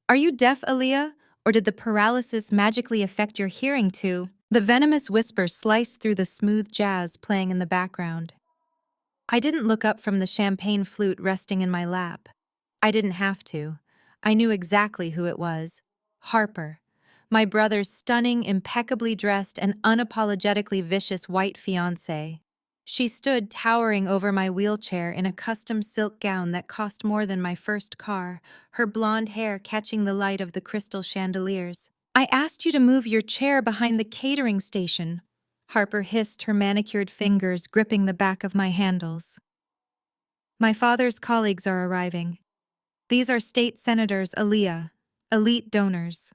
Are you deaf, Aaliyah? Or did the paralysis magically affect your hearing too? The venomous whisper sliced through the smooth jazz playing in the background. I didn't look up from the champagne flute resting in my lap. I didn't have to. I knew exactly who it was. Harper, my brother's stunning, impeccably dressed, and unapologetically vicious white fiancée. She stood towering over my wheelchair in a custom silk gown that cost more than my first car, her blonde hair catching the light of the crystal chandeliers. "I asked you to move your chair behind the catering station," Harper hissed, her manicured fingers gripping the back of my handles. "My father's colleagues are arriving. These are state senators, Aaliyah, elite donors.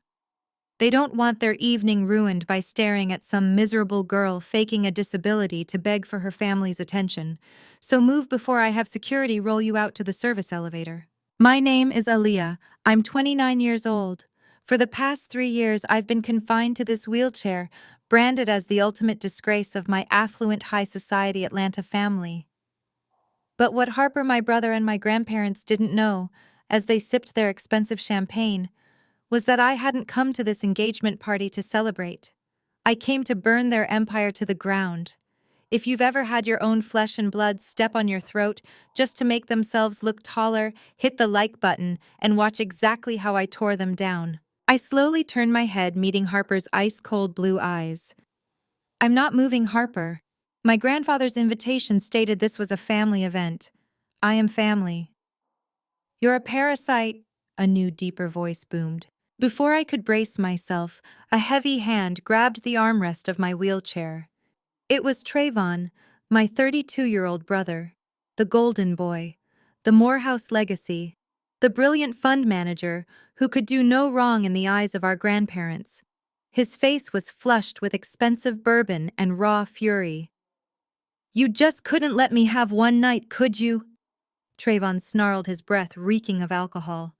They don't want their evening ruined by staring at some miserable girl faking a disability to beg for her family's attention, so move before I have security roll you out to the service elevator." My name is Aaliyah. I'm 29 years old. For the past 3 years, I've been confined to this wheelchair, branded as the ultimate disgrace of my affluent high society Atlanta family. But what Harper, my brother, and my grandparents didn't know, as they sipped their expensive champagne, was that I hadn't come to this engagement party to celebrate. I came to burn their empire to the ground. If you've ever had your own flesh and blood step on your throat just to make themselves look taller, hit the like button and watch exactly how I tore them down. I slowly turned my head, meeting Harper's ice-cold blue eyes. "I'm not moving, Harper. My grandfather's invitation stated this was a family event. I am family." "You're a parasite," a new, deeper voice boomed. Before I could brace myself, a heavy hand grabbed the armrest of my wheelchair. It was Trayvon, my 32-year-old brother, the golden boy, the Morehouse legacy, the brilliant fund manager who could do no wrong in the eyes of our grandparents. His face was flushed with expensive bourbon and raw fury. "You just couldn't let me have one night, could you?" Trayvon snarled, his breath reeking of alcohol.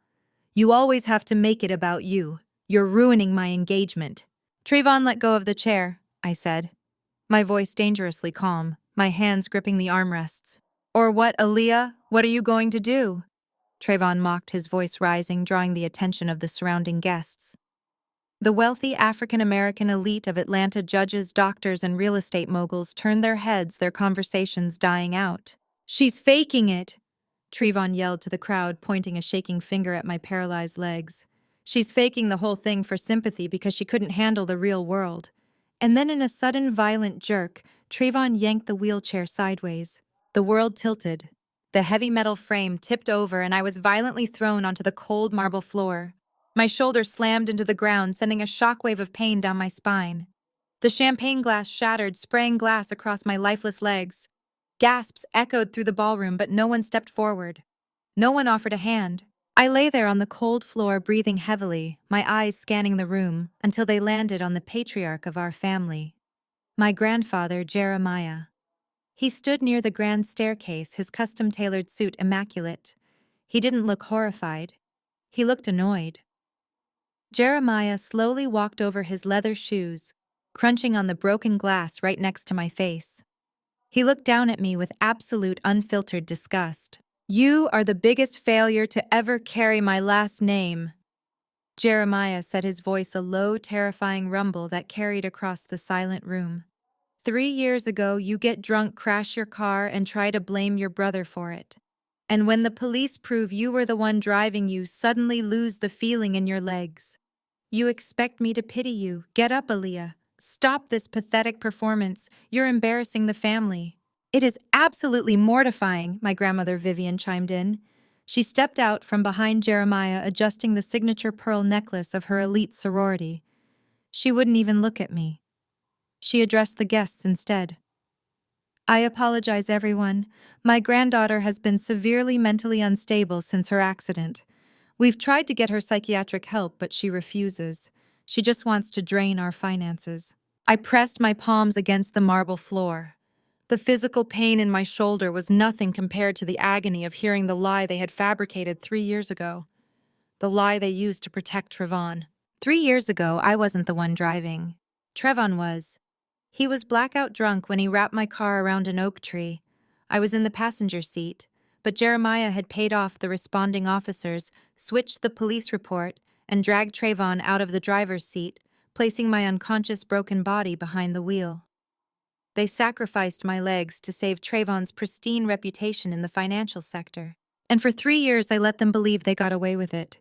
"You always have to make it about you. You're ruining my engagement." Trayvon let go of the chair, I said, my voice dangerously calm, my hands gripping the armrests. "Or what, Aaliyah? What are you going to do?" Trayvon mocked, his voice rising, drawing the attention of the surrounding guests. The wealthy African-American elite of Atlanta judges, doctors, and real estate moguls turned their heads, their conversations dying out. "She's faking it," Trayvon yelled to the crowd, pointing a shaking finger at my paralyzed legs. "She's faking the whole thing for sympathy because she couldn't handle the real world." And then in a sudden, violent jerk, Trayvon yanked the wheelchair sideways. The world tilted. The heavy metal frame tipped over and I was violently thrown onto the cold marble floor. My shoulder slammed into the ground, sending a shockwave of pain down my spine. The champagne glass shattered, spraying glass across my lifeless legs. Gasps echoed through the ballroom, but no one stepped forward. No one offered a hand. I lay there on the cold floor, breathing heavily, my eyes scanning the room, until they landed on the patriarch of our family, my grandfather, Jeremiah. He stood near the grand staircase, his custom-tailored suit immaculate. He didn't look horrified. He looked annoyed. Jeremiah slowly walked over his leather shoes, crunching on the broken glass right next to my face. He looked down at me with absolute, unfiltered disgust. "You are the biggest failure to ever carry my last name," Jeremiah said, his voice a low, terrifying rumble that carried across the silent room. 3 years ago, you get drunk, crash your car, and try to blame your brother for it. And when the police prove you were the one driving, you suddenly lose the feeling in your legs. You expect me to pity you. Get up, Aaliyah. Stop this pathetic performance. You're embarrassing the family. "It is absolutely mortifying," my grandmother Vivian chimed in. She stepped out from behind Jeremiah, adjusting the signature pearl necklace of her elite sorority. She wouldn't even look at me. She addressed the guests instead. "I apologize, everyone. My granddaughter has been severely mentally unstable since her accident. We've tried to get her psychiatric help, but she refuses. She just wants to drain our finances." I pressed my palms against the marble floor. The physical pain in my shoulder was nothing compared to the agony of hearing the lie they had fabricated 3 years ago. The lie they used to protect Trayvon. 3 years ago, I wasn't the one driving. Trayvon was. He was blackout drunk when he wrapped my car around an oak tree. I was in the passenger seat, but Jeremiah had paid off the responding officers, switched the police report, and dragged Trayvon out of the driver's seat, placing my unconscious broken body behind the wheel. They sacrificed my legs to save Trayvon's pristine reputation in the financial sector. And for 3 years, I let them believe they got away with it.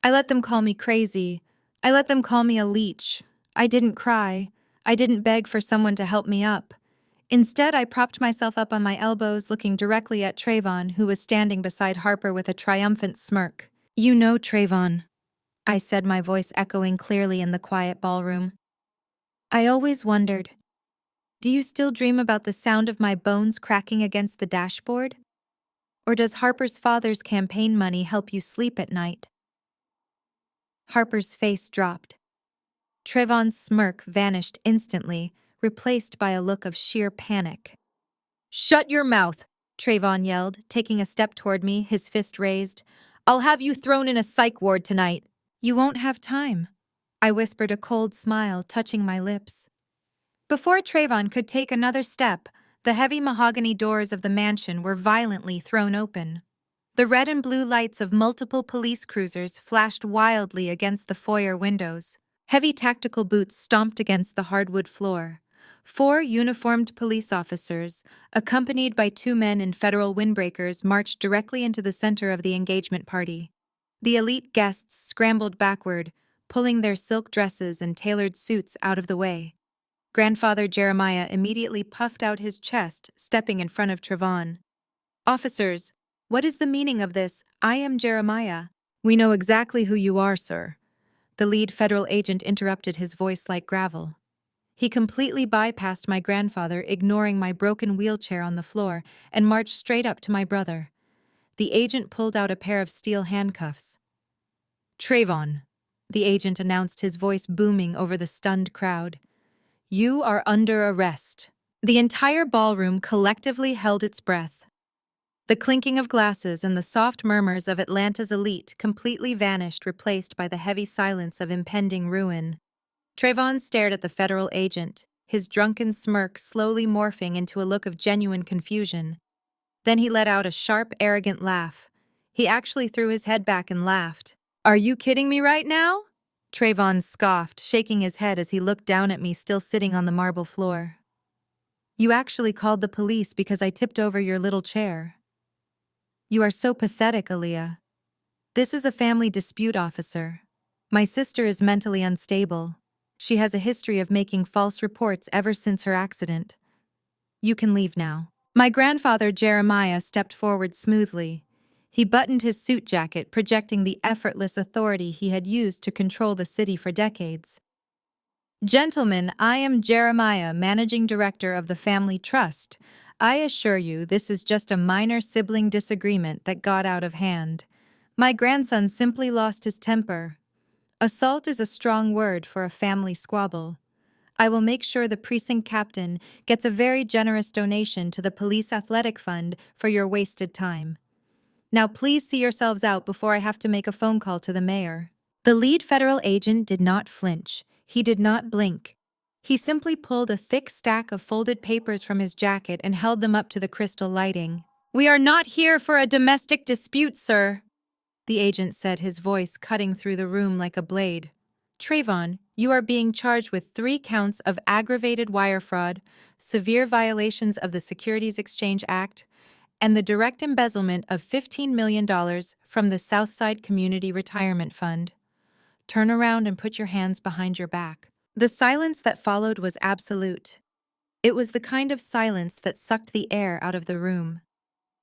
I let them call me crazy. I let them call me a leech. I didn't cry. I didn't beg for someone to help me up. Instead, I propped myself up on my elbows, looking directly at Trayvon, who was standing beside Harper with a triumphant smirk. "You know, Trayvon," I said, my voice echoing clearly in the quiet ballroom. "I always wondered, do you still dream about the sound of my bones cracking against the dashboard? Or does Harper's father's campaign money help you sleep at night?" Harper's face dropped. Trayvon's smirk vanished instantly, replaced by a look of sheer panic. "Shut your mouth!" Trayvon yelled, taking a step toward me, his fist raised. "I'll have you thrown in a psych ward tonight." "You won't have time," I whispered, a cold smile touching my lips. Before Trayvon could take another step, the heavy mahogany doors of the mansion were violently thrown open. The red and blue lights of multiple police cruisers flashed wildly against the foyer windows. Heavy tactical boots stomped against the hardwood floor. 4 uniformed police officers, accompanied by 2 men in federal windbreakers, marched directly into the center of the engagement party. The elite guests scrambled backward, pulling their silk dresses and tailored suits out of the way. Grandfather Jeremiah immediately puffed out his chest, stepping in front of Trayvon. "Officers, what is the meaning of this? I am Jeremiah." "We know exactly who you are, sir." The lead federal agent interrupted, his voice like gravel. He completely bypassed my grandfather, ignoring my broken wheelchair on the floor, and marched straight up to my brother. The agent pulled out a pair of steel handcuffs. "Trayvon," the agent announced, his voice booming over the stunned crowd, "you are under arrest." The entire ballroom collectively held its breath. The clinking of glasses and the soft murmurs of Atlanta's elite completely vanished, replaced by the heavy silence of impending ruin. Trayvon stared at the federal agent, his drunken smirk slowly morphing into a look of genuine confusion. Then he let out a sharp, arrogant laugh. He actually threw his head back and laughed. "Are you kidding me right now?" Trayvon scoffed, shaking his head as he looked down at me, still sitting on the marble floor. "You actually called the police because I tipped over your little chair. You are so pathetic, Aaliyah. This is a family dispute, officer. My sister is mentally unstable. She has a history of making false reports ever since her accident. You can leave now." My grandfather Jeremiah stepped forward smoothly. He buttoned his suit jacket, projecting the effortless authority he had used to control the city for decades. "Gentlemen, I am Jeremiah, managing director of the family trust. I assure you this is just a minor sibling disagreement that got out of hand. My grandson simply lost his temper. Assault is a strong word for a family squabble. I will make sure the precinct captain gets a very generous donation to the police athletic fund for your wasted time. Now please see yourselves out before I have to make a phone call to the mayor." The lead federal agent did not flinch. He did not blink. He simply pulled a thick stack of folded papers from his jacket and held them up to the crystal lighting. "We are not here for a domestic dispute, sir," the agent said, his voice cutting through the room like a blade. "Trayvon, you are being charged with 3 counts of aggravated wire fraud, severe violations of the Securities Exchange Act, and the direct embezzlement of $15 million from the Southside Community Retirement Fund. Turn around and put your hands behind your back." The silence that followed was absolute. It was the kind of silence that sucked the air out of the room.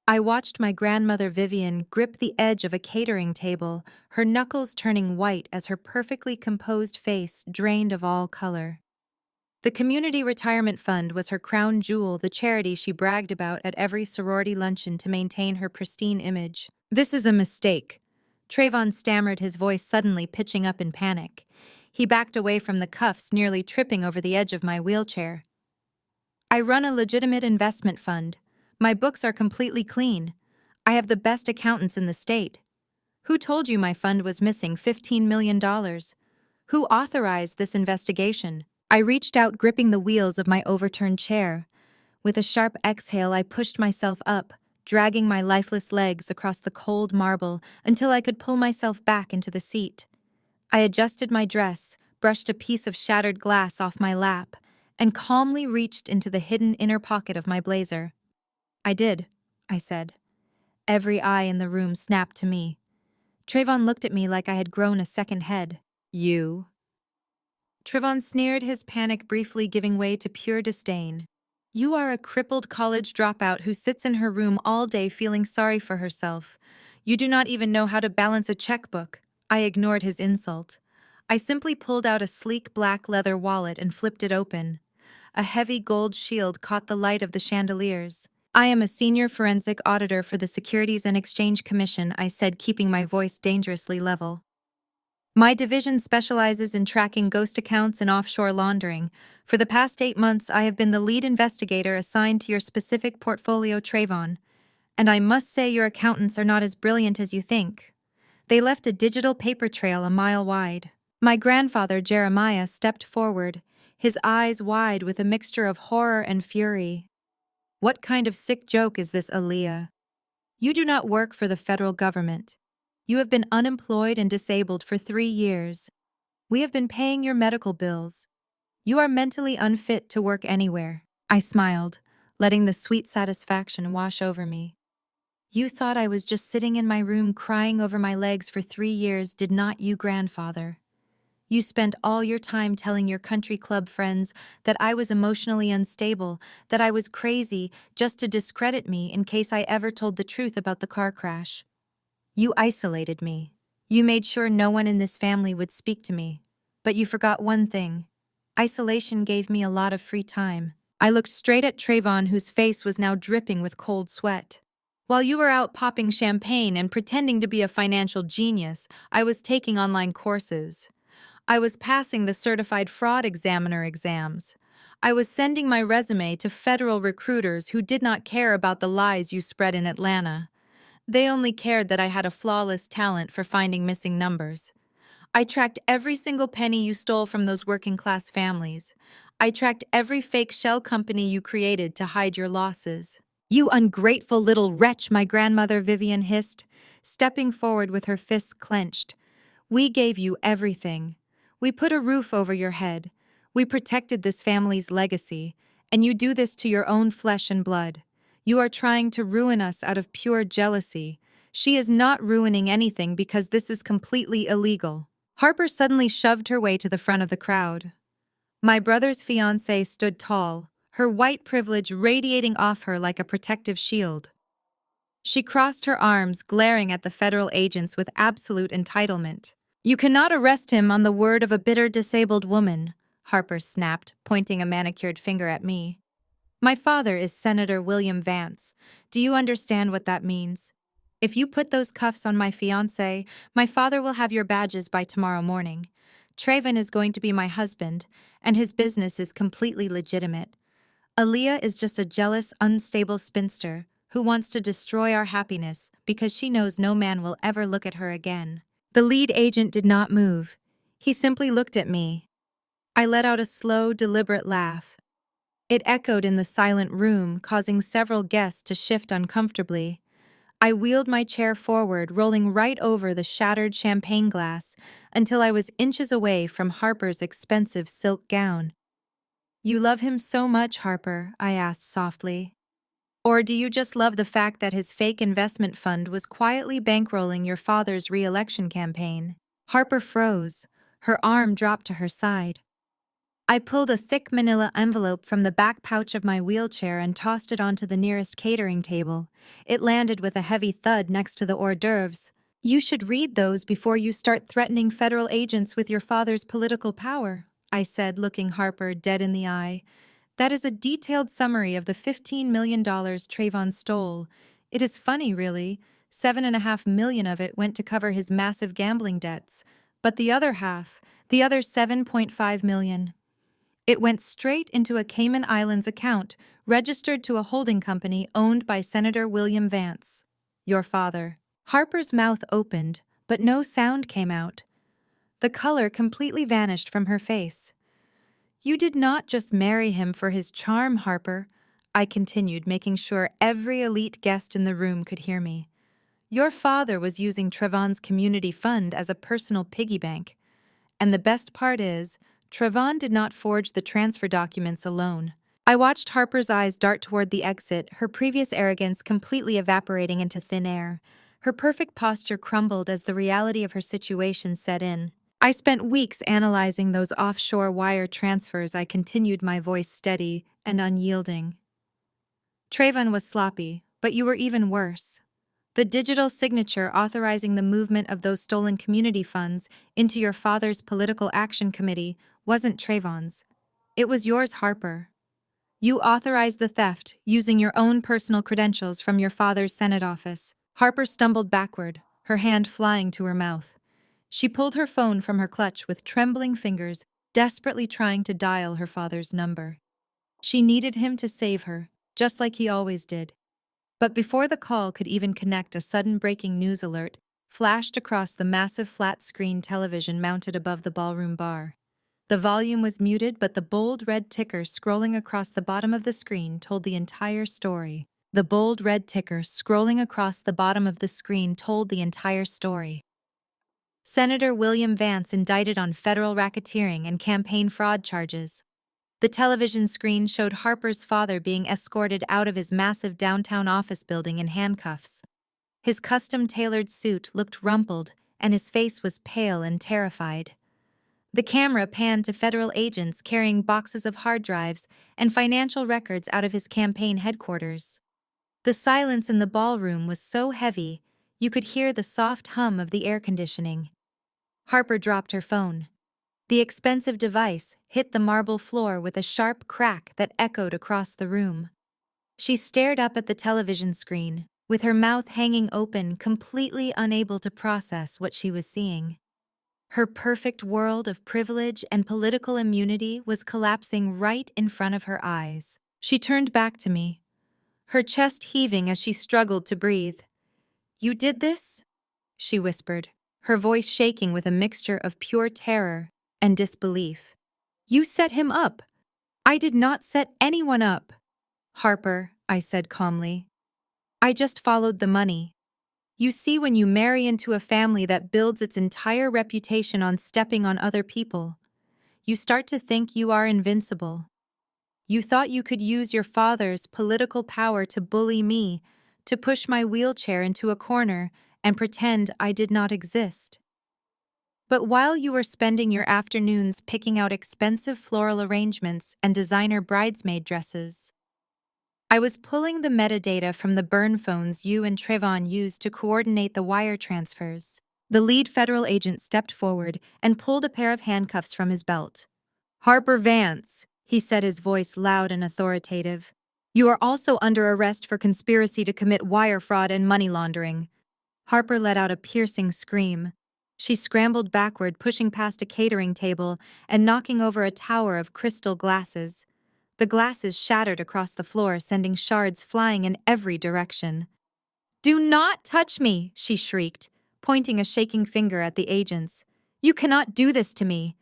I watched my grandmother Vivian grip the edge of a catering table, her knuckles turning white as her perfectly composed face drained of all color. The Community Retirement Fund was her crown jewel, the charity she bragged about at every sorority luncheon to maintain her pristine image. "This is a mistake," Trayvon stammered, his voice suddenly pitching up in panic. He backed away from the cuffs, nearly tripping over the edge of my wheelchair. "I run a legitimate investment fund. My books are completely clean. I have the best accountants in the state. Who told you my fund was missing $15 million? Who authorized this investigation?" I reached out, gripping the wheels of my overturned chair. With a sharp exhale, I pushed myself up, dragging my lifeless legs across the cold marble until I could pull myself back into the seat. I adjusted my dress, brushed a piece of shattered glass off my lap, and calmly reached into the hidden inner pocket of my blazer. I did, I said. Every eye in the room snapped to me. Trayvon looked at me like I had grown a second head. You? Trayvon sneered, his panic briefly giving way to pure disdain. You are a crippled college dropout who sits in her room all day feeling sorry for herself. You do not even know how to balance a checkbook. I ignored his insult. I simply pulled out a sleek black leather wallet and flipped it open. A heavy gold shield caught the light of the chandeliers. I am a senior forensic auditor for the Securities and Exchange Commission, I said, keeping my voice dangerously level. My division specializes in tracking ghost accounts and offshore laundering. For the past 8 months, I have been the lead investigator assigned to your specific portfolio, Trayvon. And I must say your accountants are not as brilliant as you think. They left a digital paper trail a mile wide. My grandfather, Jeremiah, stepped forward, his eyes wide with a mixture of horror and fury. What kind of sick joke is this, Aaliyah? You do not work for the federal government. You have been unemployed and disabled for 3 years. We have been paying your medical bills. You are mentally unfit to work anywhere. I smiled, letting the sweet satisfaction wash over me. You thought I was just sitting in my room crying over my legs for 3 years, did not you, grandfather? You spent all your time telling your country club friends that I was emotionally unstable, that I was crazy, just to discredit me in case I ever told the truth about the car crash. You isolated me. You made sure no one in this family would speak to me. But you forgot one thing. Isolation gave me a lot of free time. I looked straight at Trayvon, whose face was now dripping with cold sweat. While you were out popping champagne and pretending to be a financial genius, I was taking online courses. I was passing the certified fraud examiner exams. I was sending my resume to federal recruiters who did not care about the lies you spread in Atlanta. They only cared that I had a flawless talent for finding missing numbers. I tracked every single penny you stole from those working-class families. I tracked every fake shell company you created to hide your losses. You ungrateful little wretch, my grandmother Vivian hissed, stepping forward with her fists clenched. We gave you everything. We put a roof over your head. We protected this family's legacy, and you do this to your own flesh and blood. You are trying to ruin us out of pure jealousy. She is not ruining anything because this is completely illegal. Harper suddenly shoved her way to the front of the crowd. My brother's fiancée stood tall, her white privilege radiating off her like a protective shield. She crossed her arms, glaring at the federal agents with absolute entitlement. You cannot arrest him on the word of a bitter, disabled woman, Harper snapped, pointing a manicured finger at me. My father is Senator William Vance. Do you understand what that means? If you put those cuffs on my fiancé, my father will have your badges by tomorrow morning. Trayvon is going to be my husband, and his business is completely legitimate. Aaliyah is just a jealous, unstable spinster who wants to destroy our happiness because she knows no man will ever look at her again. The lead agent did not move. He simply looked at me. I let out a slow, deliberate laugh. It echoed in the silent room, causing several guests to shift uncomfortably. I wheeled my chair forward, rolling right over the shattered champagne glass until I was inches away from Harper's expensive silk gown. You love him so much, Harper? I asked softly. Or do you just love the fact that his fake investment fund was quietly bankrolling your father's re-election campaign? Harper froze. Her arm dropped to her side. I pulled a thick manila envelope from the back pouch of my wheelchair and tossed it onto the nearest catering table. It landed with a heavy thud next to the hors d'oeuvres. You should read those before you start threatening federal agents with your father's political power, I said, looking Harper dead in the eye. That is a detailed summary of the $15 million Trayvon stole. It is funny, really. $7.5 million of it went to cover his massive gambling debts. But the other half, the other $7.5 million, it went straight into a Cayman Islands account registered to a holding company owned by Senator William Vance, your father. Harper's mouth opened, but no sound came out. The color completely vanished from her face. You did not just marry him for his charm, Harper, I continued, making sure every elite guest in the room could hear me. Your father was using Trayvon's community fund as a personal piggy bank. And the best part is, Trevon did not forge the transfer documents alone. I watched Harper's eyes dart toward the exit, her previous arrogance completely evaporating into thin air. Her perfect posture crumbled as the reality of her situation set in. I spent weeks analyzing those offshore wire transfers. I continued, my voice steady and unyielding. Trayvon was sloppy, but you were even worse. The digital signature authorizing the movement of those stolen community funds into your father's political action committee wasn't Trayvon's. It was yours, Harper. You authorized the theft using your own personal credentials from your father's Senate office. Harper stumbled backward, her hand flying to her mouth. She pulled her phone from her clutch with trembling fingers, desperately trying to dial her father's number. She needed him to save her, just like he always did. But before the call could even connect, a sudden breaking news alert flashed across the massive flat-screen television mounted above the ballroom bar. The volume was muted, but the bold red ticker scrolling across the bottom of the screen told the entire story. The bold red ticker scrolling across the bottom of the screen told the entire story. Senator William Vance indicted on federal racketeering and campaign fraud charges. The television screen showed Harper's father being escorted out of his massive downtown office building in handcuffs. His custom-tailored suit looked rumpled, and his face was pale and terrified. The camera panned to federal agents carrying boxes of hard drives and financial records out of his campaign headquarters. The silence in the ballroom was so heavy, you could hear the soft hum of the air conditioning. Harper dropped her phone. The expensive device hit the marble floor with a sharp crack that echoed across the room. She stared up at the television screen, with her mouth hanging open, completely unable to process what she was seeing. Her perfect world of privilege and political immunity was collapsing right in front of her eyes. She turned back to me, her chest heaving as she struggled to breathe. "You did this?" she whispered, her voice shaking with a mixture of pure terror and disbelief. "You set him up." "I did not set anyone up, Harper," I said calmly. "I just followed the money. You see, when you marry into a family that builds its entire reputation on stepping on other people, you start to think you are invincible. You thought you could use your father's political power to bully me, to push my wheelchair into a corner and pretend I did not exist. But while you were spending your afternoons picking out expensive floral arrangements and designer bridesmaid dresses, I was pulling the metadata from the burn phones you and Trayvon used to coordinate the wire transfers." The lead federal agent stepped forward and pulled a pair of handcuffs from his belt. "Harper Vance," he said, his voice loud and authoritative. "You are also under arrest for conspiracy to commit wire fraud and money laundering." Harper let out a piercing scream. She scrambled backward, pushing past a catering table and knocking over a tower of crystal glasses. The glasses shattered across the floor, sending shards flying in every direction. "Do not touch me!" she shrieked, pointing a shaking finger at the agents. "You cannot do this to me.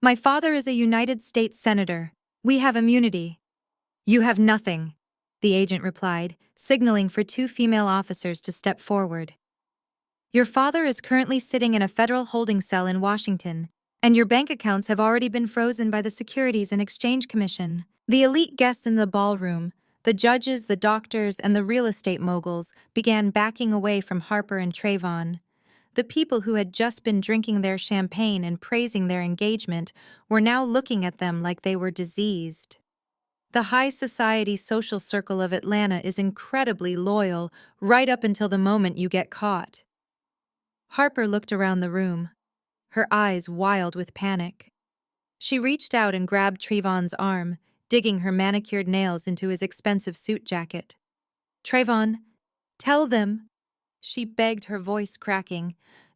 My father is a United States Senator. We have immunity." "You have nothing," the agent replied, signaling for two female officers to step forward. "Your father is currently sitting in a federal holding cell in Washington, and your bank accounts have already been frozen by the Securities and Exchange Commission." The elite guests in the ballroom, the judges, the doctors, and the real estate moguls, began backing away from Harper and Trayvon. The people who had just been drinking their champagne and praising their engagement were now looking at them like they were diseased. The high society social circle of Atlanta is incredibly loyal right up until the moment you get caught. Harper looked around the room, her eyes wild with panic. She reached out and grabbed Trayvon's arm, digging her manicured nails into his expensive suit jacket. "Trayvon, tell them," she begged, her voice cracking.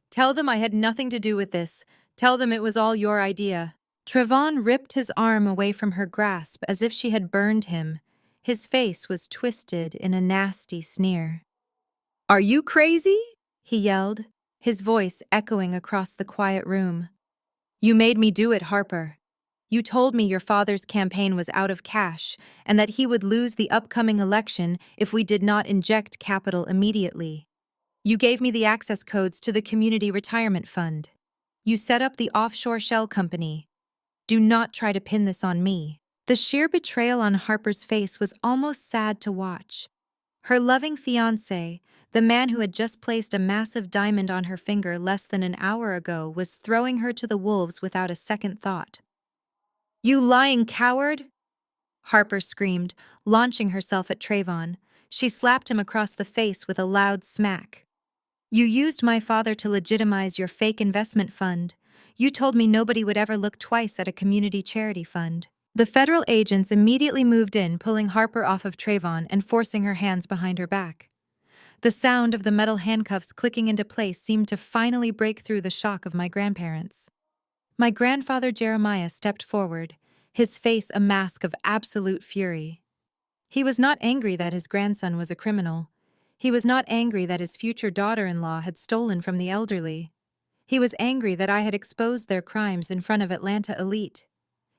"Tell them I had nothing to do with this. Tell them it was all your idea." Trayvon ripped his arm away from her grasp as if she had burned him. His face was twisted in a nasty sneer. "Are you crazy?" he yelled, his voice echoing across the quiet room. "You made me do it, Harper. You told me your father's campaign was out of cash and that he would lose the upcoming election if we did not inject capital immediately. You gave me the access codes to the community retirement fund. You set up the offshore shell company. Do not try to pin this on me. The sheer betrayal on Harper's face was almost sad to watch. Her loving fiancé, the man who had just placed a massive diamond on her finger less than an hour ago, was throwing her to the wolves without a second thought. "You lying coward!" Harper screamed, launching herself at Trayvon. She slapped him across the face with a loud smack. "You used my father to legitimize your fake investment fund. You told me nobody would ever look twice at a community charity fund." The federal agents immediately moved in, pulling Harper off of Trayvon and forcing her hands behind her back. The sound of the metal handcuffs clicking into place seemed to finally break through the shock of my grandparents. My grandfather Jeremiah stepped forward, his face a mask of absolute fury. He was not angry that his grandson was a criminal. He was not angry that his future daughter-in-law had stolen from the elderly. He was angry that I had exposed their crimes in front of Atlanta elite.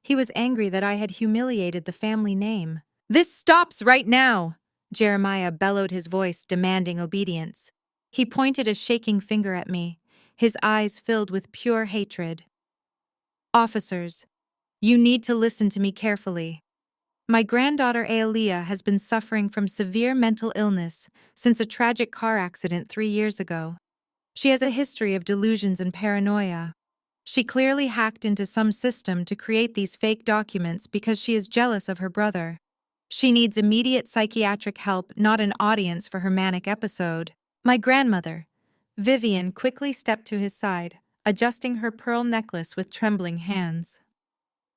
He was angry that I had humiliated the family name. "This stops right now!" Jeremiah bellowed, his voice demanding obedience. He pointed a shaking finger at me, his eyes filled with pure hatred. "Officers, you need to listen to me carefully. My granddaughter Aaliyah has been suffering from severe mental illness since a tragic car accident 3 years ago. She has a history of delusions and paranoia. She clearly hacked into some system to create these fake documents because she is jealous of her brother. She needs immediate psychiatric help, not an audience for her manic episode." My grandmother, Vivian, quickly stepped to his side, adjusting her pearl necklace with trembling hands.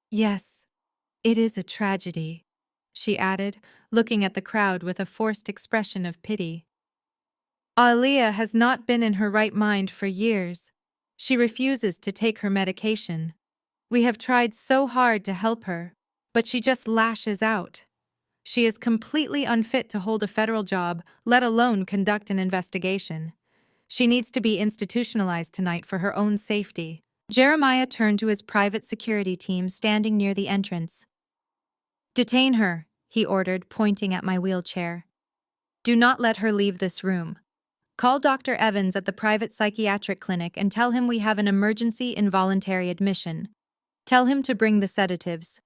"Yes, it is a tragedy," she added, looking at the crowd with a forced expression of pity. "Aaliyah has not been in her right mind for years. She refuses to take her medication. We have tried so hard to help her, but she just lashes out. She is completely unfit to hold a federal job, let alone conduct an investigation. She needs to be institutionalized tonight for her own safety." Jeremiah turned to his private security team standing near the entrance. "Detain her," he ordered, pointing at my wheelchair. "Do not let her leave this room. Call Dr. Evans at the private psychiatric clinic and tell him we have an emergency involuntary admission. Tell him to bring the sedatives."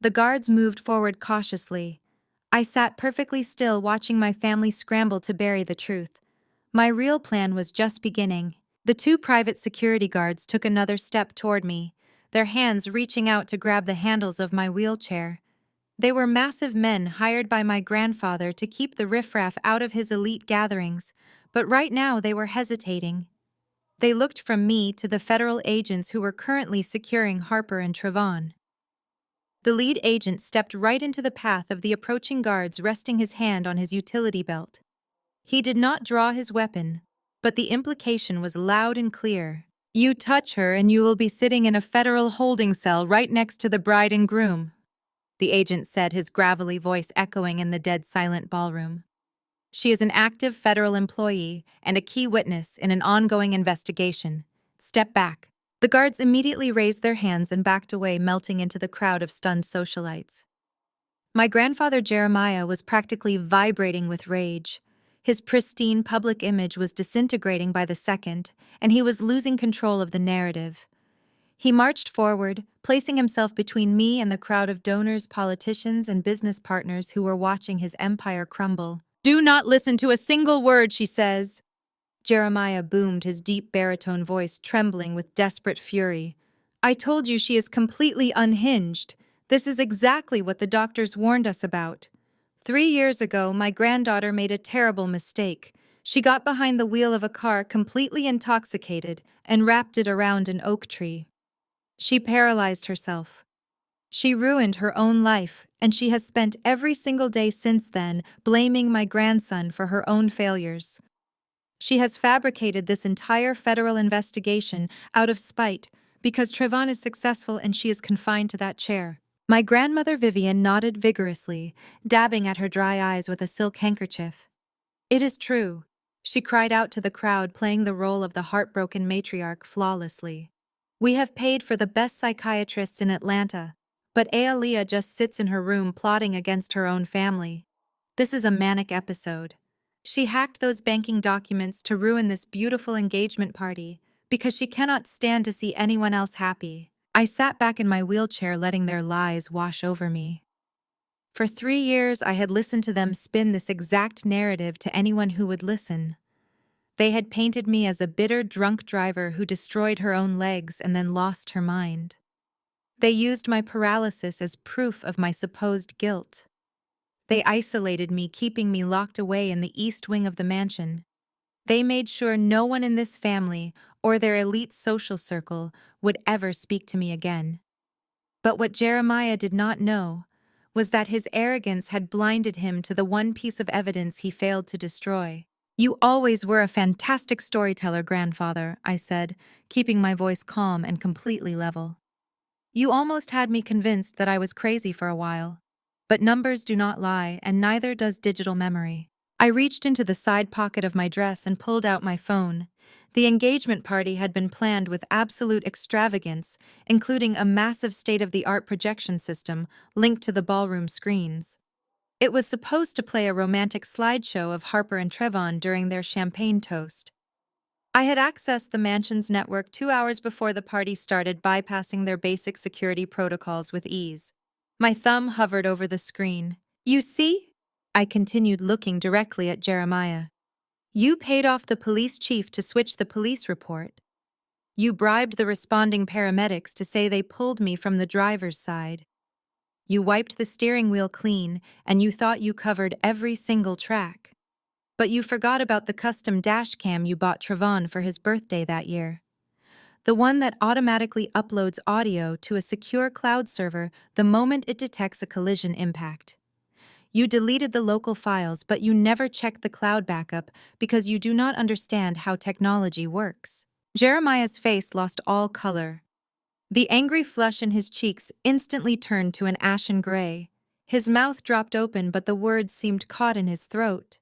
The guards moved forward cautiously. I sat perfectly still, watching my family scramble to bury the truth. My real plan was just beginning. The two private security guards took another step toward me, their hands reaching out to grab the handles of my wheelchair. They were massive men hired by my grandfather to keep the riffraff out of his elite gatherings, but right now they were hesitating. They looked from me to the federal agents who were currently securing Harper and Trayvon. The lead agent stepped right into the path of the approaching guards, resting his hand on his utility belt. He did not draw his weapon, but the implication was loud and clear. "You touch her and you will be sitting in a federal holding cell right next to the bride and groom," the agent said, his gravelly voice echoing in the dead-silent ballroom. "She is an active federal employee and a key witness in an ongoing investigation. Step back." The guards immediately raised their hands and backed away, melting into the crowd of stunned socialites. My grandfather Jeremiah was practically vibrating with rage. His pristine public image was disintegrating by the second, and he was losing control of the narrative. He marched forward, placing himself between me and the crowd of donors, politicians, and business partners who were watching his empire crumble. "Do not listen to a single word she says," Jeremiah boomed, his deep baritone voice trembling with desperate fury. "I told you she is completely unhinged. This is exactly what the doctors warned us about. 3 years ago, my granddaughter made a terrible mistake. She got behind the wheel of a car completely intoxicated and wrapped it around an oak tree. She paralyzed herself. She ruined her own life, and she has spent every single day since then blaming my grandson for her own failures. She has fabricated this entire federal investigation out of spite because Trayvon is successful and she is confined to that chair." My grandmother Vivian nodded vigorously, dabbing at her dry eyes with a silk handkerchief. "It is true," she cried out to the crowd, playing the role of the heartbroken matriarch flawlessly. "We have paid for the best psychiatrists in Atlanta, but Aaliyah just sits in her room plotting against her own family. This is a manic episode. She hacked those banking documents to ruin this beautiful engagement party, because she cannot stand to see anyone else happy. I sat back in my wheelchair, letting their lies wash over me. For 3 years, I had listened to them spin this exact narrative to anyone who would listen. They had painted me as a bitter, drunk driver who destroyed her own legs and then lost her mind. They used my paralysis as proof of my supposed guilt. They isolated me, keeping me locked away in the east wing of the mansion. They made sure no one in this family or their elite social circle would ever speak to me again. But what Jeremiah did not know was that his arrogance had blinded him to the one piece of evidence he failed to destroy. "You always were a fantastic storyteller, grandfather," I said, keeping my voice calm and completely level. "You almost had me convinced that I was crazy for a while. But numbers do not lie, and neither does digital memory." I reached into the side pocket of my dress and pulled out my phone. The engagement party had been planned with absolute extravagance, including a massive state-of-the-art projection system linked to the ballroom screens. It was supposed to play a romantic slideshow of Harper and Trevon during their champagne toast. I had accessed the mansion's network 2 hours before the party started, bypassing their basic security protocols with ease. My thumb hovered over the screen. "You see?" I continued, looking directly at Jeremiah. "You paid off the police chief to switch the police report. You bribed the responding paramedics to say they pulled me from the driver's side. You wiped the steering wheel clean, and you thought you covered every single track. But you forgot about the custom dash cam you bought Trevon for his birthday that year. The one that automatically uploads audio to a secure cloud server the moment it detects a collision impact. You deleted the local files, but you never checked the cloud backup because you do not understand how technology works." Jeremiah's face lost all color. The angry flush in his cheeks instantly turned to an ashen gray. His mouth dropped open, but the words seemed caught in his throat.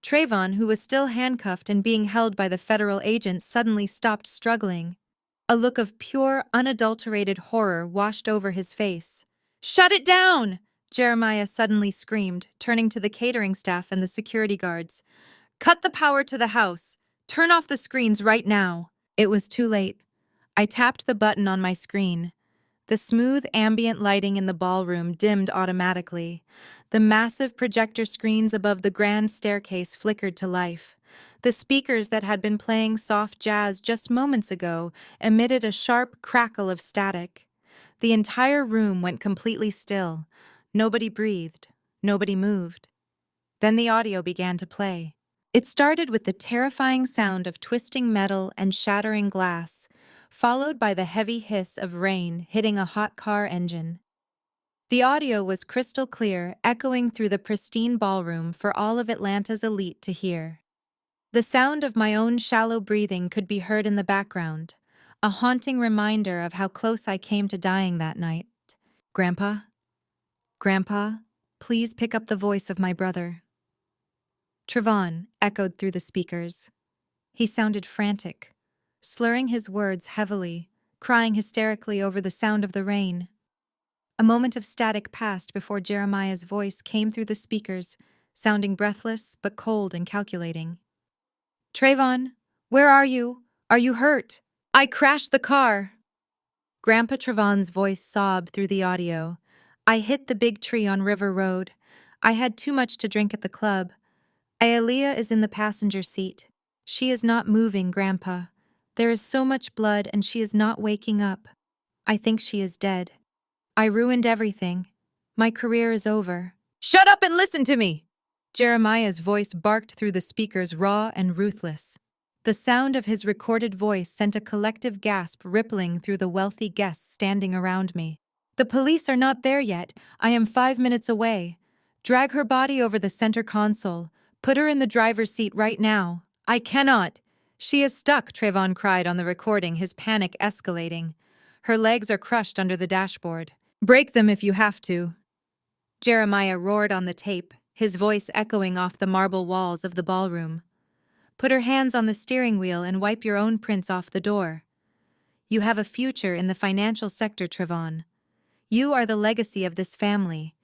Trayvon, who was still handcuffed and being held by the federal agent, suddenly stopped struggling. A look of pure, unadulterated horror washed over his face. "Shut it down!" Jeremiah suddenly screamed, turning to the catering staff and the security guards. "Cut the power to the house. Turn off the screens right now." It was too late. I tapped the button on my screen. The smooth ambient lighting in the ballroom dimmed automatically. The massive projector screens above the grand staircase flickered to life. The speakers that had been playing soft jazz just moments ago emitted a sharp crackle of static. The entire room went completely still. Nobody breathed. Nobody moved. Then the audio began to play. It started with the terrifying sound of twisting metal and shattering glass, followed by the heavy hiss of rain hitting a hot car engine. The audio was crystal clear, echoing through the pristine ballroom for all of Atlanta's elite to hear. The sound of my own shallow breathing could be heard in the background, a haunting reminder of how close I came to dying that night. "Grandpa? Grandpa, please pick up the voice of my brother." Trevon echoed through the speakers. He sounded frantic, slurring his words heavily, crying hysterically over the sound of the rain. A moment of static passed before Jeremiah's voice came through the speakers, sounding breathless but cold and calculating. "Trayvon, where are you? Are you hurt? I crashed the car." Grandpa Trevon's voice sobbed through the audio. "I hit the big tree on River Road. I had too much to drink at the club. Aaliyah is in the passenger seat. She is not moving, Grandpa. There is so much blood and she is not waking up. I think she is dead. I ruined everything. My career is over." "Shut up and listen to me!" Jeremiah's voice barked through the speakers, raw and ruthless. The sound of his recorded voice sent a collective gasp rippling through the wealthy guests standing around me. "The police are not there yet. I am 5 minutes away. Drag her body over the center console. Put her in the driver's seat right now." "I cannot. She is stuck," Trayvon cried on the recording, his panic escalating. "Her legs are crushed under the dashboard. Break them if you have to." Jeremiah roared on the tape, his voice echoing off the marble walls of the ballroom. "Put her hands on the steering wheel and wipe your own prints off the door. You have a future in the financial sector, Trevon. You are the legacy of this family.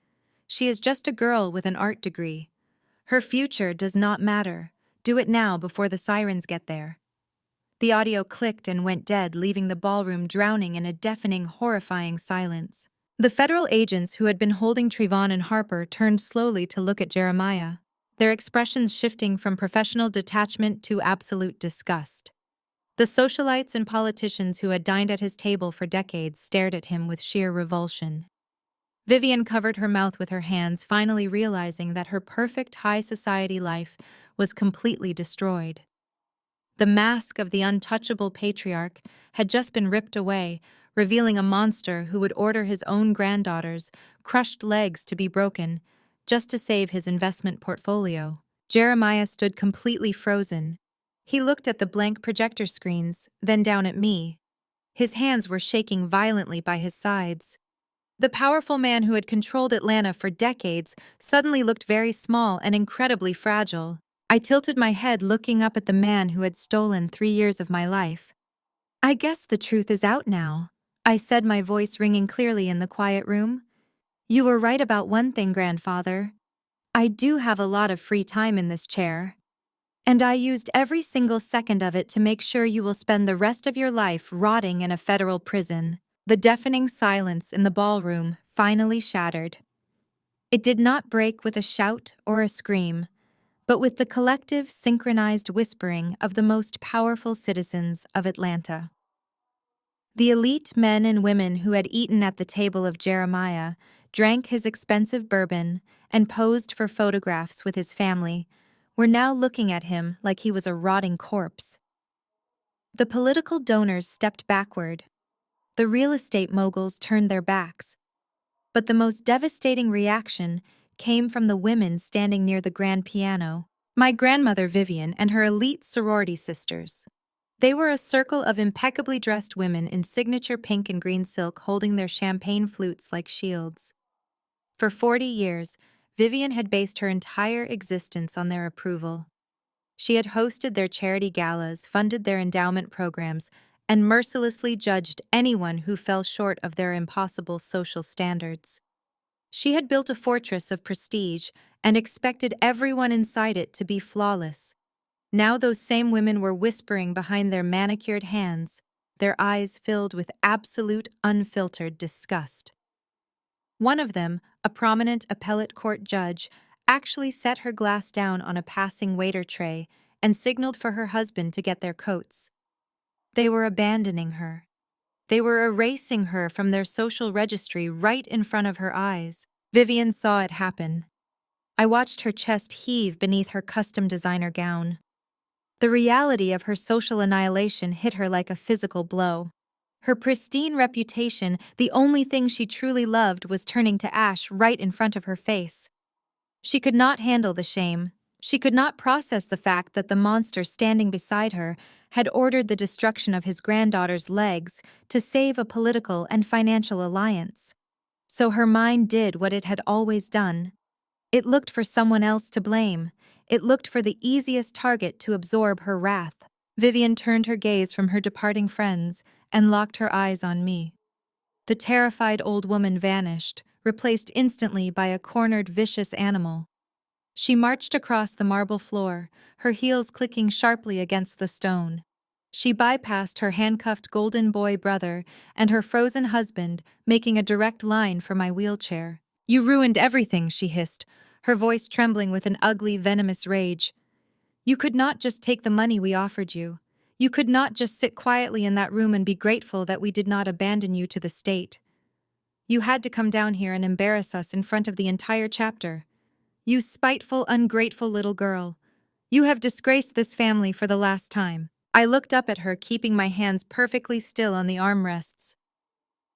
She is just a girl with an art degree. Her future does not matter. Do it now before the sirens get there." The audio clicked and went dead, leaving the ballroom drowning in a deafening, horrifying silence. The federal agents who had been holding Trevon and Harper turned slowly to look at Jeremiah, their expressions shifting from professional detachment to absolute disgust. The socialites and politicians who had dined at his table for decades stared at him with sheer revulsion. Vivian covered her mouth with her hands, finally realizing that her perfect high society life was completely destroyed. The mask of the untouchable patriarch had just been ripped away, revealing a monster who would order his own granddaughters' crushed legs to be broken just to save his investment portfolio. Jeremiah stood completely frozen. He looked at the blank projector screens, then down at me. His hands were shaking violently by his sides. The powerful man who had controlled Atlanta for decades suddenly looked very small and incredibly fragile. I tilted my head, looking up at the man who had stolen 3 years of my life. "I guess the truth is out now," I said, my voice ringing clearly in the quiet room. "You were right about one thing, grandfather. I do have a lot of free time in this chair. And I used every single second of it to make sure you will spend the rest of your life rotting in a federal prison." The deafening silence in the ballroom finally shattered. It did not break with a shout or a scream, but with the collective, synchronized whispering of the most powerful citizens of Atlanta. The elite men and women who had eaten at the table of Jeremiah, drank his expensive bourbon, and posed for photographs with his family, were now looking at him like he was a rotting corpse. The political donors stepped backward. The real estate moguls turned their backs. But the most devastating reaction came from the women standing near the grand piano. My grandmother Vivian and her elite sorority sisters. They were a circle of impeccably dressed women in signature pink and green silk, holding their champagne flutes like shields. For 40 years, Vivian had based her entire existence on their approval. She had hosted their charity galas, funded their endowment programs, and mercilessly judged anyone who fell short of their impossible social standards. She had built a fortress of prestige and expected everyone inside it to be flawless. Now those same women were whispering behind their manicured hands, their eyes filled with absolute, unfiltered disgust. One of them, a prominent appellate court judge, actually set her glass down on a passing waiter tray and signaled for her husband to get their coats. They were abandoning her. They were erasing her from their social registry right in front of her eyes. Vivian saw it happen. I watched her chest heave beneath her custom designer gown. The reality of her social annihilation hit her like a physical blow. Her pristine reputation, the only thing she truly loved, was turning to ash right in front of her face. She could not handle the shame. She could not process the fact that the monster standing beside her had ordered the destruction of his granddaughter's legs to save a political and financial alliance. So her mind did what it had always done. It looked for someone else to blame. It looked for the easiest target to absorb her wrath. Vivian turned her gaze from her departing friends and locked her eyes on me. The terrified old woman vanished, replaced instantly by a cornered, vicious animal. She marched across the marble floor, her heels clicking sharply against the stone. She bypassed her handcuffed golden boy brother and her frozen husband, making a direct line for my wheelchair. "You ruined everything," she hissed, her voice trembling with an ugly, venomous rage. "You could not just take the money we offered you. You could not just sit quietly in that room and be grateful that we did not abandon you to the state. You had to come down here and embarrass us in front of the entire chapter. You spiteful, ungrateful little girl. You have disgraced this family for the last time." I looked up at her, keeping my hands perfectly still on the armrests.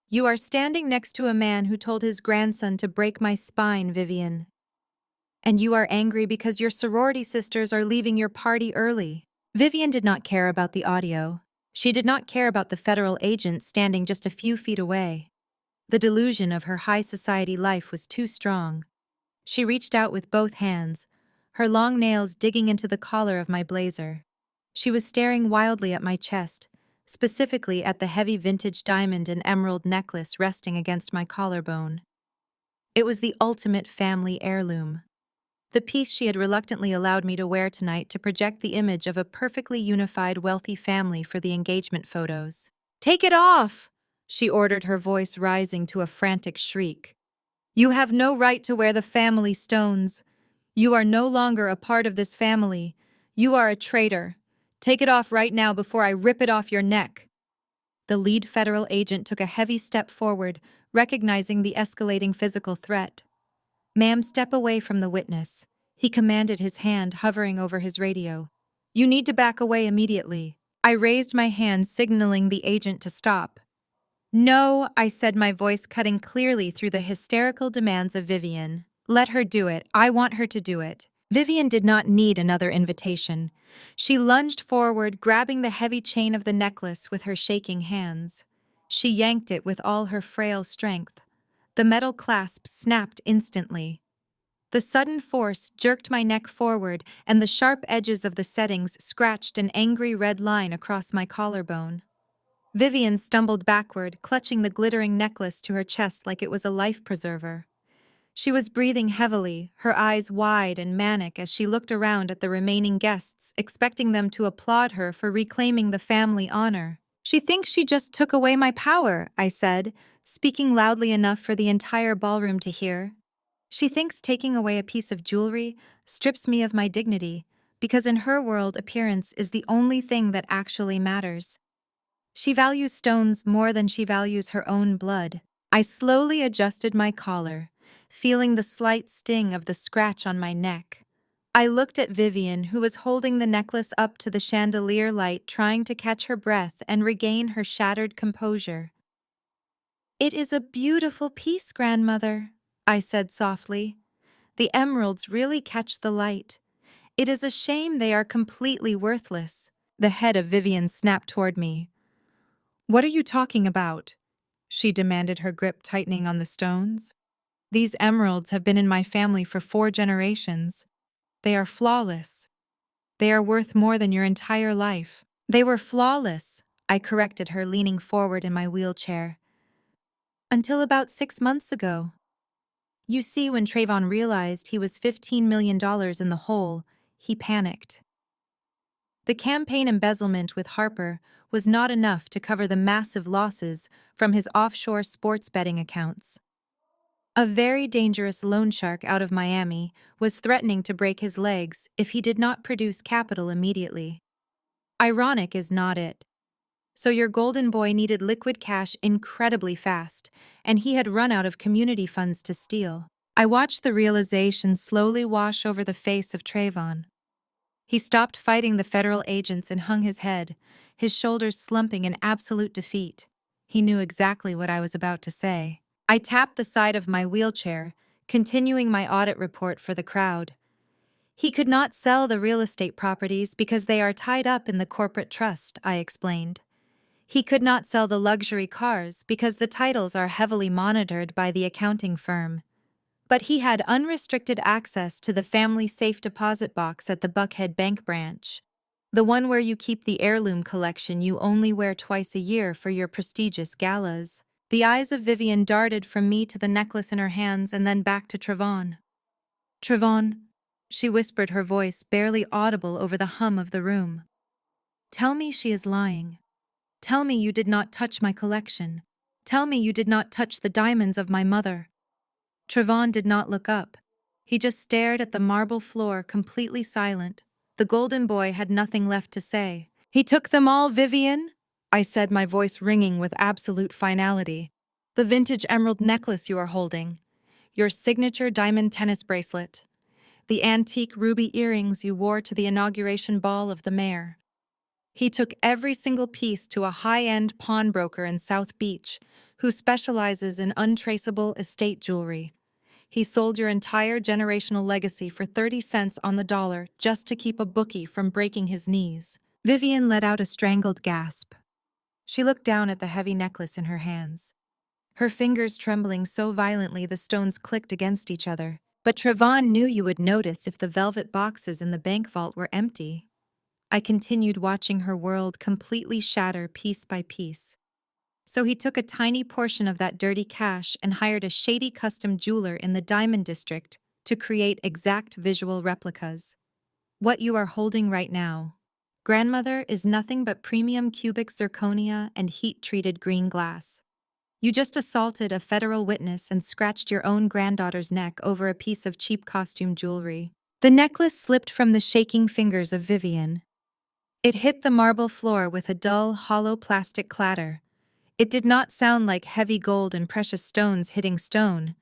"You are standing next to a man who told his grandson to break my spine, Vivian. And you are angry because your sorority sisters are leaving your party early." Vivian did not care about the audio. She did not care about the federal agent standing just a few feet away. The delusion of her high society life was too strong. She reached out with both hands, her long nails digging into the collar of my blazer. She was staring wildly at my chest, specifically at the heavy vintage diamond and emerald necklace resting against my collarbone. It was the ultimate family heirloom. the piece she had reluctantly allowed me to wear tonight to project the image of a perfectly unified, wealthy family for the engagement photos. "Take it off!" she ordered, her voice rising to a frantic shriek. "You have no right to wear the family stones. You are no longer a part of this family. You are a traitor. Take it off right now before I rip it off your neck." The lead federal agent took a heavy step forward, recognizing the escalating physical threat. "Ma'am, step away from the witness," he commanded, his hand hovering over his radio. "You need to back away immediately." I raised my hand, signaling the agent to stop. "No," I said, my voice cutting clearly through the hysterical demands of Vivian. "Let her do it. I want her to do it." Vivian did not need another invitation. She lunged forward, grabbing the heavy chain of the necklace with her shaking hands. She yanked it with all her frail strength. The metal clasp snapped instantly. The sudden force jerked my neck forward, and the sharp edges of the settings scratched an angry red line across my collarbone. Vivian stumbled backward, clutching the glittering necklace to her chest like it was a life preserver. She was breathing heavily, her eyes wide and manic as she looked around at the remaining guests, expecting them to applaud her for reclaiming the family honor. "She thinks she just took away my power," I said, speaking loudly enough for the entire ballroom to hear. "She thinks taking away a piece of jewelry strips me of my dignity, because in her world appearance is the only thing that actually matters. She values stones more than she values her own blood." I slowly adjusted my collar, feeling the slight sting of the scratch on my neck. I looked at Vivian, who was holding the necklace up to the chandelier light, trying to catch her breath and regain her shattered composure. "It is a beautiful piece, grandmother," I said softly. "The emeralds really catch the light. It is a shame they are completely worthless." The head of Vivian snapped toward me. "What are you talking about?" she demanded, her grip tightening on the stones. "These emeralds have been in my family for 4 generations. They are flawless. They are worth more than your entire life." "They were flawless," I corrected her, leaning forward in my wheelchair. "Until about 6 months ago. You see, when Trayvon realized he was $15 million in the hole, he panicked. The campaign embezzlement with Harper was not enough to cover the massive losses from his offshore sports betting accounts. A very dangerous loan shark out of Miami was threatening to break his legs if he did not produce capital immediately. Ironic is not it. So your golden boy needed liquid cash incredibly fast, and he had run out of community funds to steal. I watched the realization slowly wash over the face of Trayvon. He stopped fighting the federal agents and hung his head, his shoulders slumping in absolute defeat. He knew exactly what I was about to say. I tapped the side of my wheelchair, continuing my audit report for the crowd. "He could not sell the real estate properties because they are tied up in the corporate trust," I explained. "He could not sell the luxury cars because the titles are heavily monitored by the accounting firm. But he had unrestricted access to the family safe deposit box at the Buckhead Bank branch, the one where you keep the heirloom collection you only wear twice a year for your prestigious galas." The eyes of Vivian darted from me to the necklace in her hands and then back to Trayvon. "Trayvon," she whispered, her voice barely audible over the hum of the room. "Tell me she is lying. Tell me you did not touch my collection. Tell me you did not touch the diamonds of my mother." Trayvon did not look up. He just stared at the marble floor, completely silent. The golden boy had nothing left to say. "He took them all, Vivian," I said, my voice ringing with absolute finality. "The vintage emerald necklace you are holding, your signature diamond tennis bracelet, the antique ruby earrings you wore to the inauguration ball of the mayor. He took every single piece to a high-end pawnbroker in South Beach who specializes in untraceable estate jewelry. He sold your entire generational legacy for 30 cents on the dollar just to keep a bookie from breaking his knees." Vivian let out a strangled gasp. She looked down at the heavy necklace in her hands, her fingers trembling so violently the stones clicked against each other. "But Trayvon knew you would notice if the velvet boxes in the bank vault were empty." I continued, watching her world completely shatter piece by piece. "So he took a tiny portion of that dirty cash and hired a shady custom jeweler in the Diamond District to create exact visual replicas. What you are holding right now, grandmother, is nothing but premium cubic zirconia and heat-treated green glass. You just assaulted a federal witness and scratched your own granddaughter's neck over a piece of cheap costume jewelry. The necklace slipped from the shaking fingers of Vivian. It hit the marble floor with a dull, hollow plastic clatter. It did not sound like heavy gold and precious stones hitting stone.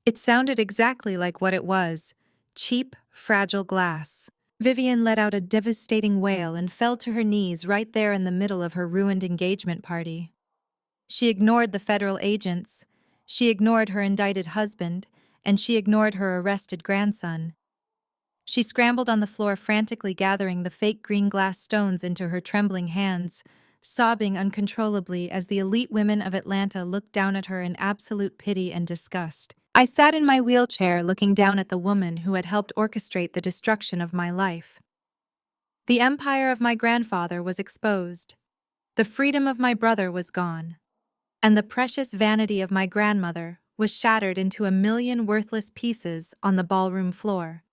It sounded exactly like what it was: cheap, fragile glass. Vivian let out a devastating wail and fell to her knees right there in the middle of her ruined engagement party. She ignored the federal agents, she ignored her indicted husband, and she ignored her arrested grandson. She scrambled on the floor, frantically gathering the fake green glass stones into her trembling hands, sobbing uncontrollably as the elite women of Atlanta looked down at her in absolute pity and disgust. I sat in my wheelchair looking down at the woman who had helped orchestrate the destruction of my life. The empire of my grandfather was exposed. The freedom of my brother was gone. And the precious vanity of my grandmother was shattered into a million worthless pieces on the ballroom floor.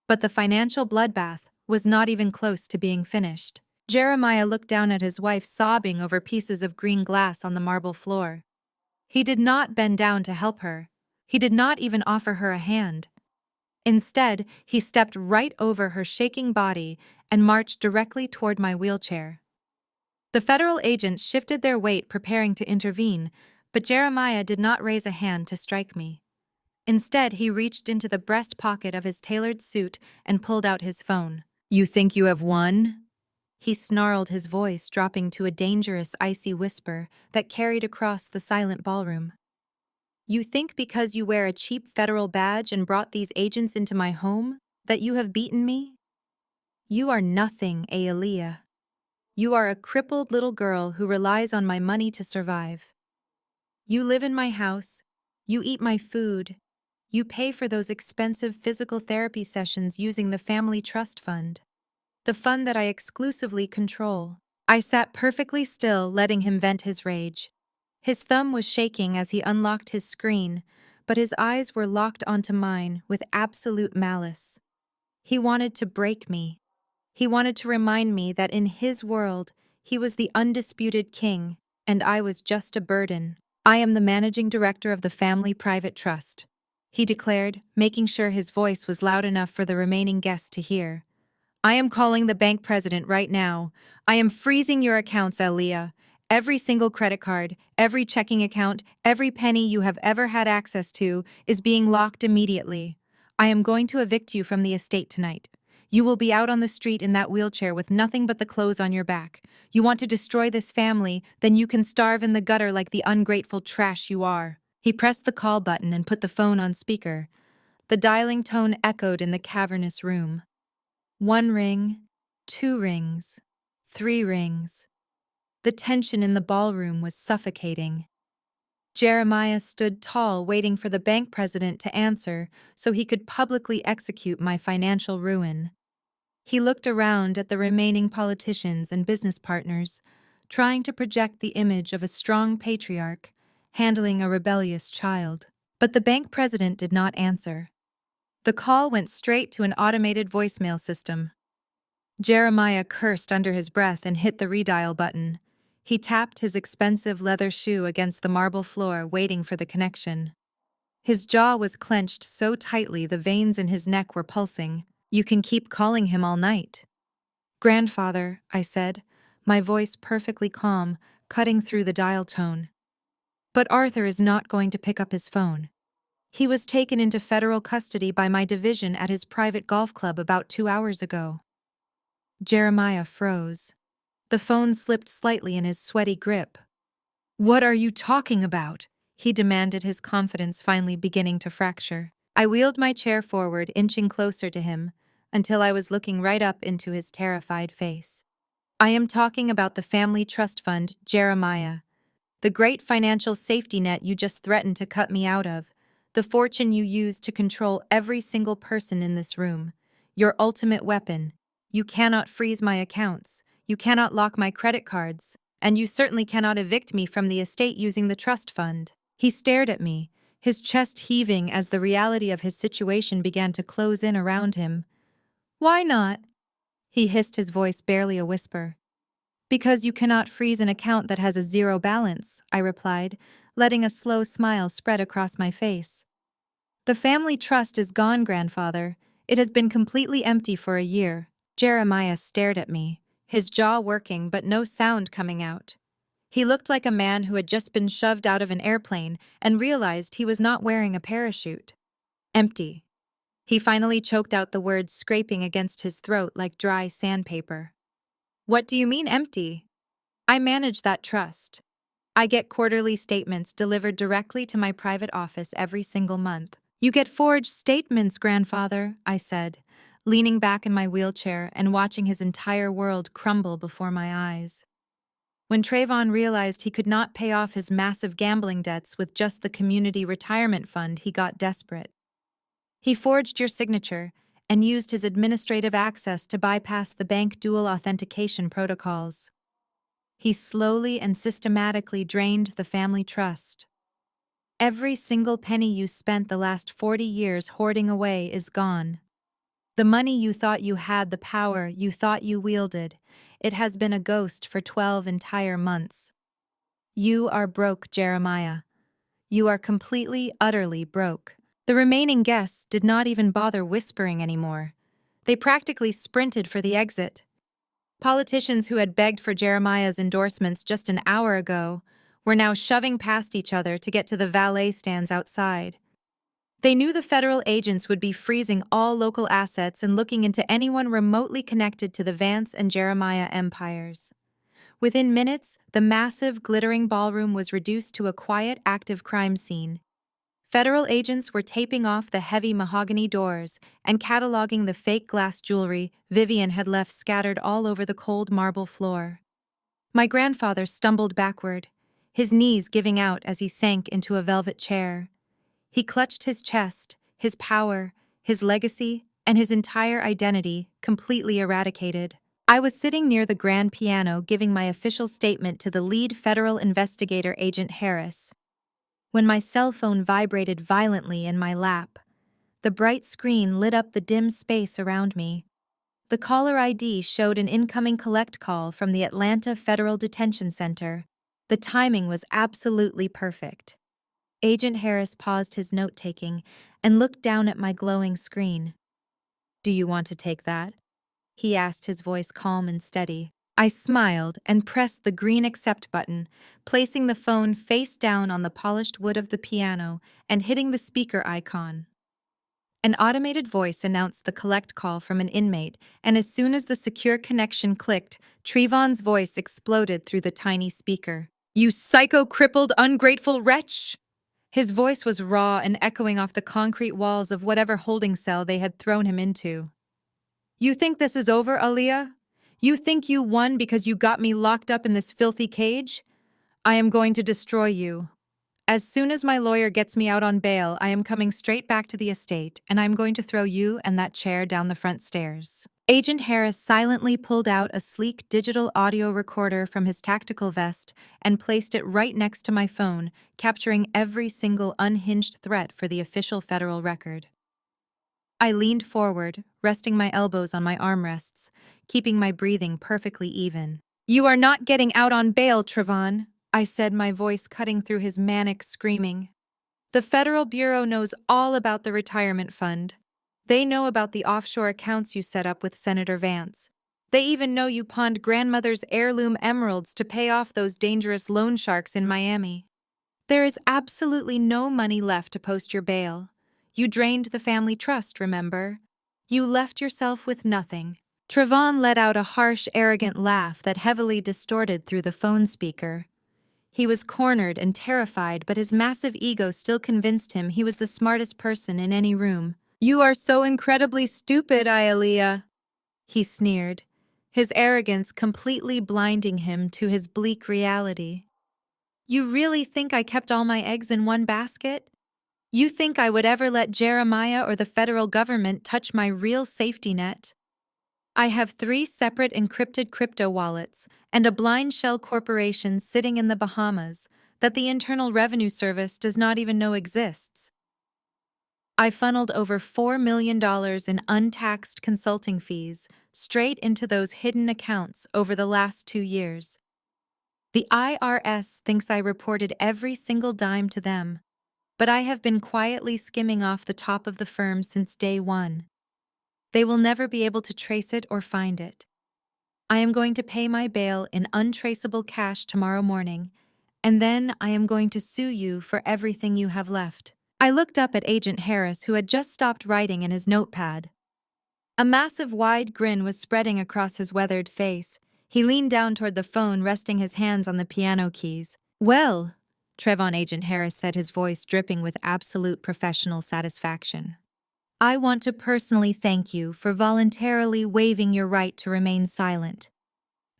But the financial bloodbath was not even close to being finished. Jeremiah looked down at his wife sobbing over pieces of green glass on the marble floor. He did not bend down to help her. He did not even offer her a hand. Instead, he stepped right over her shaking body and marched directly toward my wheelchair. The federal agents shifted their weight, preparing to intervene, but Jeremiah did not raise a hand to strike me. Instead, he reached into the breast pocket of his tailored suit and pulled out his phone. "You think you have won?" He snarled, his voice dropping to a dangerous, icy whisper that carried across the silent ballroom. "You think because you wear a cheap federal badge and brought these agents into my home that you have beaten me? You are nothing, Aaliyah. You are a crippled little girl who relies on my money to survive. You live in my house, you eat my food, you pay for those expensive physical therapy sessions using the family trust fund, the fund that I exclusively control." I sat perfectly still, letting him vent his rage. His thumb was shaking as he unlocked his screen, but his eyes were locked onto mine with absolute malice. He wanted to break me. He wanted to remind me that in his world, he was the undisputed king, and I was just a burden. "I am the managing director of the family private trust," he declared, making sure his voice was loud enough for the remaining guests to hear. "I am calling the bank president right now. I am freezing your accounts, Aaliyah. Every single credit card, every checking account, every penny you have ever had access to is being locked immediately. I am going to evict you from the estate tonight. You will be out on the street in that wheelchair with nothing but the clothes on your back. You want to destroy this family, then you can starve in the gutter like the ungrateful trash you are." He pressed the call button and put the phone on speaker. The dialing tone echoed in the cavernous room. 1 ring, 2 rings, 3 rings. The tension in the ballroom was suffocating. Jeremiah stood tall, waiting for the bank president to answer so he could publicly execute my financial ruin. He looked around at the remaining politicians and business partners, trying to project the image of a strong patriarch handling a rebellious child. But the bank president did not answer. The call went straight to an automated voicemail system. Jeremiah cursed under his breath and hit the redial button. He tapped his expensive leather shoe against the marble floor, waiting for the connection. His jaw was clenched so tightly the veins in his neck were pulsing. "You can keep calling him all night." "Grandfather," I said, my voice perfectly calm, cutting through the dial tone. "But Arthur is not going to pick up his phone. He was taken into federal custody by my division at his private golf club about 2 hours ago." Jeremiah froze. The phone slipped slightly in his sweaty grip. "What are you talking about?" he demanded, his confidence finally beginning to fracture. I wheeled my chair forward, inching closer to him, until I was looking right up into his terrified face. "I am talking about the family trust fund, Jeremiah. The great financial safety net you just threatened to cut me out of. The fortune you used to control every single person in this room. Your ultimate weapon. You cannot freeze my accounts. You cannot lock my credit cards. And you certainly cannot evict me from the estate using the trust fund." He stared at me, his chest heaving as the reality of his situation began to close in around him. "Why not?" he hissed, his voice barely a whisper. "Because you cannot freeze an account that has a zero balance," I replied, letting a slow smile spread across my face. "The family trust is gone, grandfather. It has been completely empty for a year." Jeremiah stared at me, his jaw working but no sound coming out. He looked like a man who had just been shoved out of an airplane and realized he was not wearing a parachute. "Empty." He finally choked out the words, scraping against his throat like dry sandpaper. "What do you mean empty?" "I manage that trust. I get quarterly statements delivered directly to my private office every single month." "You get forged statements, grandfather," I said, leaning back in my wheelchair and watching his entire world crumble before my eyes. When Trayvon realized he could not pay off his massive gambling debts with just the community retirement fund, he got desperate. "He forged your signature and used his administrative access to bypass the bank dual authentication protocols. He slowly and systematically drained the family trust. Every single penny you spent the last 40 years hoarding away is gone. The money you thought you had, the power you thought you wielded, it has been a ghost for 12 entire months. You are broke, Jeremiah. You are completely, utterly broke." The remaining guests did not even bother whispering anymore. They practically sprinted for the exit. Politicians who had begged for Jeremiah's endorsements just an hour ago were now shoving past each other to get to the valet stands outside. They knew the federal agents would be freezing all local assets and looking into anyone remotely connected to the Vance and Jeremiah empires. Within minutes, the massive, glittering ballroom was reduced to a quiet, active crime scene. Federal agents were taping off the heavy mahogany doors and cataloging the fake glass jewelry Vivian had left scattered all over the cold marble floor. My grandfather stumbled backward, his knees giving out as he sank into a velvet chair. He clutched his chest, his power, his legacy, and his entire identity completely eradicated. I was sitting near the grand piano giving my official statement to the lead federal investigator, Agent Harris, when my cell phone vibrated violently in my lap. The bright screen lit up the dim space around me. The caller ID showed an incoming collect call from the Atlanta Federal Detention Center. The timing was absolutely perfect. Agent Harris paused his note-taking and looked down at my glowing screen. "Do you want to take that?" he asked, his voice calm and steady. I smiled and pressed the green accept button, placing the phone face down on the polished wood of the piano and hitting the speaker icon. An automated voice announced the collect call from an inmate, and as soon as the secure connection clicked, Trayvon's voice exploded through the tiny speaker. "You psycho-crippled, ungrateful wretch!" His voice was raw and echoing off the concrete walls of whatever holding cell they had thrown him into. "You think this is over, Aaliyah? You think you won because you got me locked up in this filthy cage? I am going to destroy you. As soon as my lawyer gets me out on bail, I am coming straight back to the estate, and I am going to throw you and that chair down the front stairs." Agent Harris silently pulled out a sleek digital audio recorder from his tactical vest and placed it right next to my phone, capturing every single unhinged threat for the official federal record. I leaned forward, resting my elbows on my armrests, keeping my breathing perfectly even. "You are not getting out on bail, Trayvon," I said, my voice cutting through his manic screaming. "The Federal Bureau knows all about the retirement fund. They know about the offshore accounts you set up with Senator Vance. They even know you pawned grandmother's heirloom emeralds to pay off those dangerous loan sharks in Miami. There is absolutely no money left to post your bail. You drained the family trust, remember? You left yourself with nothing." Trayvon let out a harsh, arrogant laugh that heavily distorted through the phone speaker. He was cornered and terrified, but his massive ego still convinced him he was the smartest person in any room. "You are so incredibly stupid, Aaliyah," he sneered, his arrogance completely blinding him to his bleak reality. "You really think I kept all my eggs in one basket? You think I would ever let Jeremiah or the federal government touch my real safety net? I have 3 separate encrypted crypto wallets and a blind shell corporation sitting in the Bahamas, that the Internal Revenue Service does not even know exists. I funneled over $4 million in untaxed consulting fees straight into those hidden accounts over the last 2 years. The IRS thinks I reported every single dime to them, but I have been quietly skimming off the top of the firm since day one. They will never be able to trace it or find it. I am going to pay my bail in untraceable cash tomorrow morning, and then I am going to sue you for everything you have left. I looked up at Agent Harris, who had just stopped writing in his notepad. A massive wide grin was spreading across his weathered face. He leaned down toward the phone, resting his hands on the piano keys. "Well," Trevon Agent Harris said, his voice dripping with absolute professional satisfaction. "I want to personally thank you for voluntarily waiving your right to remain silent.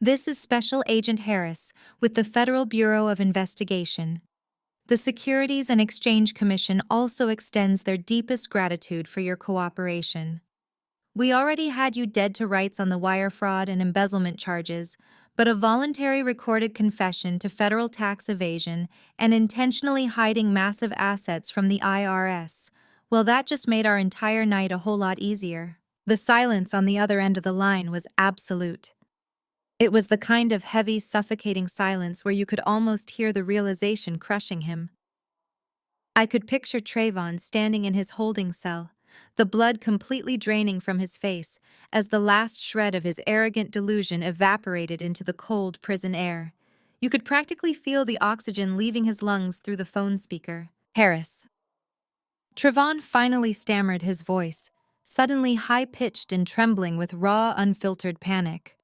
This is Special Agent Harris with the Federal Bureau of Investigation. The Securities and Exchange Commission also extends their deepest gratitude for your cooperation. We already had you dead to rights on the wire fraud and embezzlement charges, but a voluntary recorded confession to federal tax evasion and intentionally hiding massive assets from the IRS, well, that just made our entire night a whole lot easier." The silence on the other end of the line was absolute. It was the kind of heavy, suffocating silence where you could almost hear the realization crushing him. I could picture Trayvon standing in his holding cell, the blood completely draining from his face as the last shred of his arrogant delusion evaporated into the cold prison air. You could practically feel the oxygen leaving his lungs through the phone speaker. "Harris." Trayvon finally stammered, his voice suddenly high-pitched and trembling with raw, unfiltered panic.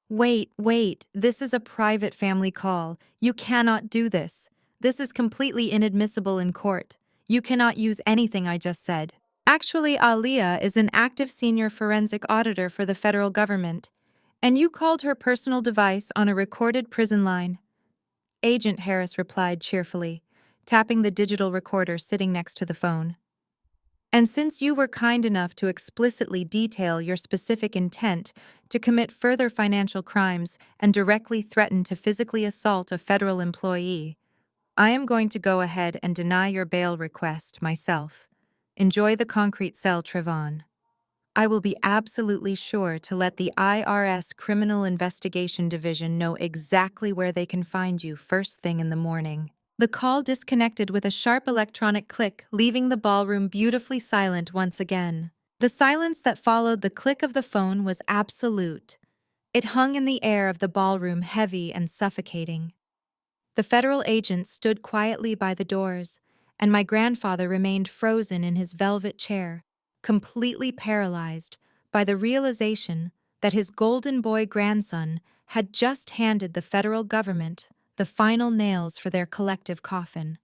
Wait, this is a private family call. You cannot do this. This is completely inadmissible in court. You cannot use anything I just said." Actually, Aaliyah is an active senior forensic auditor for the federal government, and you called her personal device on a recorded prison line. Agent Harris replied cheerfully, tapping the digital recorder sitting next to the phone. "And since you were kind enough to explicitly detail your specific intent to commit further financial crimes and directly threaten to physically assault a federal employee, I am going to go ahead and deny your bail request myself. Enjoy the concrete cell, Trayvon. I will be absolutely sure to let the IRS Criminal Investigation Division know exactly where they can find you first thing in the morning." The call disconnected with a sharp electronic click, leaving the ballroom beautifully silent once again. The silence that followed the click of the phone was absolute. It hung in the air of the ballroom, heavy and suffocating. The federal agents stood quietly by the doors, and my grandfather remained frozen in his velvet chair, completely paralyzed by the realization that his golden boy grandson had just handed the federal government the final nails for their collective coffin.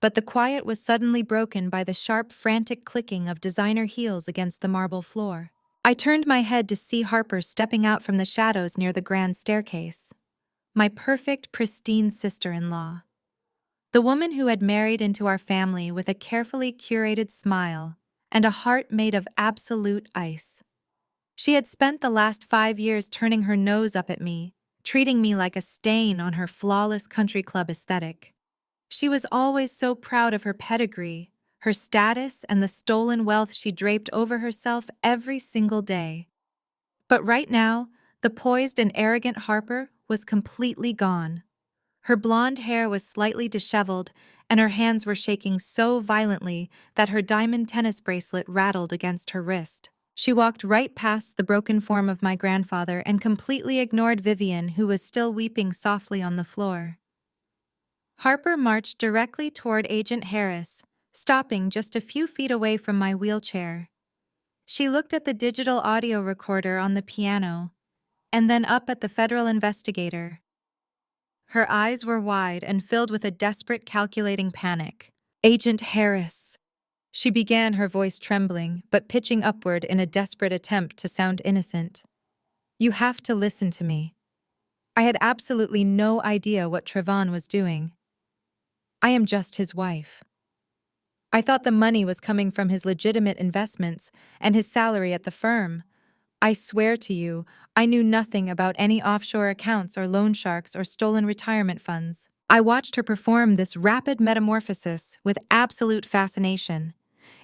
But the quiet was suddenly broken by the sharp, frantic clicking of designer heels against the marble floor. I turned my head to see Harper stepping out from the shadows near the grand staircase. My perfect, pristine sister-in-law. The woman who had married into our family with a carefully curated smile and a heart made of absolute ice. She had spent the last 5 years turning her nose up at me, treating me like a stain on her flawless country club aesthetic. She was always so proud of her pedigree, her status, and the stolen wealth she draped over herself every single day. But right now, the poised and arrogant Harper was completely gone. Her blonde hair was slightly disheveled, and her hands were shaking so violently that her diamond tennis bracelet rattled against her wrist. She walked right past the broken form of my grandfather and completely ignored Vivian, who was still weeping softly on the floor. Harper marched directly toward Agent Harris, stopping just a few feet away from my wheelchair. She looked at the digital audio recorder on the piano, and then up at the federal investigator. Her eyes were wide and filled with a desperate, calculating panic. "Agent Harris," she began, her voice trembling, but pitching upward in a desperate attempt to sound innocent. "You have to listen to me. I had absolutely no idea what Trayvon was doing. I am just his wife. I thought the money was coming from his legitimate investments and his salary at the firm. I swear to you, I knew nothing about any offshore accounts or loan sharks or stolen retirement funds." I watched her perform this rapid metamorphosis with absolute fascination.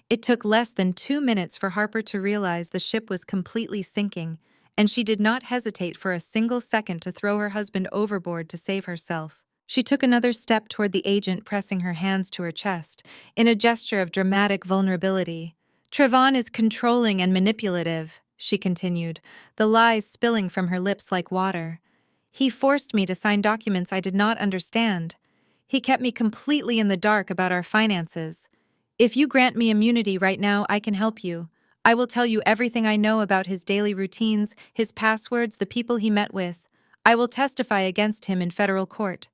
It took less than 2 minutes for Harper to realize the ship was completely sinking, and she did not hesitate for a single second to throw her husband overboard to save herself. She took another step toward the agent, pressing her hands to her chest, in a gesture of dramatic vulnerability. Trevon is controlling and manipulative, she continued, the lies spilling from her lips like water. He forced me to sign documents I did not understand. He kept me completely in the dark about our finances. If you grant me immunity right now, I can help you. I will tell you everything I know about his daily routines, his passwords, the people he met with. I will testify against him in federal court.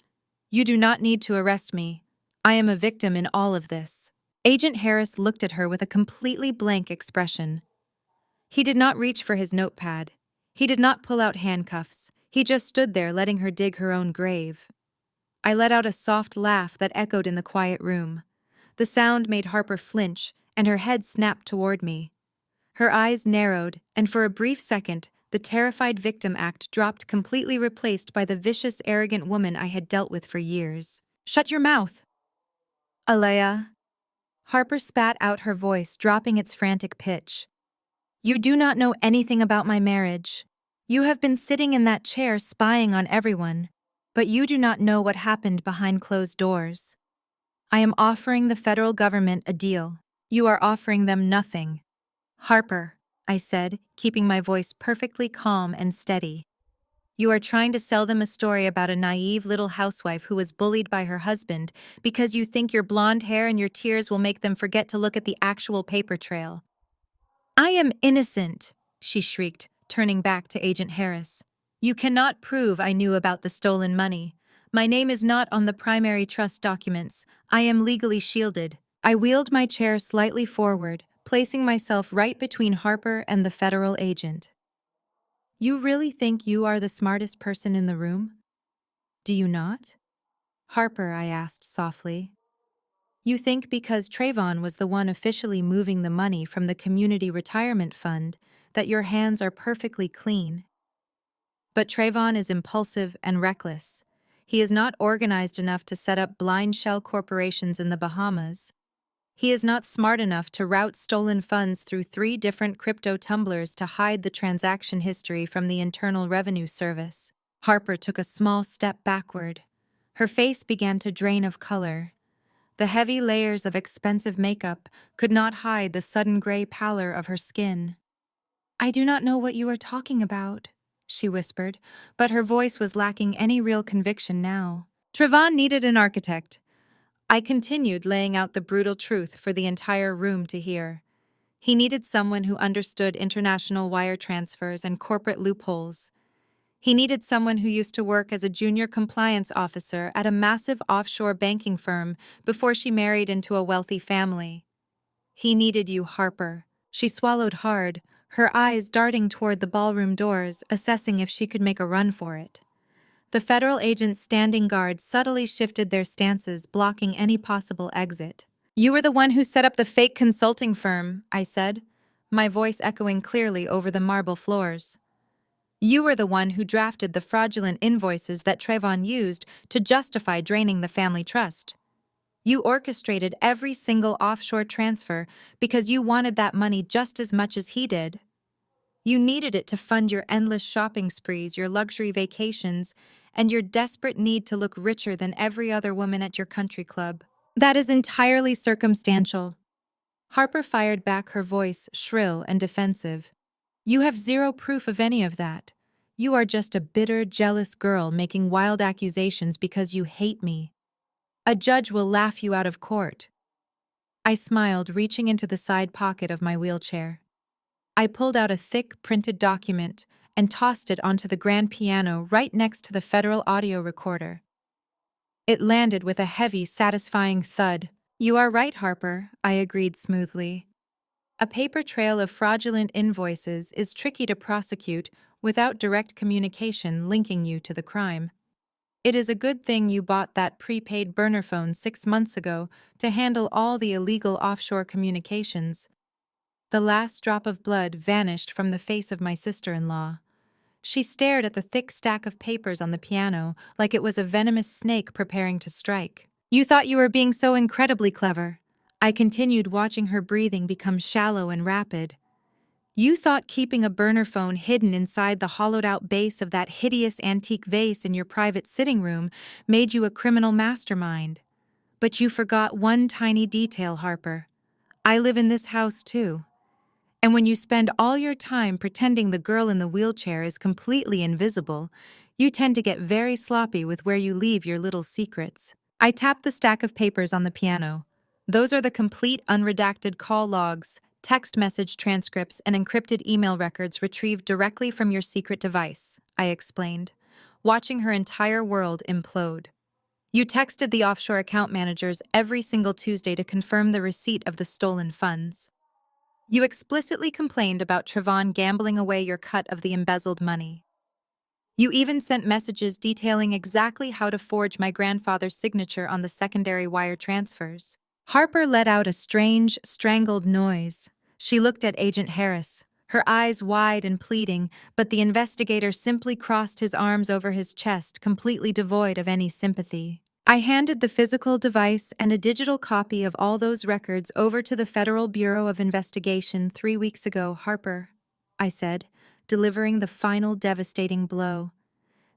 You do not need to arrest me. I am a victim in all of this. Agent Harris looked at her with a completely blank expression. He did not reach for his notepad. He did not pull out handcuffs. He just stood there letting her dig her own grave. I let out a soft laugh that echoed in the quiet room. The sound made Harper flinch, and her head snapped toward me. Her eyes narrowed, and for a brief second, the terrified victim act dropped, completely replaced by the vicious, arrogant woman I had dealt with for years. Shut your mouth! Alea. Harper spat out, her voice dropping its frantic pitch. You do not know anything about my marriage. You have been sitting in that chair spying on everyone, but you do not know what happened behind closed doors. I am offering the federal government a deal. You are offering them nothing. Harper, I said, keeping my voice perfectly calm and steady. You are trying to sell them a story about a naive little housewife who was bullied by her husband because you think your blonde hair and your tears will make them forget to look at the actual paper trail. I am innocent, she shrieked, turning back to Agent Harris. You cannot prove I knew about the stolen money. My name is not on the primary trust documents. I am legally shielded. I wheeled my chair slightly forward, placing myself right between Harper and the federal agent. You really think you are the smartest person in the room? Do you not? Harper, I asked softly. You think because Trayvon was the one officially moving the money from the community retirement fund that your hands are perfectly clean. But Trayvon is impulsive and reckless. He is not organized enough to set up blind shell corporations in the Bahamas. He is not smart enough to route stolen funds through 3 different crypto tumblers to hide the transaction history from the Internal Revenue Service. Harper took a small step backward. Her face began to drain of color. The heavy layers of expensive makeup could not hide the sudden gray pallor of her skin. I do not know what you are talking about, she whispered, but her voice was lacking any real conviction now. Trevon needed an architect. I continued, laying out the brutal truth for the entire room to hear. He needed someone who understood international wire transfers and corporate loopholes. He needed someone who used to work as a junior compliance officer at a massive offshore banking firm before she married into a wealthy family. He needed you, Harper. She swallowed hard, her eyes darting toward the ballroom doors, assessing if she could make a run for it. The federal agents standing guard subtly shifted their stances, blocking any possible exit. You were the one who set up the fake consulting firm, I said, my voice echoing clearly over the marble floors. You were the one who drafted the fraudulent invoices that Trayvon used to justify draining the family trust. You orchestrated every single offshore transfer because you wanted that money just as much as he did. You needed it to fund your endless shopping sprees, your luxury vacations, and your desperate need to look richer than every other woman at your country club. That is entirely circumstantial. Harper fired back, her voice shrill and defensive. You have zero proof of any of that. You are just a bitter, jealous girl making wild accusations because you hate me. A judge will laugh you out of court. I smiled, reaching into the side pocket of my wheelchair. I pulled out a thick, printed document and tossed it onto the grand piano right next to the federal audio recorder. It landed with a heavy, satisfying thud. You are right, Harper, I agreed smoothly. A paper trail of fraudulent invoices is tricky to prosecute without direct communication linking you to the crime. It is a good thing you bought that prepaid burner phone 6 months ago to handle all the illegal offshore communications. The last drop of blood vanished from the face of my sister-in-law. She stared at the thick stack of papers on the piano like it was a venomous snake preparing to strike. You thought you were being so incredibly clever. I continued, watching her breathing become shallow and rapid. You thought keeping a burner phone hidden inside the hollowed-out base of that hideous antique vase in your private sitting room made you a criminal mastermind. But you forgot one tiny detail, Harper. I live in this house too. And when you spend all your time pretending the girl in the wheelchair is completely invisible, you tend to get very sloppy with where you leave your little secrets. I tapped the stack of papers on the piano. Those are the complete unredacted call logs, text message transcripts, and encrypted email records retrieved directly from your secret device, I explained, watching her entire world implode. You texted the offshore account managers every single Tuesday to confirm the receipt of the stolen funds. You explicitly complained about Trevon gambling away your cut of the embezzled money. You even sent messages detailing exactly how to forge my grandfather's signature on the secondary wire transfers. Harper let out a strange, strangled noise. She looked at Agent Harris, her eyes wide and pleading, but the investigator simply crossed his arms over his chest, completely devoid of any sympathy. I handed the physical device and a digital copy of all those records over to the Federal Bureau of Investigation 3 weeks ago, Harper, I said, delivering the final devastating blow.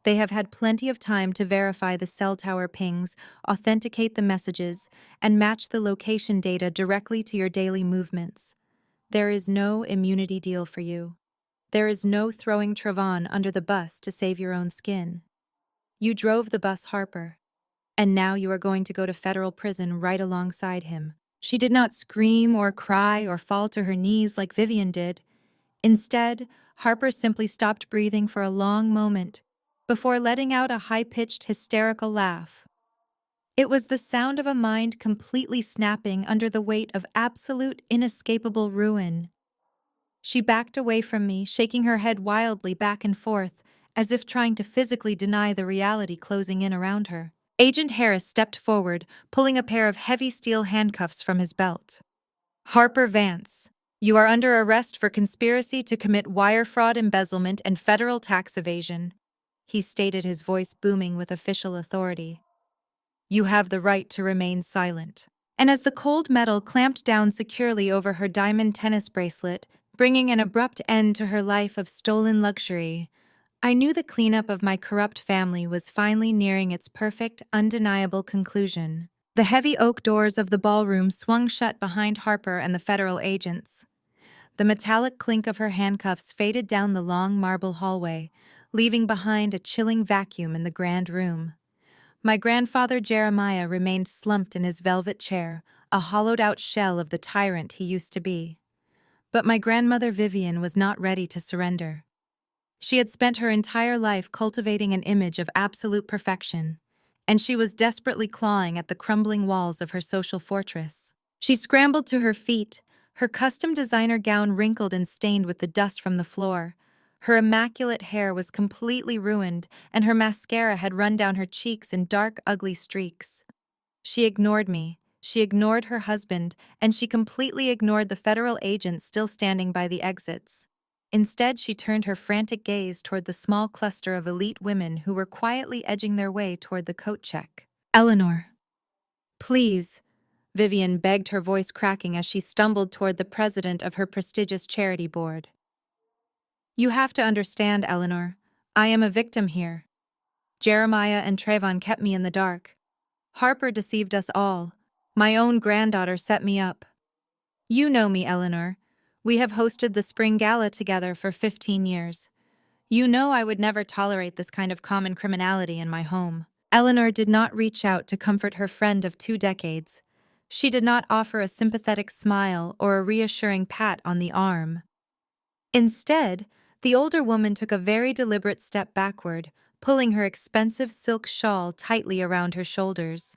They have had plenty of time to verify the cell tower pings, authenticate the messages, and match the location data directly to your daily movements. There is no immunity deal for you. There is no throwing Trevon under the bus to save your own skin. You drove the bus, Harper, and now you are going to go to federal prison right alongside him. She did not scream or cry or fall to her knees like Vivian did. Instead, Harper simply stopped breathing for a long moment before letting out a high-pitched, hysterical laugh. It was the sound of a mind completely snapping under the weight of absolute, inescapable ruin. She backed away from me, shaking her head wildly back and forth, as if trying to physically deny the reality closing in around her. Agent Harris stepped forward, pulling a pair of heavy steel handcuffs from his belt. Harper Vance, you are under arrest for conspiracy to commit wire fraud, embezzlement, and federal tax evasion, he stated, his voice booming with official authority. You have the right to remain silent. And as the cold metal clamped down securely over her diamond tennis bracelet, bringing an abrupt end to her life of stolen luxury, I knew the cleanup of my corrupt family was finally nearing its perfect, undeniable conclusion. The heavy oak doors of the ballroom swung shut behind Harper and the federal agents. The metallic clink of her handcuffs faded down the long marble hallway, leaving behind a chilling vacuum in the grand room. My grandfather Jeremiah remained slumped in his velvet chair, a hollowed-out shell of the tyrant he used to be. But my grandmother Vivian was not ready to surrender. She had spent her entire life cultivating an image of absolute perfection, and she was desperately clawing at the crumbling walls of her social fortress. She scrambled to her feet, her custom designer gown wrinkled and stained with the dust from the floor. Her immaculate hair was completely ruined, and her mascara had run down her cheeks in dark, ugly streaks. She ignored me, she ignored her husband, and she completely ignored the federal agents still standing by the exits. Instead, she turned her frantic gaze toward the small cluster of elite women who were quietly edging their way toward the coat check. Eleanor, please, Vivian begged, her voice cracking as she stumbled toward the president of her prestigious charity board. You have to understand, Eleanor. I am a victim here. Jeremiah and Trevon kept me in the dark. Harper deceived us all. My own granddaughter set me up. You know me, Eleanor. We have hosted the spring gala together for 15 years. You know I would never tolerate this kind of common criminality in my home. Eleanor did not reach out to comfort her friend of 2 decades. She did not offer a sympathetic smile or a reassuring pat on the arm. Instead, the older woman took a very deliberate step backward, pulling her expensive silk shawl tightly around her shoulders.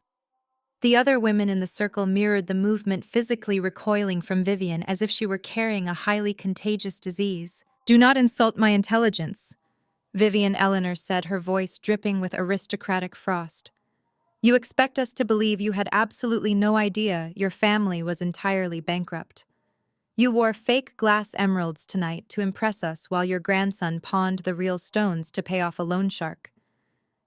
The other women in the circle mirrored the movement, physically recoiling from Vivian as if she were carrying a highly contagious disease. Do not insult my intelligence, Vivian Eleanor said, her voice dripping with aristocratic frost. You expect us to believe you had absolutely no idea your family was entirely bankrupt. You wore fake glass emeralds tonight to impress us while your grandson pawned the real stones to pay off a loan shark.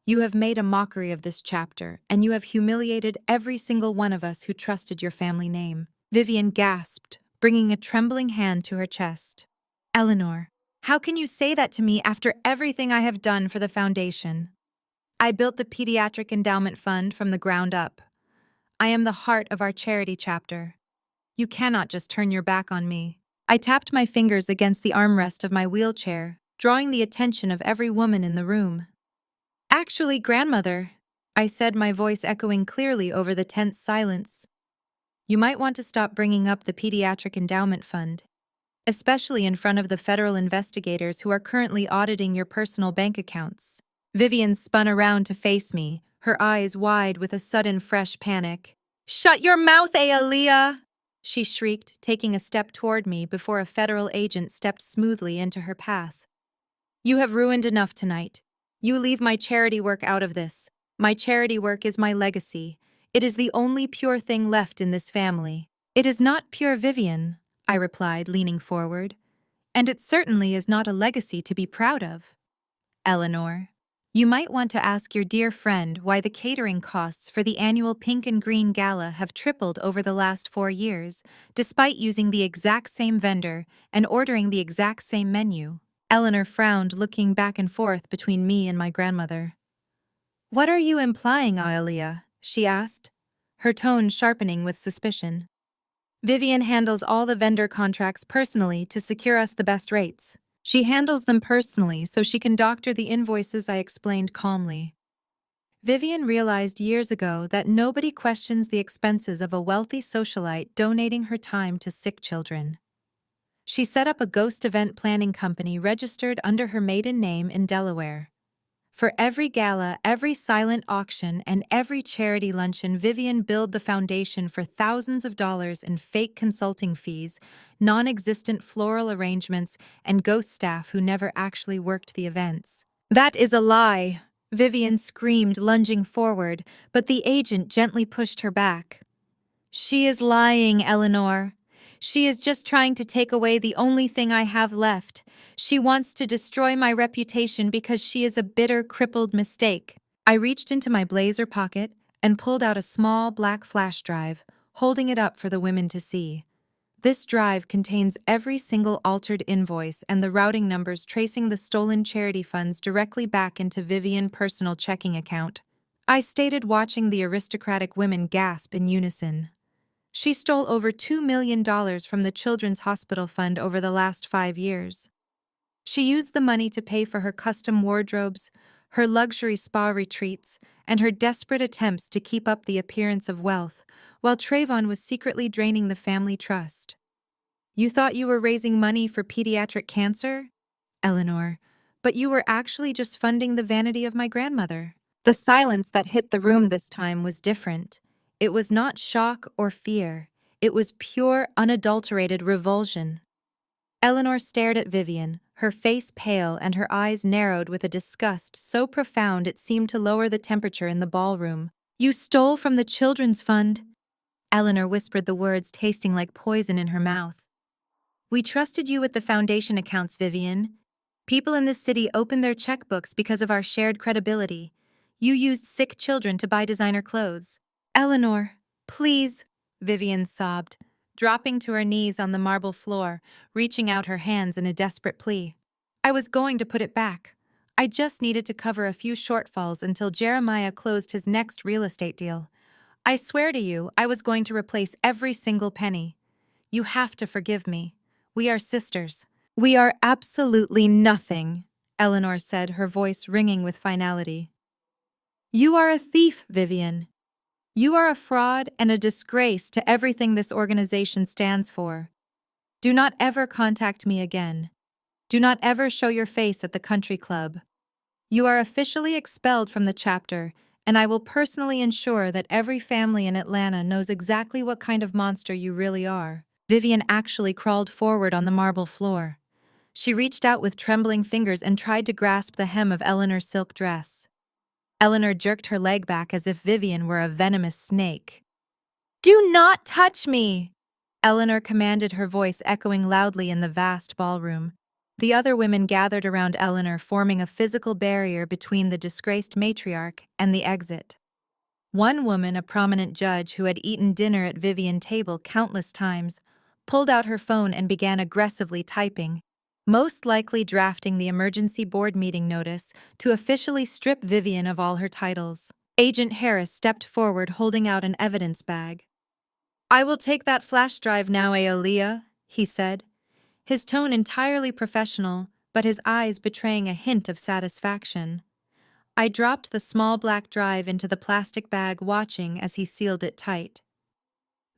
You have made a mockery of this chapter, and you have humiliated every single one of us who trusted your family name. Vivian gasped, bringing a trembling hand to her chest. Eleanor, how can you say that to me after everything I have done for the foundation? I built the Pediatric Endowment Fund from the ground up. I am the heart of our charity chapter. You cannot just turn your back on me. I tapped my fingers against the armrest of my wheelchair, drawing the attention of every woman in the room. Actually, grandmother, I said, my voice echoing clearly over the tense silence. You might want to stop bringing up the Pediatric Endowment Fund, especially in front of the federal investigators who are currently auditing your personal bank accounts. Vivian spun around to face me, her eyes wide with a sudden fresh panic. Shut your mouth, Aaliyah! She shrieked, taking a step toward me before a federal agent stepped smoothly into her path. You have ruined enough tonight. You leave my charity work out of this. My charity work is my legacy. It is the only pure thing left in this family. It is not pure, Vivian, I replied, leaning forward. And it certainly is not a legacy to be proud of. Eleanor, you might want to ask your dear friend why the catering costs for the annual Pink and Green Gala have tripled over the last 4 years, despite using the exact same vendor and ordering the exact same menu. Eleanor frowned, looking back and forth between me and my grandmother. What are you implying, Aaliyah? She asked, her tone sharpening with suspicion. Vivian handles all the vendor contracts personally to secure us the best rates. She handles them personally so she can doctor the invoices, I explained calmly. Vivian realized years ago that nobody questions the expenses of a wealthy socialite donating her time to sick children. She set up a ghost event planning company registered under her maiden name in Delaware. For every gala, every silent auction, and every charity luncheon, Vivian billed the foundation for thousands of dollars in fake consulting fees, non-existent floral arrangements, and ghost staff who never actually worked the events. That is a lie, Vivian screamed, lunging forward, but the agent gently pushed her back. She is lying, Eleanor. She is just trying to take away the only thing I have left. She wants to destroy my reputation because she is a bitter, crippled mistake. I reached into my blazer pocket and pulled out a small black flash drive, holding it up for the women to see. This drive contains every single altered invoice and the routing numbers tracing the stolen charity funds directly back into Vivian's personal checking account. I stated, watching the aristocratic women gasp in unison. She stole over $2 million from the Children's Hospital Fund over the last 5 years. She used the money to pay for her custom wardrobes, her luxury spa retreats, and her desperate attempts to keep up the appearance of wealth, while Trayvon was secretly draining the family trust. You thought you were raising money for pediatric cancer, Eleanor, but you were actually just funding the vanity of my grandmother. The silence that hit the room this time was different. It was not shock or fear. It was pure, unadulterated revulsion. Eleanor stared at Vivian, her face pale and her eyes narrowed with a disgust so profound it seemed to lower the temperature in the ballroom. You stole from the Children's Fund. Eleanor whispered the words, tasting like poison in her mouth. We trusted you with the foundation accounts, Vivian. People in this city opened their checkbooks because of our shared credibility. You used sick children to buy designer clothes. Eleanor, please, Vivian sobbed, dropping to her knees on the marble floor, reaching out her hands in a desperate plea. I was going to put it back. I just needed to cover a few shortfalls until Jeremiah closed his next real estate deal. I swear to you, I was going to replace every single penny. You have to forgive me. We are sisters. We are absolutely nothing, Eleanor said, her voice ringing with finality. You are a thief, Vivian. You are a fraud and a disgrace to everything this organization stands for. Do not ever contact me again. Do not ever show your face at the country club. You are officially expelled from the chapter, and I will personally ensure that every family in Atlanta knows exactly what kind of monster you really are. Vivian actually crawled forward on the marble floor. She reached out with trembling fingers and tried to grasp the hem of Eleanor's silk dress. Eleanor jerked her leg back as if Vivian were a venomous snake. Do not touch me! Eleanor commanded, her voice echoing loudly in the vast ballroom. The other women gathered around Eleanor, forming a physical barrier between the disgraced matriarch and the exit. One woman, a prominent judge who had eaten dinner at Vivian's table countless times, pulled out her phone and began aggressively typing, most likely drafting the emergency board meeting notice to officially strip Vivian of all her titles. Agent Harris stepped forward, holding out an evidence bag. "I will take that flash drive now, Aaliyah," he said, his tone entirely professional, but his eyes betraying a hint of satisfaction. I dropped the small black drive into the plastic bag, watching as he sealed it tight.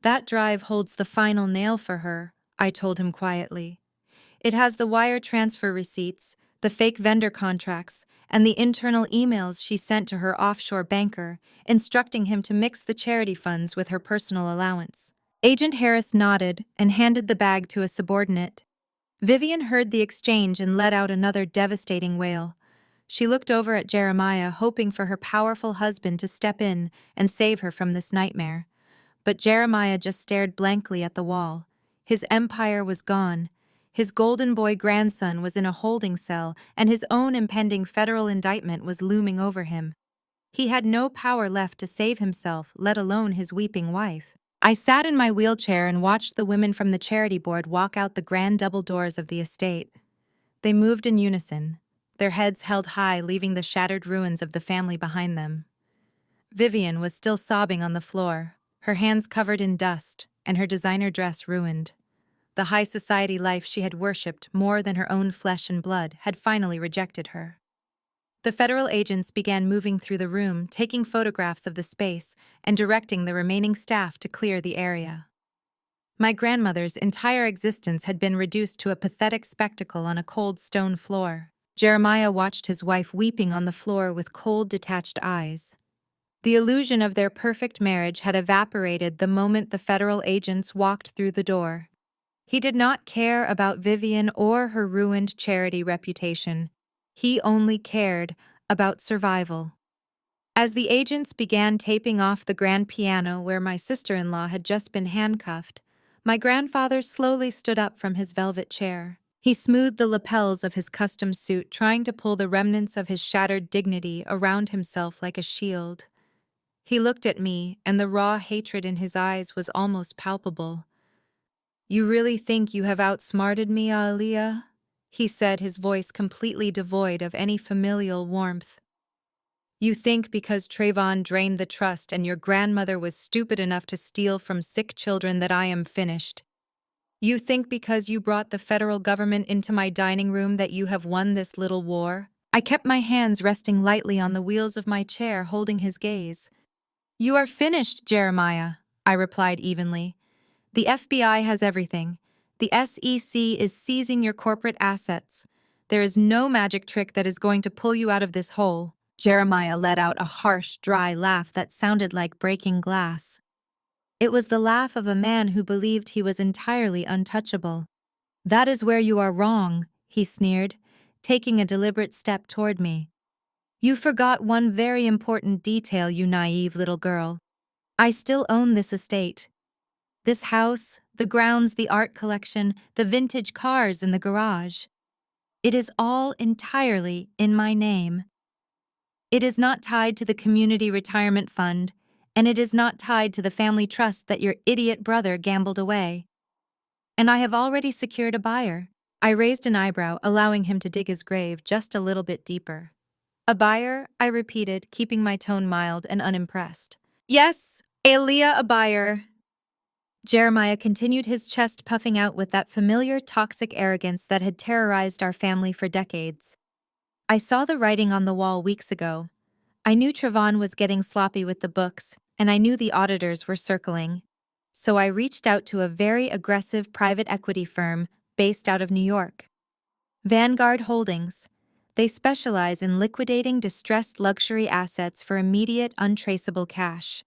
"That drive holds the final nail for her," I told him quietly. "It has the wire transfer receipts, the fake vendor contracts, and the internal emails she sent to her offshore banker, instructing him to mix the charity funds with her personal allowance." Agent Harris nodded and handed the bag to a subordinate. Vivian heard the exchange and let out another devastating wail. She looked over at Jeremiah, hoping for her powerful husband to step in and save her from this nightmare. But Jeremiah just stared blankly at the wall. His empire was gone. His golden boy grandson was in a holding cell, and his own impending federal indictment was looming over him. He had no power left to save himself, let alone his weeping wife. I sat in my wheelchair and watched the women from the charity board walk out the grand double doors of the estate. They moved in unison, their heads held high, leaving the shattered ruins of the family behind them. Vivian was still sobbing on the floor, her hands covered in dust and her designer dress ruined. The high society life she had worshipped more than her own flesh and blood had finally rejected her. The federal agents began moving through the room, taking photographs of the space and directing the remaining staff to clear the area. My grandmother's entire existence had been reduced to a pathetic spectacle on a cold stone floor. Jeremiah watched his wife weeping on the floor with cold, detached eyes. The illusion of their perfect marriage had evaporated the moment the federal agents walked through the door. He did not care about Vivian or her ruined charity reputation. He only cared about survival. As the agents began taping off the grand piano where my sister-in-law had just been handcuffed, my grandfather slowly stood up from his velvet chair. He smoothed the lapels of his custom suit, trying to pull the remnants of his shattered dignity around himself like a shield. He looked at me, and the raw hatred in his eyes was almost palpable. "You really think you have outsmarted me, Aaliyah?" he said, his voice completely devoid of any familial warmth. "You think because Trayvon drained the trust and your grandmother was stupid enough to steal from sick children that I am finished? You think because you brought the federal government into my dining room that you have won this little war?" I kept my hands resting lightly on the wheels of my chair, holding his gaze. "You are finished, Jeremiah," I replied evenly. "The FBI has everything. The SEC is seizing your corporate assets. There is no magic trick that is going to pull you out of this hole." Jeremiah let out a harsh, dry laugh that sounded like breaking glass. It was the laugh of a man who believed he was entirely untouchable. "That is where you are wrong," he sneered, taking a deliberate step toward me. "You forgot one very important detail, you naive little girl. I still own this estate. This house, the grounds, the art collection, the vintage cars in the garage. It is all entirely in my name. It is not tied to the community retirement fund, and it is not tied to the family trust that your idiot brother gambled away. And I have already secured a buyer." I raised an eyebrow, allowing him to dig his grave just a little bit deeper. "A buyer?" I repeated, keeping my tone mild and unimpressed. "Yes, Aaliyah, a buyer." Jeremiah continued, his chest puffing out with that familiar toxic arrogance that had terrorized our family for decades. "I saw the writing on the wall weeks ago. I knew Trayvon was getting sloppy with the books, and I knew the auditors were circling. So I reached out to a very aggressive private equity firm based out of New York. Vanguard Holdings. They specialize in liquidating distressed luxury assets for immediate, untraceable cash.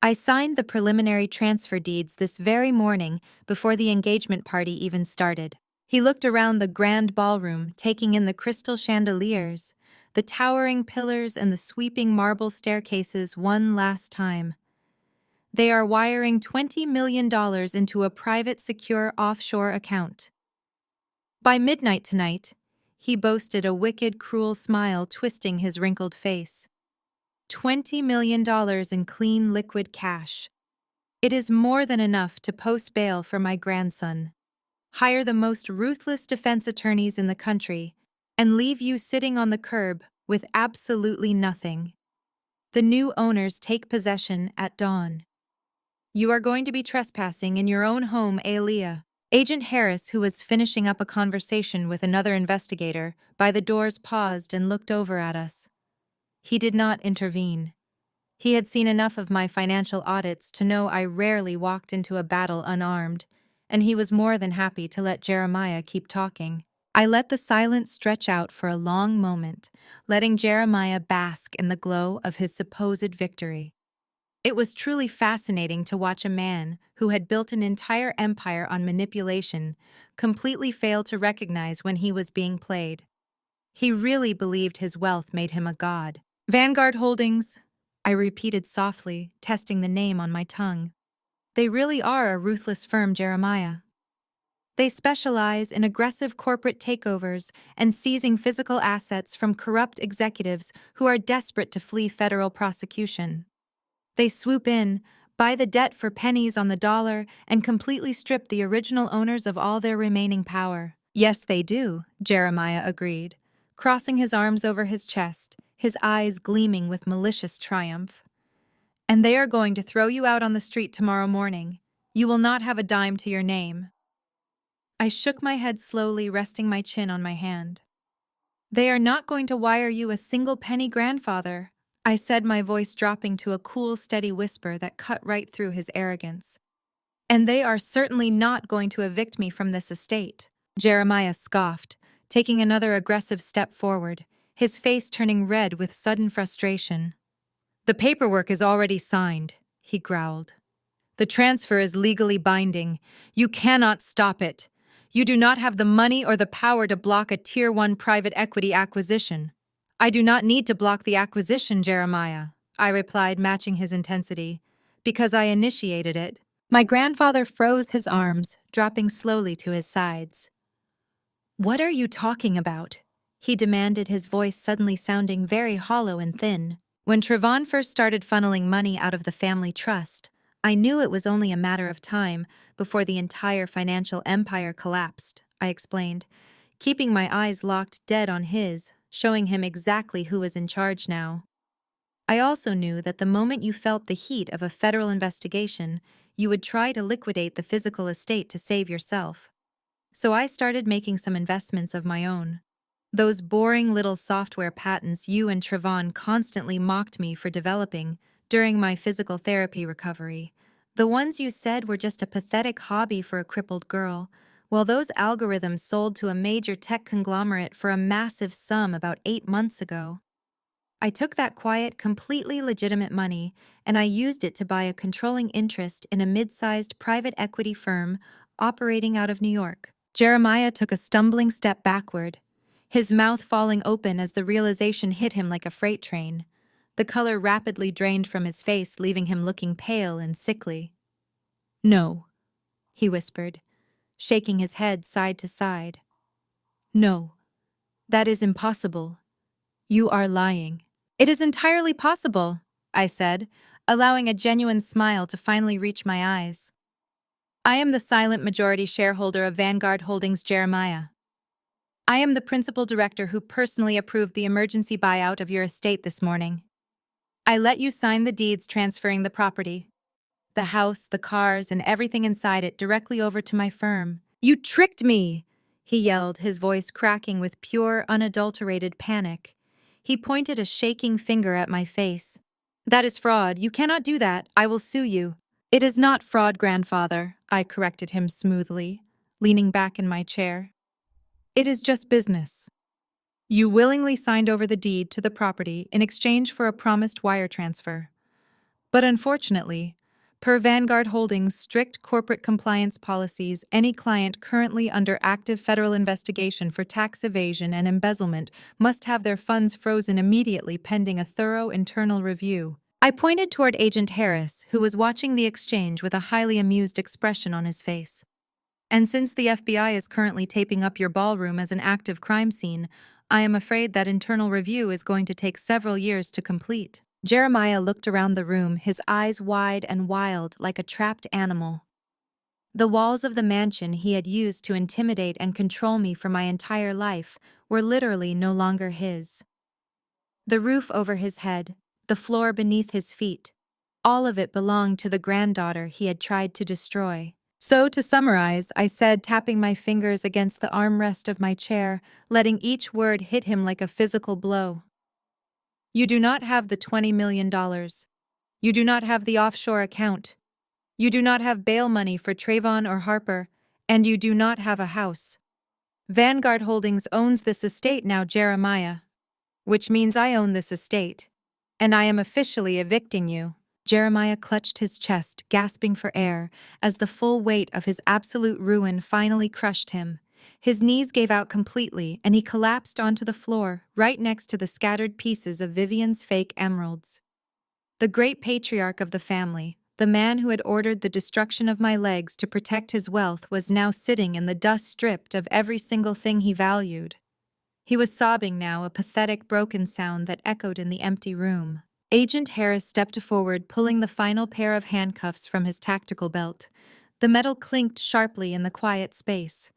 I signed the preliminary transfer deeds this very morning before the engagement party even started." He looked around the grand ballroom, taking in the crystal chandeliers, the towering pillars, and the sweeping marble staircases one last time. They are wiring $20 million into a private, secure offshore account. By midnight tonight, he boasted, a wicked, cruel smile twisting his wrinkled face. $20 million in clean, liquid cash. It is more than enough to post bail for my grandson, hire the most ruthless defense attorneys in the country, and leave you sitting on the curb with absolutely nothing. The new owners take possession at dawn. You are going to be trespassing in your own home, Aaliyah. Agent Harris, who was finishing up a conversation with another investigator, by the doors paused and looked over at us. He did not intervene. He had seen enough of my financial audits to know I rarely walked into a battle unarmed, and he was more than happy to let Jeremiah keep talking. I let the silence stretch out for a long moment, letting Jeremiah bask in the glow of his supposed victory. It was truly fascinating to watch a man who had built an entire empire on manipulation completely fail to recognize when he was being played. He really believed his wealth made him a god. Vanguard Holdings, I repeated softly, testing the name on my tongue. They really are a ruthless firm, Jeremiah. They specialize in aggressive corporate takeovers and seizing physical assets from corrupt executives who are desperate to flee federal prosecution. They swoop in, buy the debt for pennies on the dollar, and completely strip the original owners of all their remaining power. Yes, they do, Jeremiah agreed, crossing his arms over his chest, his eyes gleaming with malicious triumph. And they are going to throw you out on the street tomorrow morning. You will not have a dime to your name. I shook my head slowly, resting my chin on my hand. They are not going to wire you a single penny, grandfather, I said, my voice dropping to a cool, steady whisper that cut right through his arrogance. And they are certainly not going to evict me from this estate. Jeremiah scoffed, taking another aggressive step forward, his face turning red with sudden frustration. The paperwork is already signed, he growled. The transfer is legally binding. You cannot stop it. You do not have the money or the power to block a Tier 1 private equity acquisition. I do not need to block the acquisition, Jeremiah, I replied, matching his intensity, because I initiated it. My grandfather froze his arms, dropping slowly to his sides. What are you talking about? He demanded, his voice suddenly sounding very hollow and thin. When Trevon first started funneling money out of the family trust, I knew it was only a matter of time before the entire financial empire collapsed, I explained, keeping my eyes locked dead on his, showing him exactly who was in charge now. I also knew that the moment you felt the heat of a federal investigation, you would try to liquidate the physical estate to save yourself. So I started making some investments of my own. Those boring little software patents you and Trevon constantly mocked me for developing during my physical therapy recovery. The ones you said were just a pathetic hobby for a crippled girl, well, those algorithms sold to a major tech conglomerate for a massive sum about 8 months ago. I took that quiet, completely legitimate money, and I used it to buy a controlling interest in a mid-sized private equity firm operating out of New York. Jeremiah took a stumbling step backward, his mouth falling open as the realization hit him like a freight train. The color rapidly drained from his face, leaving him looking pale and sickly. No, he whispered, shaking his head side to side. No, that is impossible. You are lying. It is entirely possible, I said, allowing a genuine smile to finally reach my eyes. I am the silent majority shareholder of Vanguard Holdings, Jeremiah. I am the principal director who personally approved the emergency buyout of your estate this morning. I let you sign the deeds transferring the property, the house, the cars, and everything inside it directly over to my firm. You tricked me, he yelled, his voice cracking with pure, unadulterated panic. He pointed a shaking finger at my face. That is fraud. You cannot do that. I will sue you. It is not fraud, grandfather, I corrected him smoothly, leaning back in my chair. It is just business. You willingly signed over the deed to the property in exchange for a promised wire transfer. But unfortunately, per Vanguard Holdings' strict corporate compliance policies, any client currently under active federal investigation for tax evasion and embezzlement must have their funds frozen immediately pending a thorough internal review. I pointed toward Agent Harris, who was watching the exchange with a highly amused expression on his face. And since the FBI is currently taping up your ballroom as an active crime scene, I am afraid that internal review is going to take several years to complete. Jeremiah looked around the room, his eyes wide and wild like a trapped animal. The walls of the mansion he had used to intimidate and control me for my entire life were literally no longer his. The roof over his head, the floor beneath his feet, all of it belonged to the granddaughter he had tried to destroy. So, to summarize, I said, tapping my fingers against the armrest of my chair, letting each word hit him like a physical blow. You do not have the $20 million. You do not have the offshore account. You do not have bail money for Trayvon or Harper, and you do not have a house. Vanguard Holdings owns this estate now, Jeremiah. Which means I own this estate. And I am officially evicting you. Jeremiah clutched his chest, gasping for air, as the full weight of his absolute ruin finally crushed him. His knees gave out completely, and he collapsed onto the floor, right next to the scattered pieces of Vivian's fake emeralds. The great patriarch of the family, the man who had ordered the destruction of my legs to protect his wealth, was now sitting in the dust stripped of every single thing he valued. He was sobbing now, a pathetic, broken sound that echoed in the empty room. Agent Harris stepped forward, pulling the final pair of handcuffs from his tactical belt. The metal clinked sharply in the quiet space.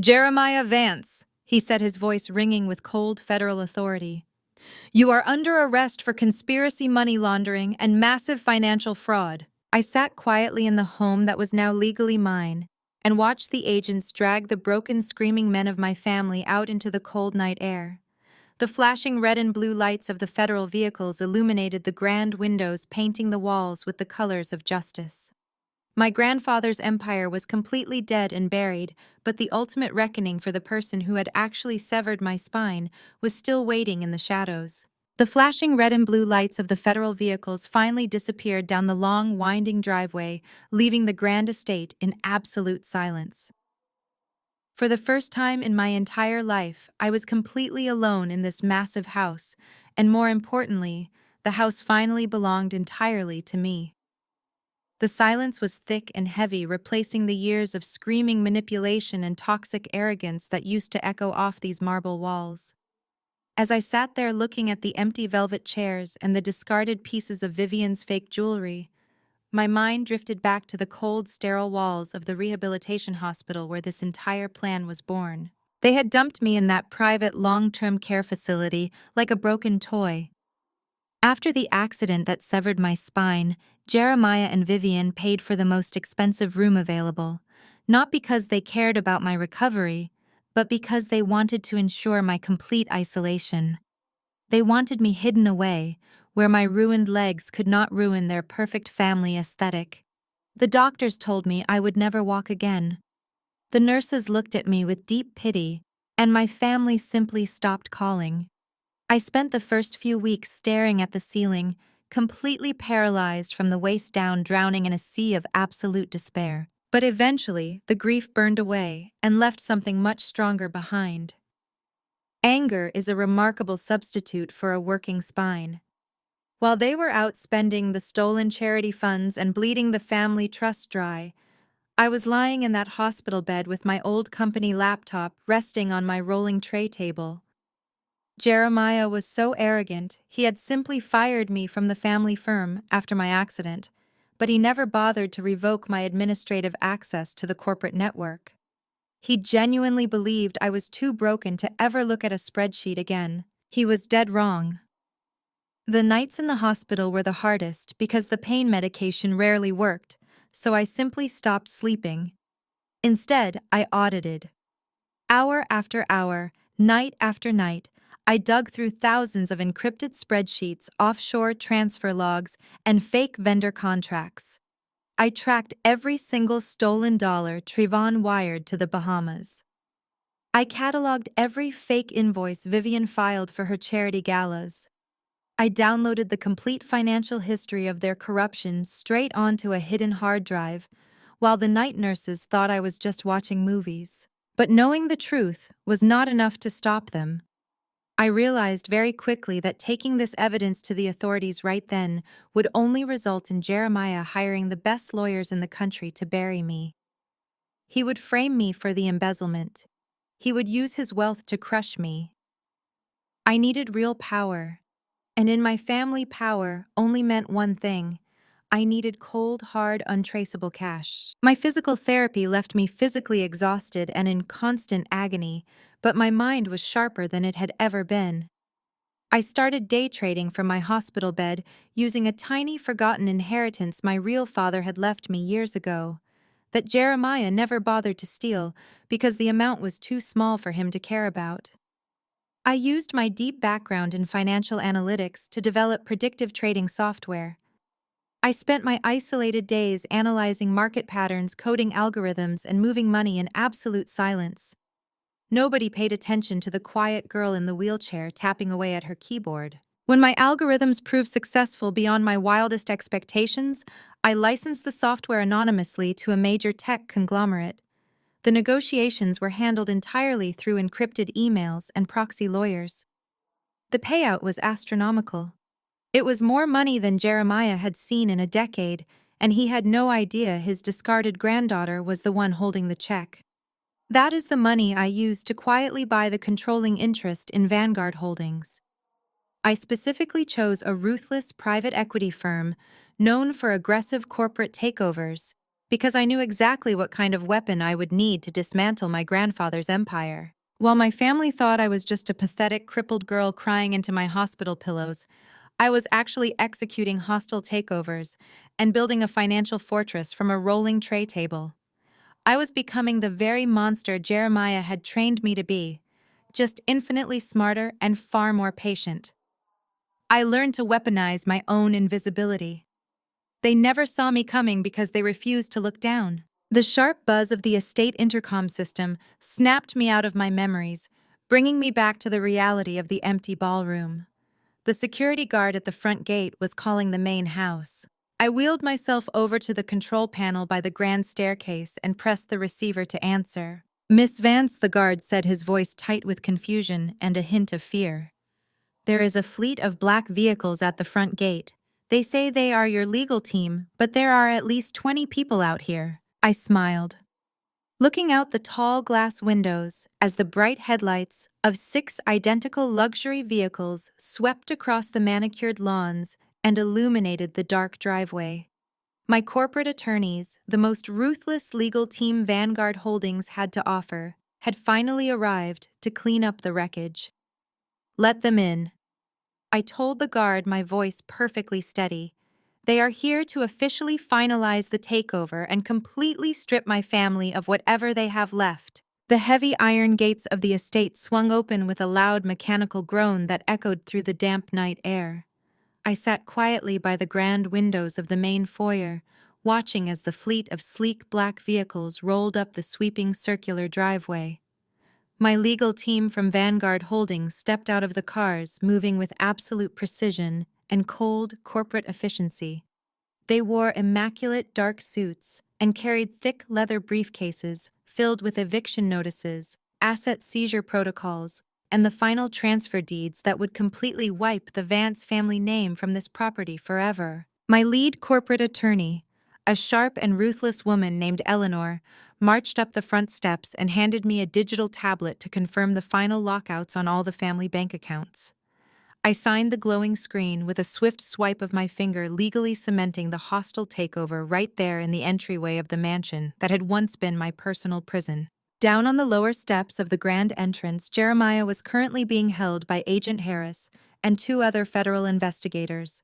"Jeremiah Vance," he said, his voice ringing with cold federal authority. "You are under arrest for conspiracy, money laundering, and massive financial fraud." I sat quietly in the home that was now legally mine and watched the agents drag the broken, screaming men of my family out into the cold night air. The flashing red and blue lights of the federal vehicles illuminated the grand windows, painting the walls with the colors of justice. My grandfather's empire was completely dead and buried, but the ultimate reckoning for the person who had actually severed my spine was still waiting in the shadows. The flashing red and blue lights of the federal vehicles finally disappeared down the long, winding driveway, leaving the grand estate in absolute silence. For the first time in my entire life, I was completely alone in this massive house, and more importantly, the house finally belonged entirely to me. The silence was thick and heavy, replacing the years of screaming manipulation and toxic arrogance that used to echo off these marble walls. As I sat there looking at the empty velvet chairs and the discarded pieces of Vivian's fake jewelry, my mind drifted back to the cold, sterile walls of the rehabilitation hospital where this entire plan was born. They had dumped me in that private, long-term care facility like a broken toy. After the accident that severed my spine, Jeremiah and Vivian paid for the most expensive room available, not because they cared about my recovery, but because they wanted to ensure my complete isolation. They wanted me hidden away, where my ruined legs could not ruin their perfect family aesthetic. The doctors told me I would never walk again. The nurses looked at me with deep pity, and my family simply stopped calling. I spent the first few weeks staring at the ceiling, completely paralyzed from the waist down, drowning in a sea of absolute despair. But eventually, the grief burned away and left something much stronger behind. Anger is a remarkable substitute for a working spine. While they were out spending the stolen charity funds and bleeding the family trust dry, I was lying in that hospital bed with my old company laptop resting on my rolling tray table. Jeremiah was so arrogant, he had simply fired me from the family firm after my accident, but he never bothered to revoke my administrative access to the corporate network. He genuinely believed I was too broken to ever look at a spreadsheet again. He was dead wrong. The nights in the hospital were the hardest because the pain medication rarely worked, so I simply stopped sleeping. Instead, I audited. Hour after hour, night after night, I dug through thousands of encrypted spreadsheets, offshore transfer logs, and fake vendor contracts. I tracked every single stolen dollar Trayvon wired to the Bahamas. I cataloged every fake invoice Vivian filed for her charity galas. I downloaded the complete financial history of their corruption straight onto a hidden hard drive, while the night nurses thought I was just watching movies. But knowing the truth was not enough to stop them. I realized very quickly that taking this evidence to the authorities right then would only result in Jeremiah hiring the best lawyers in the country to bury me. He would frame me for the embezzlement. He would use his wealth to crush me. I needed real power, and in my family, power only meant one thing. I needed cold, hard, untraceable cash. My physical therapy left me physically exhausted and in constant agony, but my mind was sharper than it had ever been. I started day trading from my hospital bed using a tiny forgotten inheritance my real father had left me years ago, that Jeremiah never bothered to steal because the amount was too small for him to care about. I used my deep background in financial analytics to develop predictive trading software. I spent my isolated days analyzing market patterns, coding algorithms, and moving money in absolute silence. Nobody paid attention to the quiet girl in the wheelchair tapping away at her keyboard. When my algorithms proved successful beyond my wildest expectations, I licensed the software anonymously to a major tech conglomerate. The negotiations were handled entirely through encrypted emails and proxy lawyers. The payout was astronomical. It was more money than Jeremiah had seen in a decade, and he had no idea his discarded granddaughter was the one holding the check. That is the money I used to quietly buy the controlling interest in Vanguard Holdings. I specifically chose a ruthless private equity firm known for aggressive corporate takeovers because I knew exactly what kind of weapon I would need to dismantle my grandfather's empire. While my family thought I was just a pathetic, crippled girl crying into my hospital pillows, I was actually executing hostile takeovers and building a financial fortress from a rolling tray table. I was becoming the very monster Jeremiah had trained me to be, just infinitely smarter and far more patient. I learned to weaponize my own invisibility. They never saw me coming because they refused to look down. The sharp buzz of the estate intercom system snapped me out of my memories, bringing me back to the reality of the empty ballroom. The security guard at the front gate was calling the main house. I wheeled myself over to the control panel by the grand staircase and pressed the receiver to answer. "Miss Vance," the guard said, his voice tight with confusion and a hint of fear. "There is a fleet of black vehicles at the front gate. They say they are your legal team, but there are at least 20 people out here." I smiled, looking out the tall glass windows as the bright headlights of 6 identical luxury vehicles swept across the manicured lawns and illuminated the dark driveway. My corporate attorneys, the most ruthless legal team Vanguard Holdings had to offer, had finally arrived to clean up the wreckage. "Let them in," I told the guard, my voice perfectly steady. "They are here to officially finalize the takeover and completely strip my family of whatever they have left." The heavy iron gates of the estate swung open with a loud mechanical groan that echoed through the damp night air. I sat quietly by the grand windows of the main foyer, watching as the fleet of sleek black vehicles rolled up the sweeping circular driveway. My legal team from Vanguard Holdings stepped out of the cars, moving with absolute precision and cold corporate efficiency. They wore immaculate dark suits and carried thick leather briefcases filled with eviction notices, asset seizure protocols, and the final transfer deeds that would completely wipe the Vance family name from this property forever. My lead corporate attorney, a sharp and ruthless woman named Eleanor, marched up the front steps and handed me a digital tablet to confirm the final lockouts on all the family bank accounts. I signed the glowing screen with a swift swipe of my finger, legally cementing the hostile takeover right there in the entryway of the mansion that had once been my personal prison. Down on the lower steps of the grand entrance, Jeremiah was currently being held by Agent Harris and 2 other federal investigators.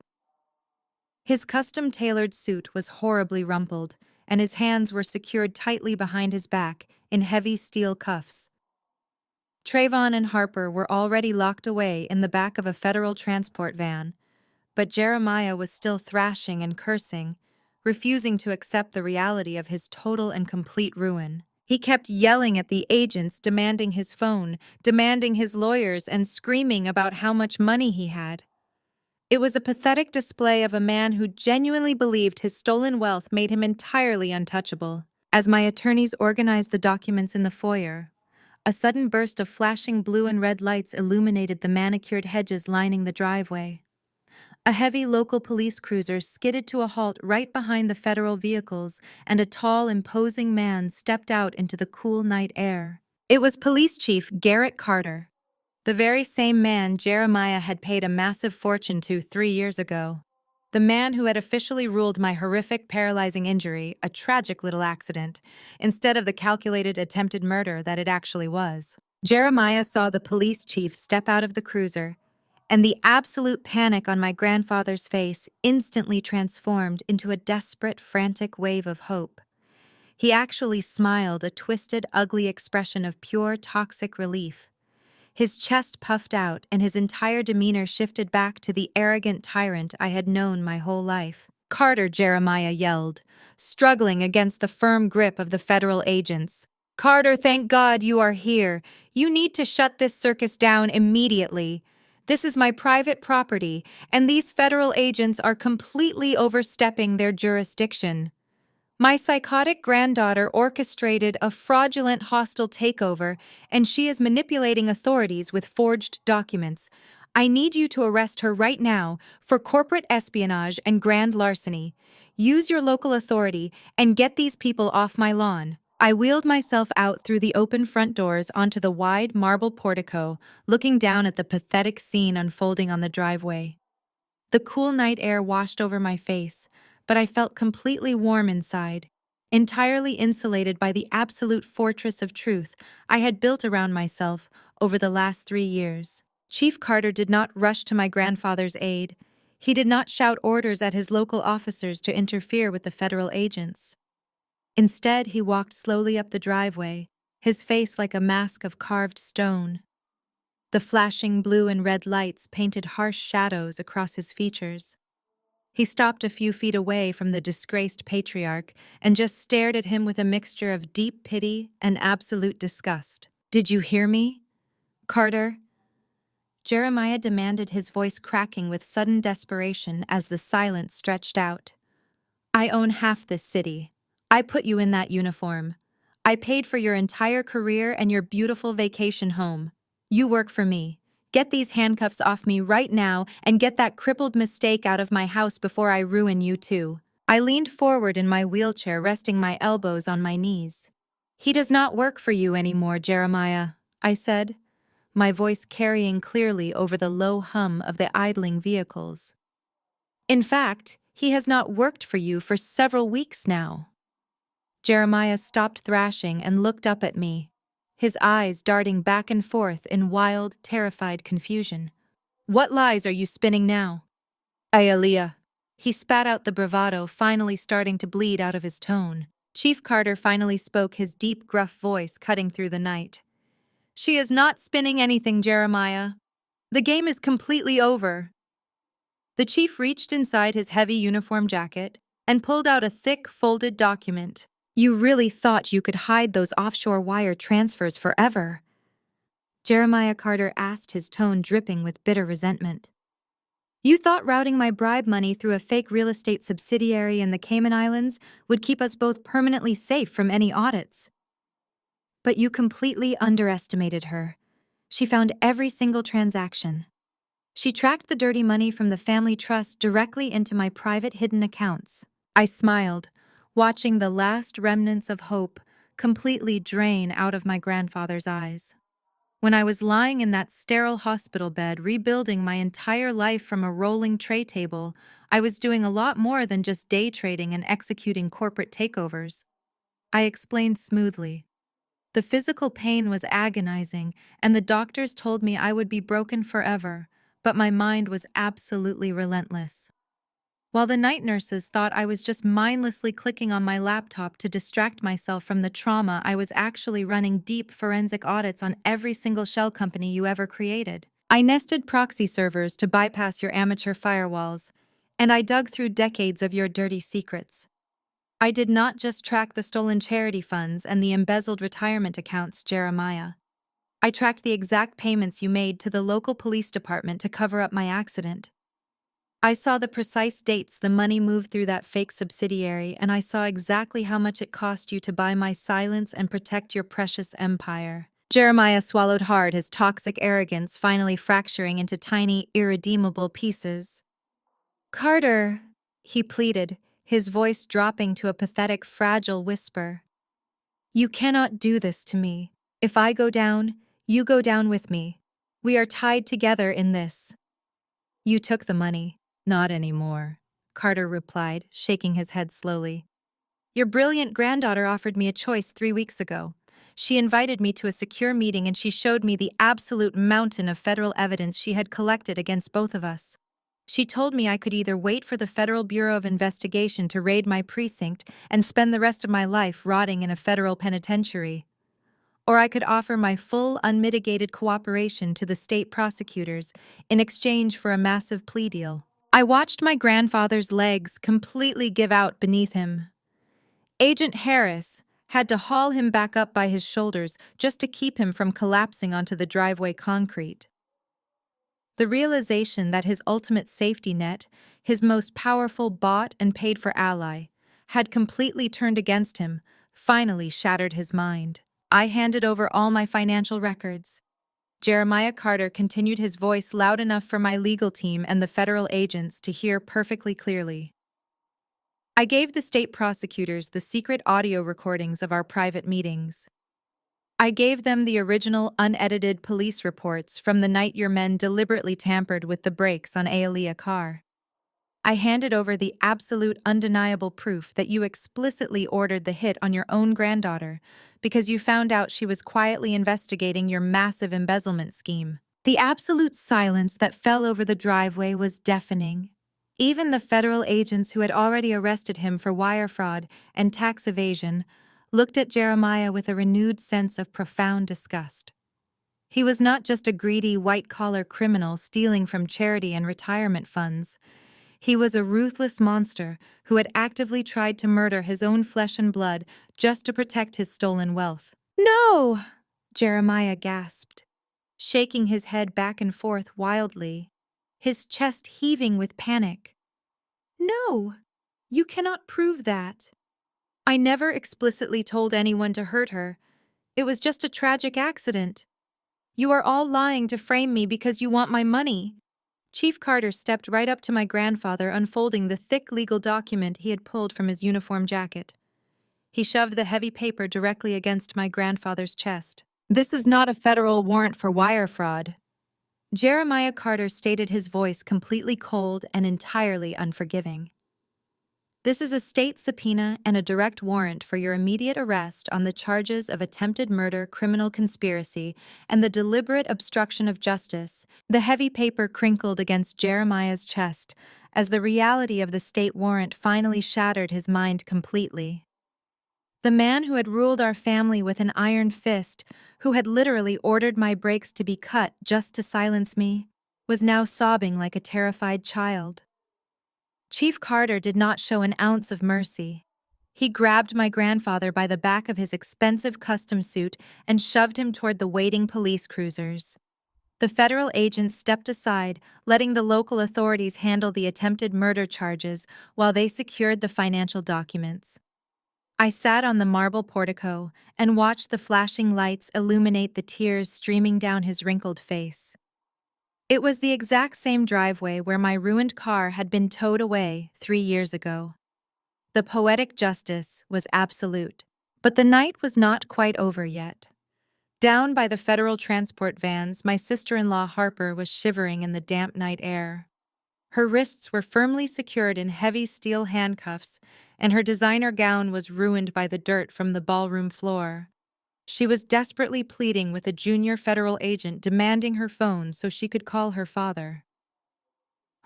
His custom-tailored suit was horribly rumpled, and his hands were secured tightly behind his back in heavy steel cuffs. Trayvon and Harper were already locked away in the back of a federal transport van, but Jeremiah was still thrashing and cursing, refusing to accept the reality of his total and complete ruin. He kept yelling at the agents, demanding his phone, demanding his lawyers, and screaming about how much money he had. It was a pathetic display of a man who genuinely believed his stolen wealth made him entirely untouchable. As my attorneys organized the documents in the foyer, A sudden burst of flashing blue and red lights illuminated the manicured hedges lining the driveway. A heavy local police cruiser skidded to a halt right behind the federal vehicles, and a tall, imposing man stepped out into the cool night air. It was Police Chief Garrett Carter, the very same man Jeremiah had paid a massive fortune to 3 years ago. The man who had officially ruled my horrific, paralyzing injury a tragic little accident, instead of the calculated attempted murder that it actually was. Jeremiah saw the police chief step out of the cruiser, and the absolute panic on my grandfather's face instantly transformed into a desperate, frantic wave of hope. He actually smiled, a twisted, ugly expression of pure, toxic relief. His chest puffed out, and his entire demeanor shifted back to the arrogant tyrant I had known my whole life. "Carter," Jeremiah yelled, struggling against the firm grip of the federal agents. "Carter, thank God you are here. You need to shut this circus down immediately. This is my private property, and these federal agents are completely overstepping their jurisdiction. My psychotic granddaughter orchestrated a fraudulent hostile takeover, and she is manipulating authorities with forged documents. I need you to arrest her right now for corporate espionage and grand larceny. Use your local authority and get these people off my lawn." I wheeled myself out through the open front doors onto the wide marble portico, looking down at the pathetic scene unfolding on the driveway. The cool night air washed over my face, but I felt completely warm inside, entirely insulated by the absolute fortress of truth I had built around myself over the last 3 years. Chief Carter did not rush to my grandfather's aid. He did not shout orders at his local officers to interfere with the federal agents. Instead, he walked slowly up the driveway, his face like a mask of carved stone. The flashing blue and red lights painted harsh shadows across his features. He stopped a few feet away from the disgraced patriarch and just stared at him with a mixture of deep pity and absolute disgust. "Did you hear me, Carter?" Jeremiah demanded, his voice cracking with sudden desperation as the silence stretched out. "I own half this city. I put you in that uniform. I paid for your entire career and your beautiful vacation home. You work for me. Get these handcuffs off me right now and get that crippled mistake out of my house before I ruin you too." I leaned forward in my wheelchair, resting my elbows on my knees. "He does not work for you anymore, Jeremiah," I said, my voice carrying clearly over the low hum of the idling vehicles. "In fact, he has not worked for you for several weeks now." Jeremiah stopped thrashing and looked up at me, his eyes darting back and forth in wild, terrified confusion. "What lies are you spinning now?" "Ayaliyah." He spat out the bravado, finally starting to bleed out of his tone. Chief Carter finally spoke, his deep, gruff voice cutting through the night. "She is not spinning anything, Jeremiah. The game is completely over." The chief reached inside his heavy uniform jacket and pulled out a thick, folded document. "You really thought you could hide those offshore wire transfers forever?" Jeremiah Carter asked, his tone dripping with bitter resentment. "You thought routing my bribe money through a fake real estate subsidiary in the Cayman Islands would keep us both permanently safe from any audits. But you completely underestimated her. She found every single transaction. She tracked the dirty money from the family trust directly into my private hidden accounts." I smiled, watching the last remnants of hope completely drain out of my grandfather's eyes. When I was lying in that sterile hospital bed, rebuilding my entire life from a rolling tray table, I was doing a lot more than just day trading and executing corporate takeovers. I explained smoothly. The physical pain was agonizing, and the doctors told me I would be broken forever, but my mind was absolutely relentless. While the night nurses thought I was just mindlessly clicking on my laptop to distract myself from the trauma, I was actually running deep forensic audits on every single shell company you ever created. I nested proxy servers to bypass your amateur firewalls, and I dug through decades of your dirty secrets. I did not just track the stolen charity funds and the embezzled retirement accounts, Jeremiah. I tracked the exact payments you made to the local police department to cover up my accident. I saw the precise dates the money moved through that fake subsidiary, and I saw exactly how much it cost you to buy my silence and protect your precious empire. Jeremiah swallowed hard, his toxic arrogance finally fracturing into tiny, irredeemable pieces. "Carter," he pleaded, his voice dropping to a pathetic, fragile whisper. "You cannot do this to me. If I go down, you go down with me. We are tied together in this." "You took the money." "Not anymore," Carter replied, shaking his head slowly. "Your brilliant granddaughter offered me a choice 3 weeks ago. She invited me to a secure meeting and she showed me the absolute mountain of federal evidence she had collected against both of us. She told me I could either wait for the Federal Bureau of Investigation to raid my precinct and spend the rest of my life rotting in a federal penitentiary, or I could offer my full, unmitigated cooperation to the state prosecutors in exchange for a massive plea deal." I watched my grandfather's legs completely give out beneath him. Agent Harris had to haul him back up by his shoulders just to keep him from collapsing onto the driveway concrete. The realization that his ultimate safety net, his most powerful bought and paid for ally, had completely turned against him, finally shattered his mind. I handed over all my financial records. Jeremiah Carter continued, his voice loud enough for my legal team and the federal agents to hear perfectly clearly. "I gave the state prosecutors the secret audio recordings of our private meetings. I gave them the original unedited police reports from the night your men deliberately tampered with the brakes on Aaliyah Carr. I handed over the absolute undeniable proof that you explicitly ordered the hit on your own granddaughter because you found out she was quietly investigating your massive embezzlement scheme." The absolute silence that fell over the driveway was deafening. Even the federal agents who had already arrested him for wire fraud and tax evasion looked at Jeremiah with a renewed sense of profound disgust. He was not just a greedy, white-collar criminal stealing from charity and retirement funds. He was a ruthless monster who had actively tried to murder his own flesh and blood just to protect his stolen wealth. "No!" Jeremiah gasped, shaking his head back and forth wildly, his chest heaving with panic. "No, you cannot prove that. I never explicitly told anyone to hurt her. It was just a tragic accident. You are all lying to frame me because you want my money." Chief Carter stepped right up to my grandfather, unfolding the thick legal document he had pulled from his uniform jacket. He shoved the heavy paper directly against my grandfather's chest. "This is not a federal warrant for wire fraud." Jeremiah Carter stated, his voice completely cold and entirely unforgiving. "This is a state subpoena and a direct warrant for your immediate arrest on the charges of attempted murder, criminal conspiracy, and the deliberate obstruction of justice." The heavy paper crinkled against Jeremiah's chest as the reality of the state warrant finally shattered his mind completely. The man who had ruled our family with an iron fist, who had literally ordered my brakes to be cut just to silence me, was now sobbing like a terrified child. Chief Carter did not show an ounce of mercy. He grabbed my grandfather by the back of his expensive custom suit and shoved him toward the waiting police cruisers. The federal agents stepped aside, letting the local authorities handle the attempted murder charges while they secured the financial documents. I sat on the marble portico and watched the flashing lights illuminate the tears streaming down his wrinkled face. It was the exact same driveway where my ruined car had been towed away 3 years ago. The poetic justice was absolute. But the night was not quite over yet. Down by the federal transport vans, my sister-in-law Harper was shivering in the damp night air. Her wrists were firmly secured in heavy steel handcuffs, and her designer gown was ruined by the dirt from the ballroom floor. She was desperately pleading with a junior federal agent, demanding her phone so she could call her father.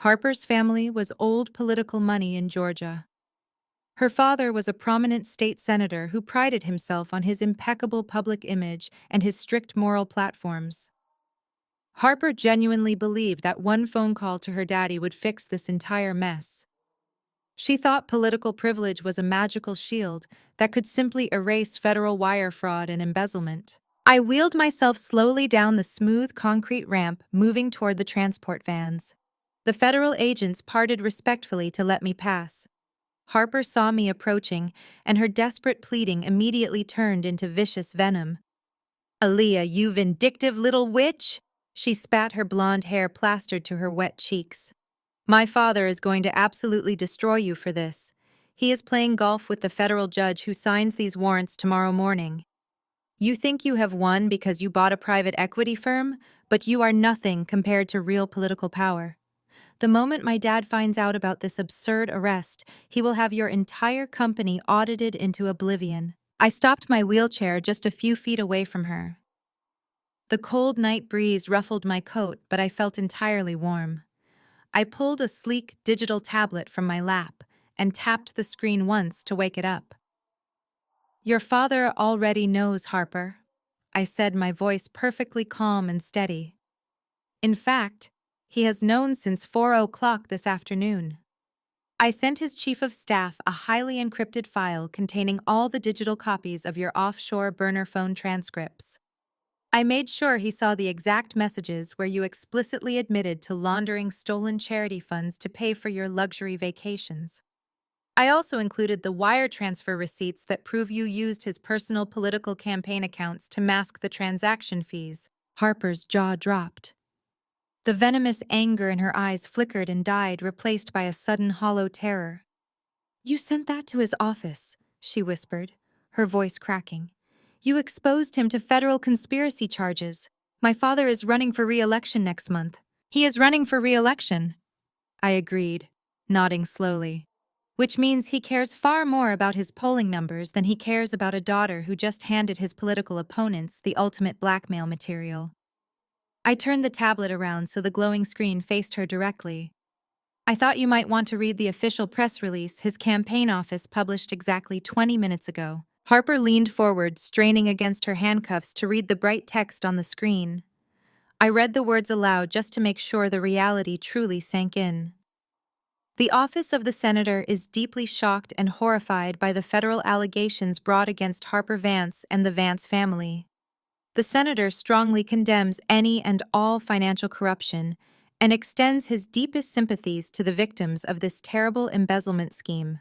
Harper's family was old political money in Georgia. Her father was a prominent state senator who prided himself on his impeccable public image and his strict moral platforms. Harper genuinely believed that one phone call to her daddy would fix this entire mess. She thought political privilege was a magical shield that could simply erase federal wire fraud and embezzlement. I wheeled myself slowly down the smooth concrete ramp, moving toward the transport vans. The federal agents parted respectfully to let me pass. Harper saw me approaching, and her desperate pleading immediately turned into vicious venom. Aaliyah, you vindictive little witch! She spat, her blonde hair plastered to her wet cheeks. My father is going to absolutely destroy you for this. He is playing golf with the federal judge who signs these warrants tomorrow morning. You think you have won because you bought a private equity firm, but you are nothing compared to real political power. The moment my dad finds out about this absurd arrest, he will have your entire company audited into oblivion. I stopped my wheelchair just a few feet away from her. The cold night breeze ruffled my coat, but I felt entirely warm. I pulled a sleek digital tablet from my lap and tapped the screen once to wake it up. Your father already knows, Harper, I said, my voice perfectly calm and steady. In fact, he has known since 4 o'clock this afternoon. I sent his chief of staff a highly encrypted file containing all the digital copies of your offshore burner phone transcripts. I made sure he saw the exact messages where you explicitly admitted to laundering stolen charity funds to pay for your luxury vacations. I also included the wire transfer receipts that prove you used his personal political campaign accounts to mask the transaction fees. Harper's jaw dropped. The venomous anger in her eyes flickered and died, replaced by a sudden hollow terror. You sent that to his office, she whispered, her voice cracking. You exposed him to federal conspiracy charges. My father is running for re-election next month. He is running for re-election, I agreed, nodding slowly. Which means he cares far more about his polling numbers than he cares about a daughter who just handed his political opponents the ultimate blackmail material. I turned the tablet around so the glowing screen faced her directly. I thought you might want to read the official press release his campaign office published exactly 20 minutes ago. Harper leaned forward, straining against her handcuffs to read the bright text on the screen. I read the words aloud just to make sure the reality truly sank in. The office of the senator is deeply shocked and horrified by the federal allegations brought against Harper Vance and the Vance family. The senator strongly condemns any and all financial corruption and extends his deepest sympathies to the victims of this terrible embezzlement scheme.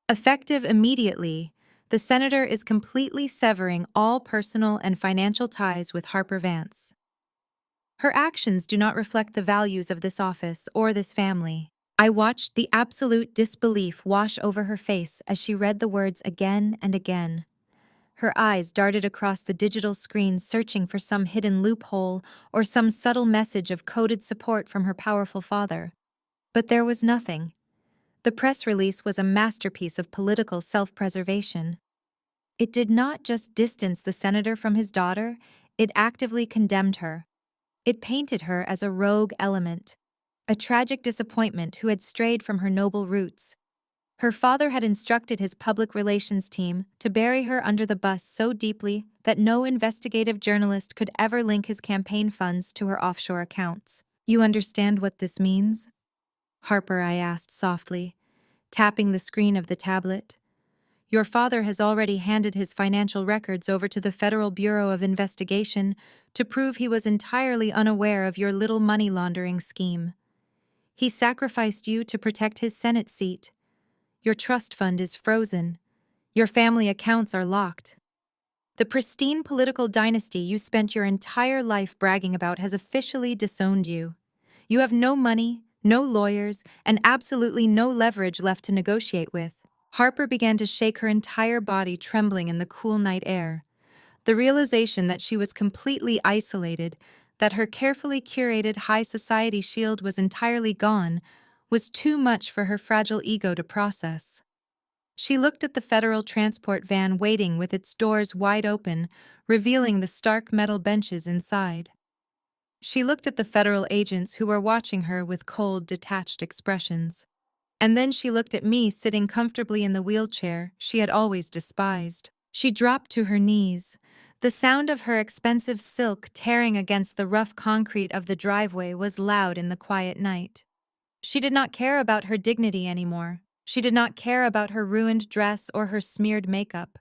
Effective immediately, the senator is completely severing all personal and financial ties with Harper Vance. Her actions do not reflect the values of this office or this family. I watched the absolute disbelief wash over her face as she read the words again and again. Her eyes darted across the digital screen, searching for some hidden loophole or some subtle message of coded support from her powerful father. But there was nothing. The press release was a masterpiece of political self-preservation. It did not just distance the senator from his daughter, it actively condemned her. It painted her as a rogue element, a tragic disappointment who had strayed from her noble roots. Her father had instructed his public relations team to bury her under the bus so deeply that no investigative journalist could ever link his campaign funds to her offshore accounts. You understand what this means? Harper, I asked softly, tapping the screen of the tablet. Your father has already handed his financial records over to the Federal Bureau of Investigation to prove he was entirely unaware of your little money laundering scheme. He sacrificed you to protect his Senate seat. Your trust fund is frozen. Your family accounts are locked. The pristine political dynasty you spent your entire life bragging about has officially disowned you. You have no money, no lawyers, and absolutely no leverage left to negotiate with. Harper began to shake, her entire body trembling in the cool night air. The realization that she was completely isolated, that her carefully curated high society shield was entirely gone, was too much for her fragile ego to process. She looked at the federal transport van waiting with its doors wide open, revealing the stark metal benches inside. She looked at the federal agents who were watching her with cold, detached expressions. And then she looked at me sitting comfortably in the wheelchair she had always despised. She dropped to her knees. The sound of her expensive silk tearing against the rough concrete of the driveway was loud in the quiet night. She did not care about her dignity anymore. She did not care about her ruined dress or her smeared makeup.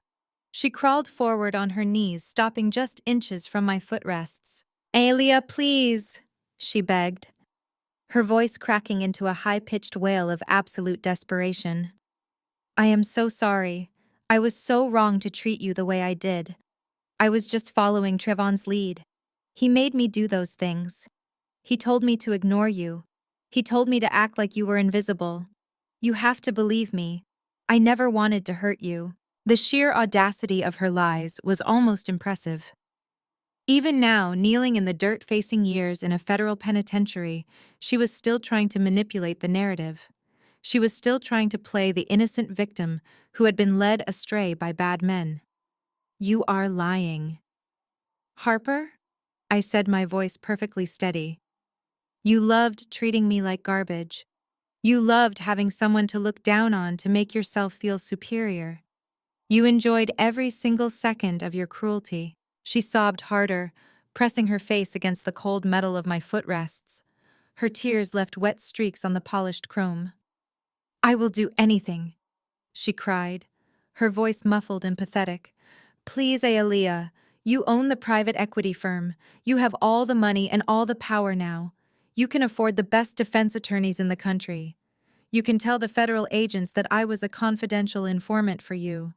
She crawled forward on her knees, stopping just inches from my footrests. "Aaliyah, please," she begged, her voice cracking into a high-pitched wail of absolute desperation. "I am so sorry. I was so wrong to treat you the way I did. I was just following Trevon's lead. He made me do those things. He told me to ignore you. He told me to act like you were invisible. You have to believe me. I never wanted to hurt you. The sheer audacity of her lies was almost impressive. Even now, kneeling in the dirt-facing years in a federal penitentiary, she was still trying to manipulate the narrative. She was still trying to play the innocent victim who had been led astray by bad men. You are lying. Harper? I said, my voice perfectly steady. You loved treating me like garbage. You loved having someone to look down on to make yourself feel superior. You enjoyed every single second of your cruelty. She sobbed harder, pressing her face against the cold metal of my footrests. Her tears left wet streaks on the polished chrome. I will do anything, she cried, her voice muffled and pathetic. Please, Aaliyah, you own the private equity firm. You have all the money and all the power now. You can afford the best defense attorneys in the country. You can tell the federal agents that I was a confidential informant for you.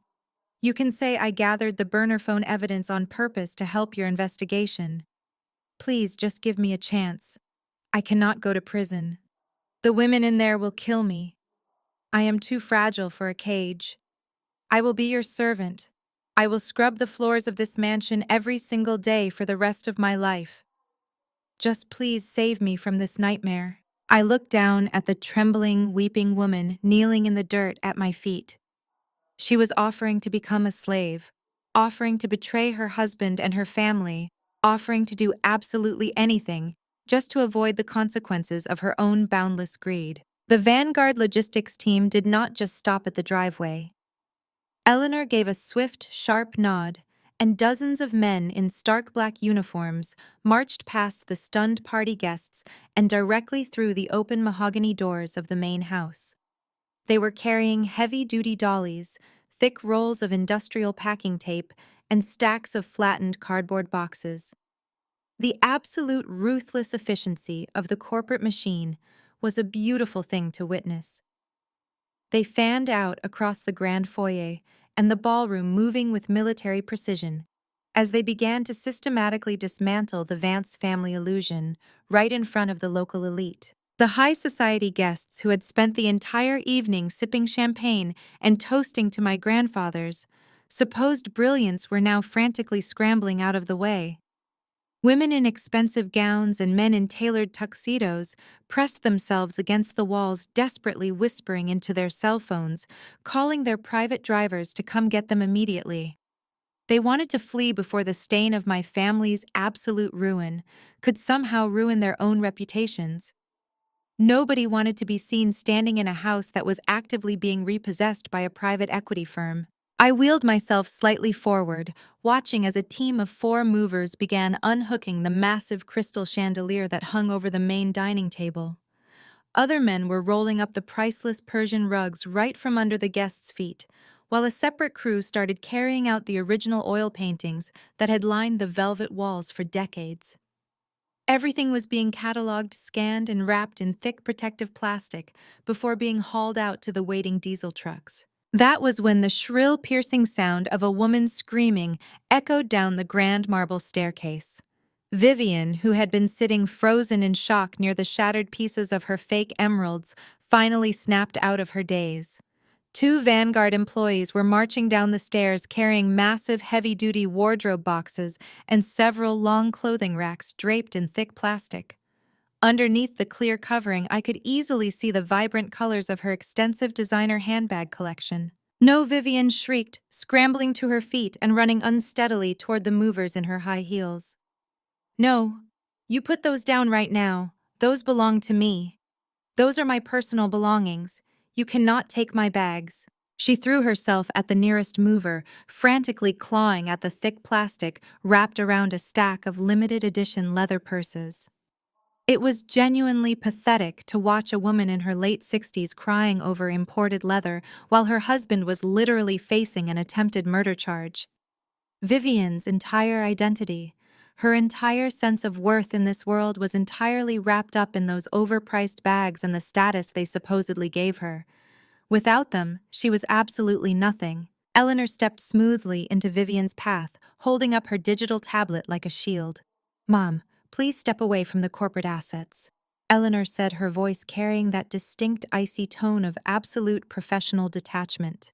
You can say I gathered the burner phone evidence on purpose to help your investigation. Please just give me a chance. I cannot go to prison. The women in there will kill me. I am too fragile for a cage. I will be your servant. I will scrub the floors of this mansion every single day for the rest of my life. Just please save me from this nightmare. I looked down at the trembling, weeping woman kneeling in the dirt at my feet. She was offering to become a slave, offering to betray her husband and her family, offering to do absolutely anything just to avoid the consequences of her own boundless greed. The Vanguard logistics team did not just stop at the driveway. Eleanor gave a swift, sharp nod, and dozens of men in stark black uniforms marched past the stunned party guests and directly through the open mahogany doors of the main house. They were carrying heavy-duty dollies, thick rolls of industrial packing tape, and stacks of flattened cardboard boxes. The absolute ruthless efficiency of the corporate machine was a beautiful thing to witness. They fanned out across the grand foyer and the ballroom, moving with military precision, as they began to systematically dismantle the Vance family illusion right in front of the local elite. The high society guests who had spent the entire evening sipping champagne and toasting to my grandfather's supposed brilliance were now frantically scrambling out of the way. Women in expensive gowns and men in tailored tuxedos pressed themselves against the walls, desperately whispering into their cell phones, calling their private drivers to come get them immediately. They wanted to flee before the stain of my family's absolute ruin could somehow ruin their own reputations. Nobody wanted to be seen standing in a house that was actively being repossessed by a private equity firm. I wheeled myself slightly forward, watching as a team of 4 movers began unhooking the massive crystal chandelier that hung over the main dining table. Other men were rolling up the priceless Persian rugs right from under the guests' feet, while a separate crew started carrying out the original oil paintings that had lined the velvet walls for decades. Everything was being cataloged, scanned, and wrapped in thick protective plastic before being hauled out to the waiting diesel trucks. That was when the shrill, piercing sound of a woman screaming echoed down the grand marble staircase. Vivian, who had been sitting frozen in shock near the shattered pieces of her fake emeralds, finally snapped out of her daze. 2 Vanguard employees were marching down the stairs carrying massive heavy-duty wardrobe boxes and several long clothing racks draped in thick plastic. Underneath the clear covering, I could easily see the vibrant colors of her extensive designer handbag collection. No, Vivian shrieked, scrambling to her feet and running unsteadily toward the movers in her high heels. No, you put those down right now. Those belong to me. Those are my personal belongings. You cannot take my bags. She threw herself at the nearest mover, frantically clawing at the thick plastic wrapped around a stack of limited edition leather purses. It was genuinely pathetic to watch a woman in her late 60s crying over imported leather while her husband was literally facing an attempted murder charge. Vivian's entire identity, her entire sense of worth in this world was entirely wrapped up in those overpriced bags and the status they supposedly gave her. Without them, she was absolutely nothing. Eleanor stepped smoothly into Vivian's path, holding up her digital tablet like a shield. "Mom, please step away from the corporate assets," Eleanor said, her voice carrying that distinct icy tone of absolute professional detachment.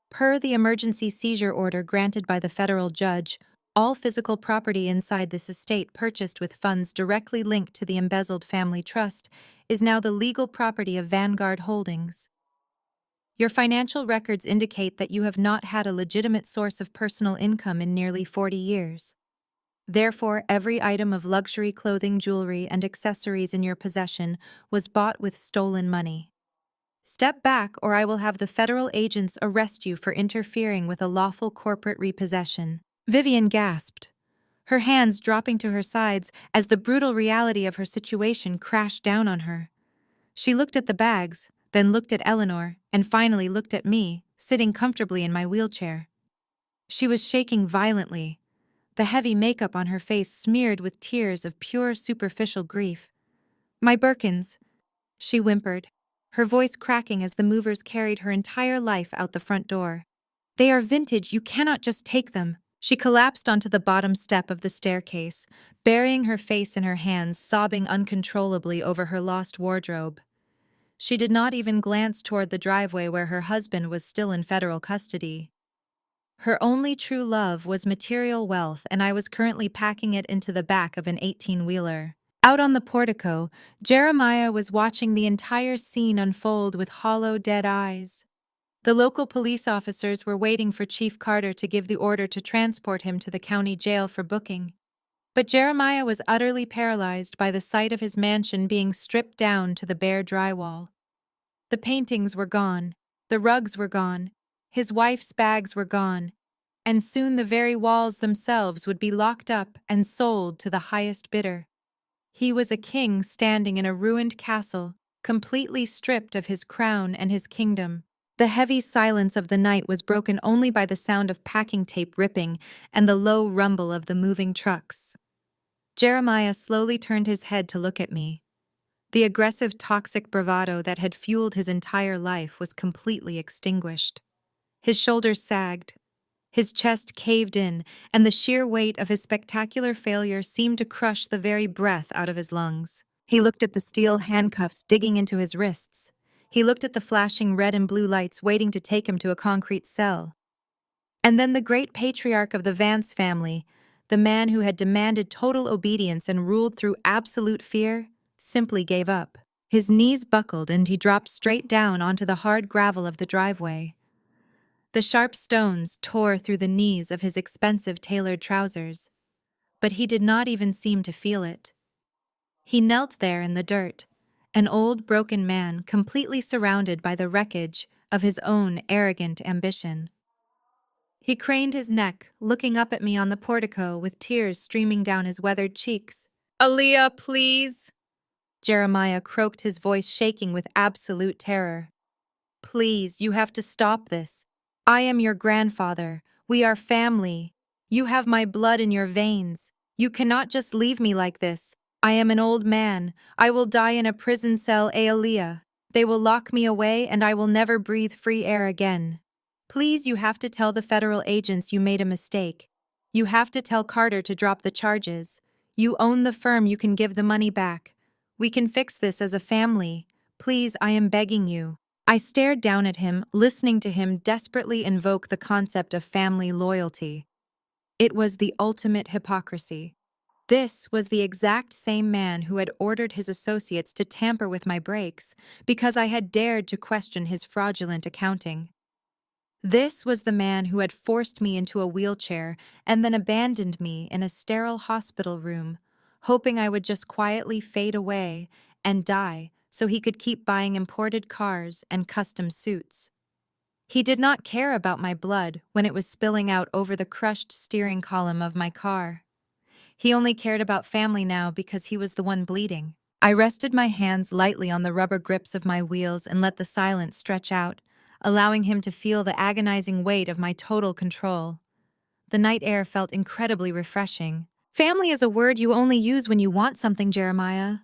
Per the emergency seizure order granted by the federal judge, all physical property inside this estate purchased with funds directly linked to the embezzled family trust is now the legal property of Vanguard Holdings. Your financial records indicate that you have not had a legitimate source of personal income in nearly 40 years. Therefore, every item of luxury clothing, jewelry, and accessories in your possession was bought with stolen money. Step back, or I will have the federal agents arrest you for interfering with a lawful corporate repossession." Vivian gasped, her hands dropping to her sides as the brutal reality of her situation crashed down on her. She looked at the bags, then looked at Eleanor, and finally looked at me, sitting comfortably in my wheelchair. She was shaking violently, the heavy makeup on her face smeared with tears of pure superficial grief. "My Birkins," she whimpered, her voice cracking as the movers carried her entire life out the front door. "They are vintage, you cannot just take them." She collapsed onto the bottom step of the staircase, burying her face in her hands, sobbing uncontrollably over her lost wardrobe. She did not even glance toward the driveway where her husband was still in federal custody. Her only true love was material wealth, and I was currently packing it into the back of an 18-wheeler. Out on the portico, Jeremiah was watching the entire scene unfold with hollow, dead eyes. The local police officers were waiting for Chief Carter to give the order to transport him to the county jail for booking. But Jeremiah was utterly paralyzed by the sight of his mansion being stripped down to the bare drywall. The paintings were gone, the rugs were gone, his wife's bags were gone, and soon the very walls themselves would be locked up and sold to the highest bidder. He was a king standing in a ruined castle, completely stripped of his crown and his kingdom. The heavy silence of the night was broken only by the sound of packing tape ripping and the low rumble of the moving trucks. Jeremiah slowly turned his head to look at me. The aggressive, toxic bravado that had fueled his entire life was completely extinguished. His shoulders sagged, his chest caved in, and the sheer weight of his spectacular failure seemed to crush the very breath out of his lungs. He looked at the steel handcuffs digging into his wrists. He looked at the flashing red and blue lights waiting to take him to a concrete cell. And then the great patriarch of the Vance family, the man who had demanded total obedience and ruled through absolute fear, simply gave up. His knees buckled and he dropped straight down onto the hard gravel of the driveway. The sharp stones tore through the knees of his expensive tailored trousers, but he did not even seem to feel it. He knelt there in the dirt, an old broken man completely surrounded by the wreckage of his own arrogant ambition. He craned his neck, looking up at me on the portico with tears streaming down his weathered cheeks. "Aaliyah, please!" Jeremiah croaked, his voice shaking with absolute terror. "Please, you have to stop this. I am your grandfather. We are family. You have my blood in your veins. You cannot just leave me like this. I am an old man. I will die in a prison cell, Aaliyah. They will lock me away and I will never breathe free air again. Please, you have to tell the federal agents you made a mistake. You have to tell Carter to drop the charges. You own the firm, you can give the money back. We can fix this as a family. Please, I am begging you." I stared down at him, listening to him desperately invoke the concept of family loyalty. It was the ultimate hypocrisy. This was the exact same man who had ordered his associates to tamper with my brakes because I had dared to question his fraudulent accounting. This was the man who had forced me into a wheelchair and then abandoned me in a sterile hospital room, hoping I would just quietly fade away and die so he could keep buying imported cars and custom suits. He did not care about my blood when it was spilling out over the crushed steering column of my car. He only cared about family now because he was the one bleeding. I rested my hands lightly on the rubber grips of my wheels and let the silence stretch out, allowing him to feel the agonizing weight of my total control. The night air felt incredibly refreshing. "Family is a word you only use when you want something, Jeremiah,"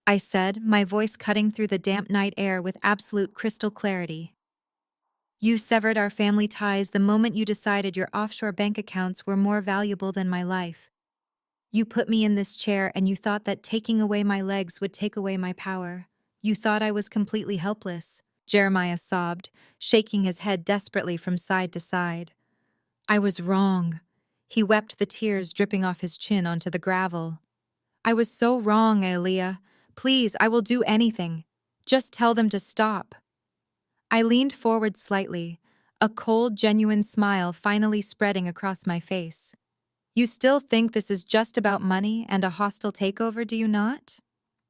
I said, my voice cutting through the damp night air with absolute crystal clarity. You severed our family ties the moment you decided your offshore bank accounts were more valuable than my life. You put me in this chair and you thought that taking away my legs would take away my power. You thought I was completely helpless. Jeremiah sobbed, shaking his head desperately from side to side. I was wrong. He wept, the tears dripping off his chin onto the gravel. I was so wrong, Aaliyah. Please, I will do anything. Just tell them to stop. I leaned forward slightly, a cold, genuine smile finally spreading across my face. You still think this is just about money and a hostile takeover, do you not?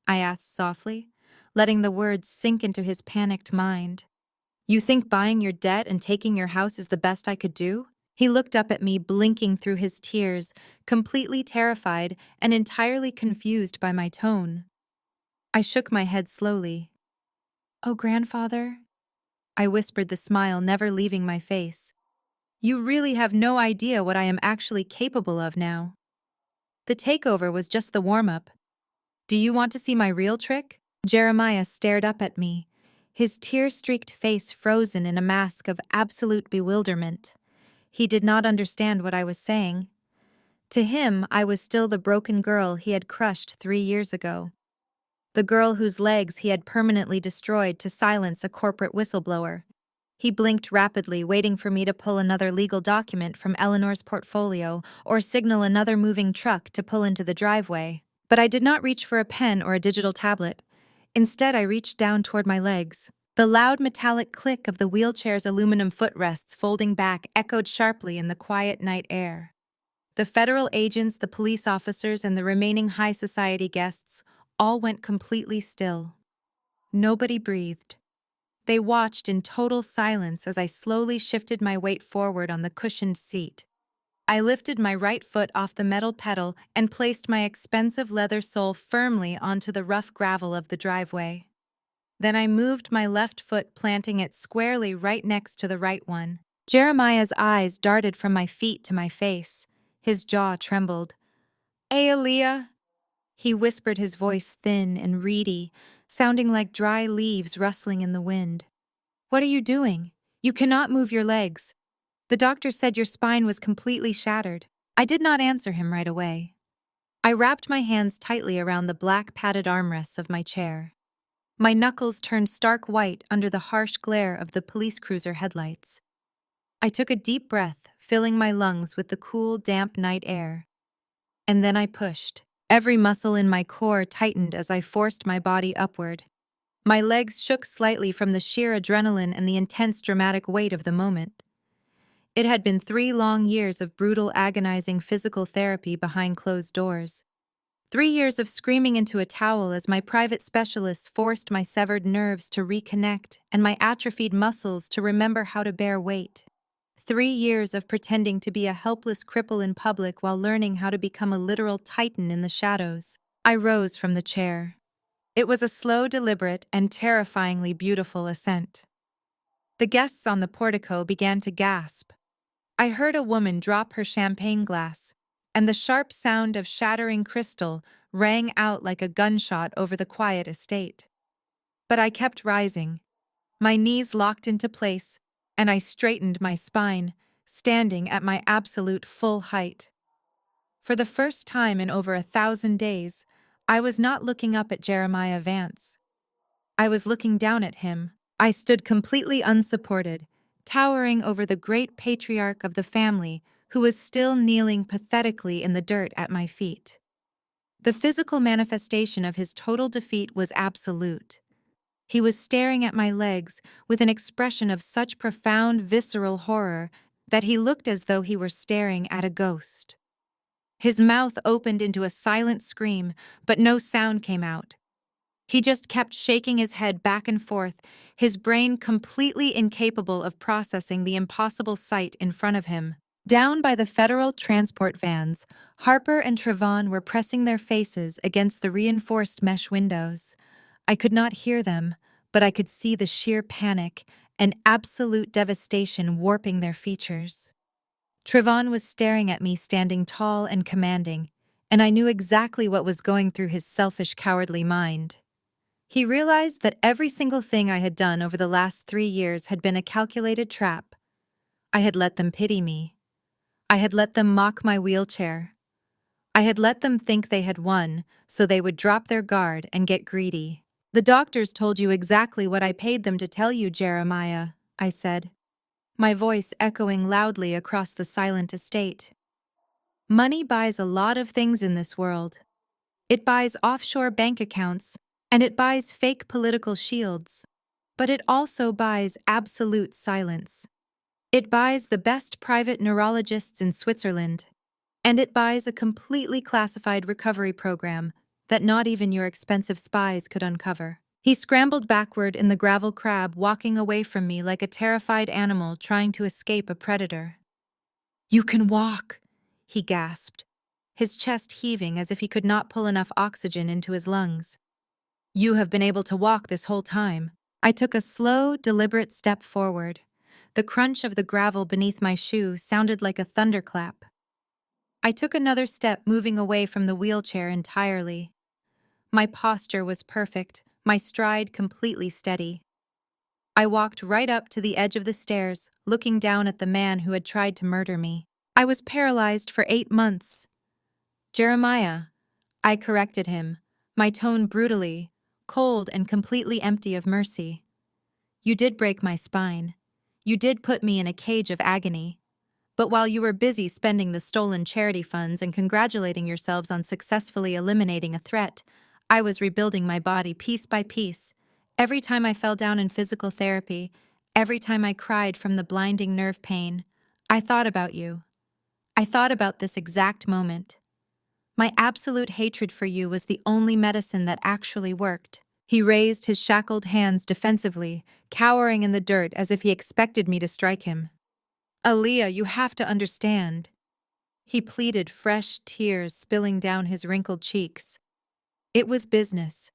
I asked softly, letting the words sink into his panicked mind. You think buying your debt and taking your house is the best I could do? He looked up at me, blinking through his tears, completely terrified and entirely confused by my tone. I shook my head slowly. Oh, grandfather, I whispered, the smile never leaving my face. You really have no idea what I am actually capable of now. The takeover was just the warm-up. Do you want to see my real trick? Jeremiah stared up at me, his tear-streaked face frozen in a mask of absolute bewilderment. He did not understand what I was saying. To him, I was still the broken girl he had crushed 3 years ago. The girl whose legs he had permanently destroyed to silence a corporate whistleblower. He blinked rapidly, waiting for me to pull another legal document from Eleanor's portfolio or signal another moving truck to pull into the driveway. But I did not reach for a pen or a digital tablet. Instead, I reached down toward my legs. The loud metallic click of the wheelchair's aluminum footrests folding back echoed sharply in the quiet night air. The federal agents, the police officers, and the remaining high society guests all went completely still. Nobody breathed. They watched in total silence as I slowly shifted my weight forward on the cushioned seat. I lifted my right foot off the metal pedal and placed my expensive leather sole firmly onto the rough gravel of the driveway. Then I moved my left foot, planting it squarely right next to the right one. Jeremiah's eyes darted from my feet to my face. His jaw trembled. "Hey, Aaliyah," he whispered, his voice thin and reedy, sounding like dry leaves rustling in the wind. "What are you doing? You cannot move your legs. The doctor said your spine was completely shattered." I did not answer him right away. I wrapped my hands tightly around the black padded armrests of my chair. My knuckles turned stark white under the harsh glare of the police cruiser headlights. I took a deep breath, filling my lungs with the cool, damp night air. And then I pushed. Every muscle in my core tightened as I forced my body upward. My legs shook slightly from the sheer adrenaline and the intense dramatic weight of the moment. It had been 3 long years of brutal, agonizing physical therapy behind closed doors. 3 years of screaming into a towel as my private specialists forced my severed nerves to reconnect and my atrophied muscles to remember how to bear weight. 3 years of pretending to be a helpless cripple in public while learning how to become a literal titan in the shadows. I rose from the chair. It was a slow, deliberate, and terrifyingly beautiful ascent. The guests on the portico began to gasp. I heard a woman drop her champagne glass, and the sharp sound of shattering crystal rang out like a gunshot over the quiet estate. But I kept rising. My knees locked into place, and I straightened my spine, standing at my absolute full height. For the first time in over 1,000 days, I was not looking up at Jeremiah Vance. I was looking down at him. I stood completely unsupported, towering over the great patriarch of the family who was still kneeling pathetically in the dirt at my feet. The physical manifestation of his total defeat was absolute. He was staring at my legs with an expression of such profound, visceral horror that he looked as though he were staring at a ghost. His mouth opened into a silent scream, but no sound came out. He just kept shaking his head back and forth, his brain completely incapable of processing the impossible sight in front of him. Down by the federal transport vans, Harper and Trevon were pressing their faces against the reinforced mesh windows. I could not hear them, but I could see the sheer panic and absolute devastation warping their features. Trevon was staring at me, standing tall and commanding, and I knew exactly what was going through his selfish, cowardly mind. He realized that every single thing I had done over the last 3 years had been a calculated trap. I had let them pity me. I had let them mock my wheelchair. I had let them think they had won, so they would drop their guard and get greedy. The doctors told you exactly what I paid them to tell you, Jeremiah, I said, my voice echoing loudly across the silent estate. Money buys a lot of things in this world. It buys offshore bank accounts, and it buys fake political shields. But it also buys absolute silence. It buys the best private neurologists in Switzerland. And it buys a completely classified recovery program that not even your expensive spies could uncover. He scrambled backward in the gravel crab, walking away from me like a terrified animal trying to escape a predator. "You can walk," he gasped, his chest heaving as if he could not pull enough oxygen into his lungs. "You have been able to walk this whole time." I took a slow, deliberate step forward. The crunch of the gravel beneath my shoe sounded like a thunderclap. I took another step, moving away from the wheelchair entirely. My posture was perfect, my stride completely steady. I walked right up to the edge of the stairs, looking down at the man who had tried to murder me. I was paralyzed for 8 months. "Jeremiah," I corrected him, my tone brutally, cold and completely empty of mercy. "You did break my spine. You did put me in a cage of agony. But while you were busy spending the stolen charity funds and congratulating yourselves on successfully eliminating a threat, I was rebuilding my body piece by piece. Every time I fell down in physical therapy, every time I cried from the blinding nerve pain, I thought about you. I thought about this exact moment. My absolute hatred for you was the only medicine that actually worked." He raised his shackled hands defensively, cowering in the dirt as if he expected me to strike him. "Aaliyah, you have to understand." He pleaded, fresh tears spilling down his wrinkled cheeks. "It was business.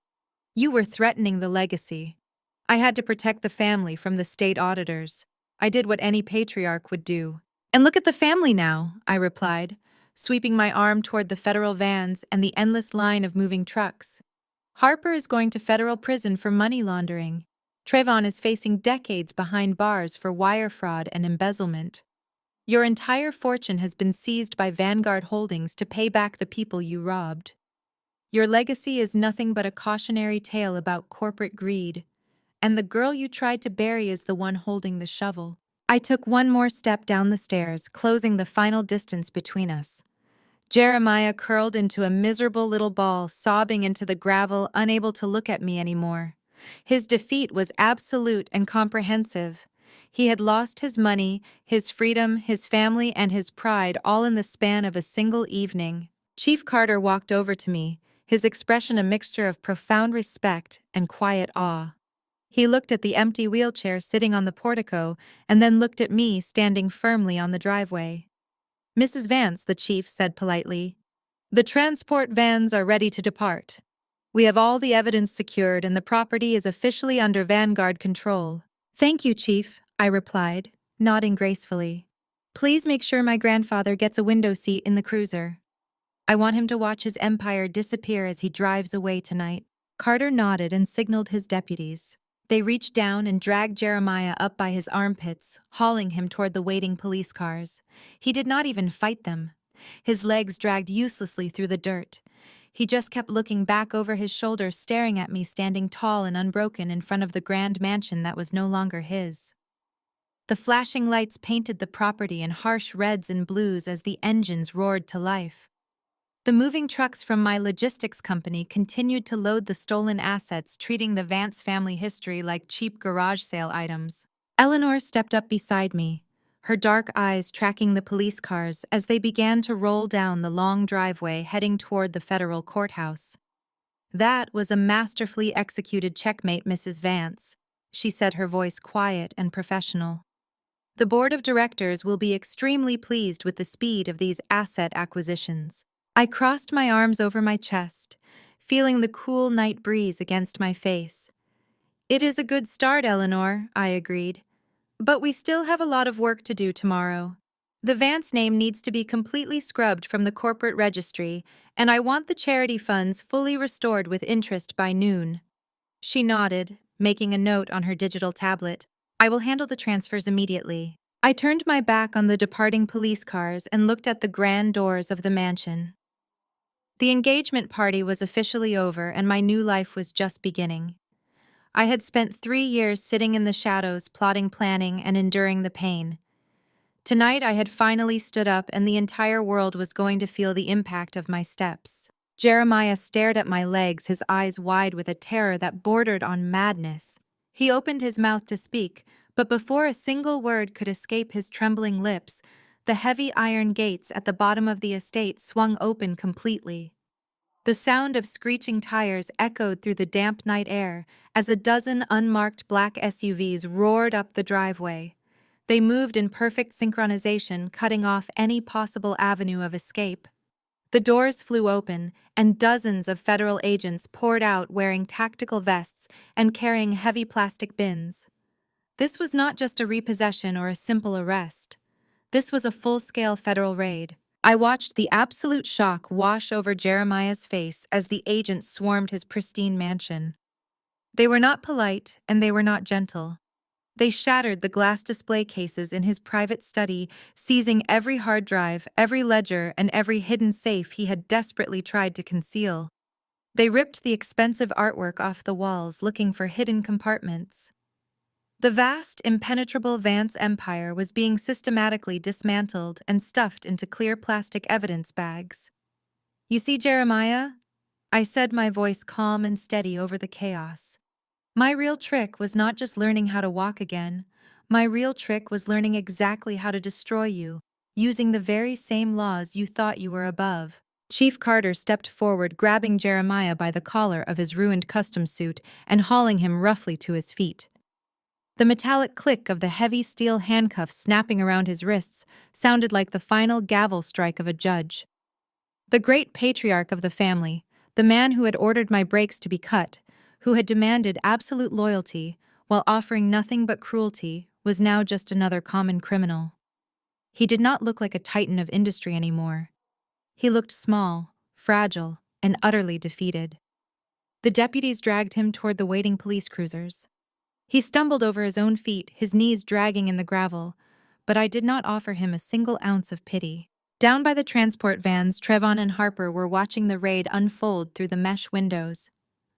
You were threatening the legacy. I had to protect the family from the state auditors. I did what any patriarch would do." "And look at the family now," I replied, sweeping my arm toward the federal vans and the endless line of moving trucks. "Harper is going to federal prison for money laundering. Trayvon is facing decades behind bars for wire fraud and embezzlement. Your entire fortune has been seized by Vanguard Holdings to pay back the people you robbed. Your legacy is nothing but a cautionary tale about corporate greed, and the girl you tried to bury is the one holding the shovel." I took one more step down the stairs, closing the final distance between us. Jeremiah curled into a miserable little ball, sobbing into the gravel, unable to look at me anymore. His defeat was absolute and comprehensive. He had lost his money, his freedom, his family, and his pride all in the span of a single evening. Chief Carter walked over to me, his expression a mixture of profound respect and quiet awe. He looked at the empty wheelchair sitting on the portico and then looked at me standing firmly on the driveway. "Mrs. Vance," the chief said politely, "the transport vans are ready to depart. We have all the evidence secured and the property is officially under Vanguard control." "Thank you, Chief," I replied, nodding gracefully. "Please make sure my grandfather gets a window seat in the cruiser. I want him to watch his empire disappear as he drives away tonight." Carter nodded and signaled his deputies. They reached down and dragged Jeremiah up by his armpits, hauling him toward the waiting police cars. He did not even fight them. His legs dragged uselessly through the dirt. He just kept looking back over his shoulder, staring at me standing tall and unbroken in front of the grand mansion that was no longer his. The flashing lights painted the property in harsh reds and blues as the engines roared to life. The moving trucks from my logistics company continued to load the stolen assets, treating the Vance family history like cheap garage sale items. Eleanor stepped up beside me, her dark eyes tracking the police cars as they began to roll down the long driveway heading toward the federal courthouse. "That was a masterfully executed checkmate, Mrs. Vance," she said, her voice quiet and professional. "The board of directors will be extremely pleased with the speed of these asset acquisitions." I crossed my arms over my chest, feeling the cool night breeze against my face. "It is a good start, Eleanor," I agreed. "But we still have a lot of work to do tomorrow. The Vance name needs to be completely scrubbed from the corporate registry, and I want the charity funds fully restored with interest by noon." She nodded, making a note on her digital tablet. I will handle the transfers immediately. I turned my back on the departing police cars and looked at the grand doors of the mansion. The engagement party was officially over and my new life was just beginning. I had spent 3 years sitting in the shadows, plotting, planning, and enduring the pain. Tonight I had finally stood up and the entire world was going to feel the impact of my steps. Jeremiah stared at my legs, his eyes wide with a terror that bordered on madness. He opened his mouth to speak, but before a single word could escape his trembling lips, the heavy iron gates at the bottom of the estate swung open completely. The sound of screeching tires echoed through the damp night air as a dozen unmarked black SUVs roared up the driveway. They moved in perfect synchronization, cutting off any possible avenue of escape. The doors flew open, and dozens of federal agents poured out wearing tactical vests and carrying heavy plastic bins. This was not just a repossession or a simple arrest. This was a full-scale federal raid. I watched the absolute shock wash over Jeremiah's face as the agents swarmed his pristine mansion. They were not polite, and they were not gentle. They shattered the glass display cases in his private study, seizing every hard drive, every ledger, and every hidden safe he had desperately tried to conceal. They ripped the expensive artwork off the walls, looking for hidden compartments. The vast, impenetrable Vance empire was being systematically dismantled and stuffed into clear plastic evidence bags. "You see, Jeremiah?" I said, my voice calm and steady over the chaos. My real trick was not just learning how to walk again. My real trick was learning exactly how to destroy you, using the very same laws you thought you were above. Chief Carter stepped forward, grabbing Jeremiah by the collar of his ruined custom suit and hauling him roughly to his feet. The metallic click of the heavy steel handcuffs snapping around his wrists sounded like the final gavel strike of a judge. The great patriarch of the family, the man who had ordered my brakes to be cut, who had demanded absolute loyalty while offering nothing but cruelty, was now just another common criminal. He did not look like a titan of industry anymore. He looked small, fragile, and utterly defeated. The deputies dragged him toward the waiting police cruisers. He stumbled over his own feet, his knees dragging in the gravel, but I did not offer him a single ounce of pity. Down by the transport vans, Trevon and Harper were watching the raid unfold through the mesh windows.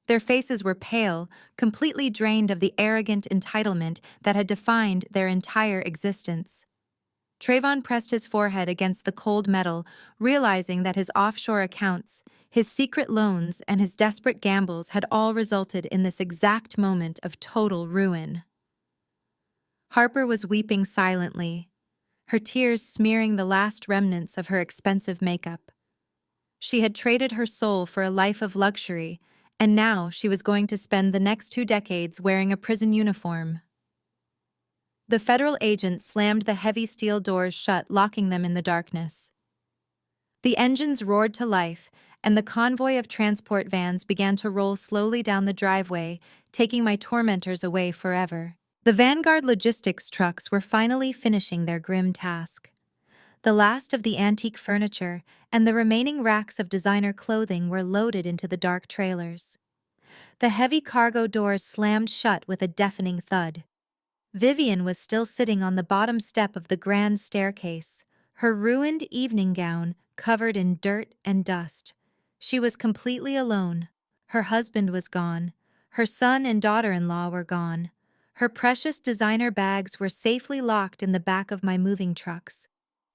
Their faces were pale, completely drained of the arrogant entitlement that had defined their entire existence. Trayvon pressed his forehead against the cold metal, realizing that his offshore accounts, his secret loans, and his desperate gambles had all resulted in this exact moment of total ruin. Harper was weeping silently, her tears smearing the last remnants of her expensive makeup. She had traded her soul for a life of luxury, and now she was going to spend the next 2 decades wearing a prison uniform. The federal agents slammed the heavy steel doors shut, locking them in the darkness. The engines roared to life, and the convoy of transport vans began to roll slowly down the driveway, taking my tormentors away forever. The Vanguard logistics trucks were finally finishing their grim task. The last of the antique furniture and the remaining racks of designer clothing were loaded into the dark trailers. The heavy cargo doors slammed shut with a deafening thud. Vivian was still sitting on the bottom step of the grand staircase, her ruined evening gown covered in dirt and dust. She was completely alone. Her husband was gone. Her son and daughter-in-law were gone. Her precious designer bags were safely locked in the back of my moving trucks.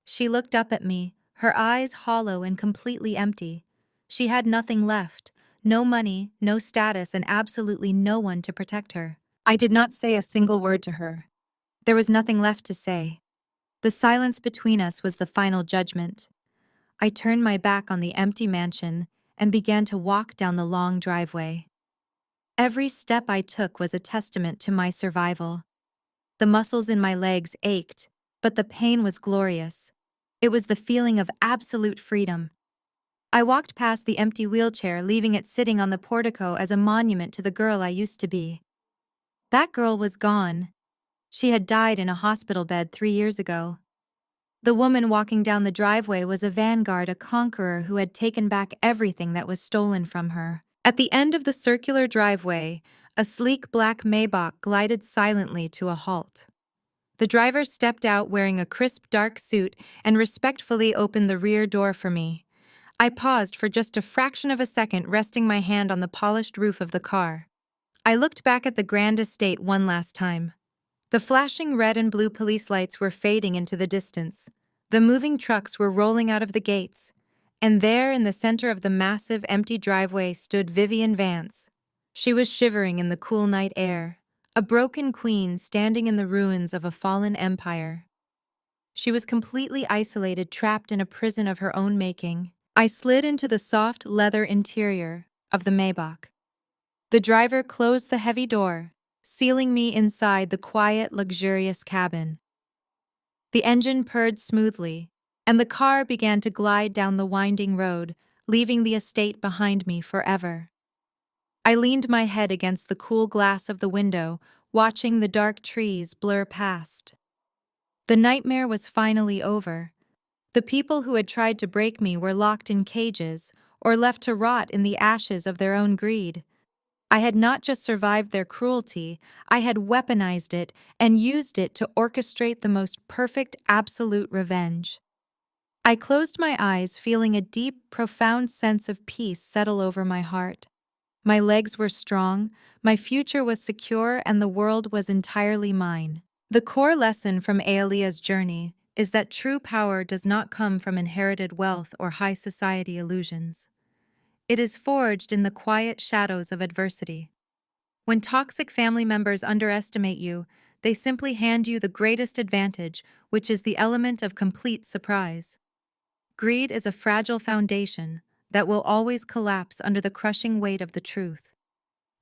She looked up at me, her eyes hollow and completely empty. She had nothing left, no money, no status, and absolutely no one to protect her. I did not say a single word to her. There was nothing left to say. The silence between us was the final judgment. I turned my back on the empty mansion and began to walk down the long driveway. Every step I took was a testament to my survival. The muscles in my legs ached, but the pain was glorious. It was the feeling of absolute freedom. I walked past the empty wheelchair, leaving it sitting on the portico as a monument to the girl I used to be. That girl was gone. She had died in a hospital bed 3 years ago. The woman walking down the driveway was a vanguard, a conqueror who had taken back everything that was stolen from her. At the end of the circular driveway, A sleek black Maybach glided silently to a halt. The driver stepped out wearing a crisp dark suit and respectfully opened the rear door for me. I paused for just a fraction of a second, resting my hand on the polished roof of the car. I looked back at the grand estate one last time. The flashing red and blue police lights were fading into the distance. The moving trucks were rolling out of the gates. And there, in the center of the massive, empty driveway, stood Vivian Vance. She was shivering in the cool night air, a broken queen standing in the ruins of a fallen empire. She was completely isolated, trapped in a prison of her own making. I slid into the soft leather interior of the Maybach. The driver closed the heavy door, sealing me inside the quiet, luxurious cabin. The engine purred smoothly, and the car began to glide down the winding road, leaving the estate behind me forever. I leaned my head against the cool glass of the window, watching the dark trees blur past. The nightmare was finally over. The people who had tried to break me were locked in cages or left to rot in the ashes of their own greed. I had not just survived their cruelty, I had weaponized it and used it to orchestrate the most perfect, absolute revenge. I closed my eyes, feeling a deep, profound sense of peace settle over my heart. My legs were strong, my future was secure, and the world was entirely mine. The core lesson from Aelia's journey is that true power does not come from inherited wealth or high society illusions. It is forged in the quiet shadows of adversity. When toxic family members underestimate you, they simply hand you the greatest advantage, which is the element of complete surprise. Greed is a fragile foundation that will always collapse under the crushing weight of the truth.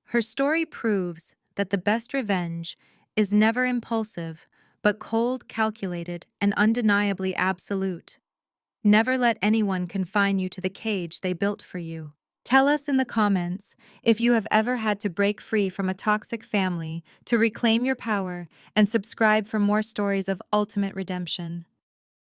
Her story proves that the best revenge is never impulsive, but cold, calculated, and undeniably absolute. Never let anyone confine you to the cage they built for you. Tell us in the comments if you have ever had to break free from a toxic family to reclaim your power, and subscribe for more stories of ultimate redemption.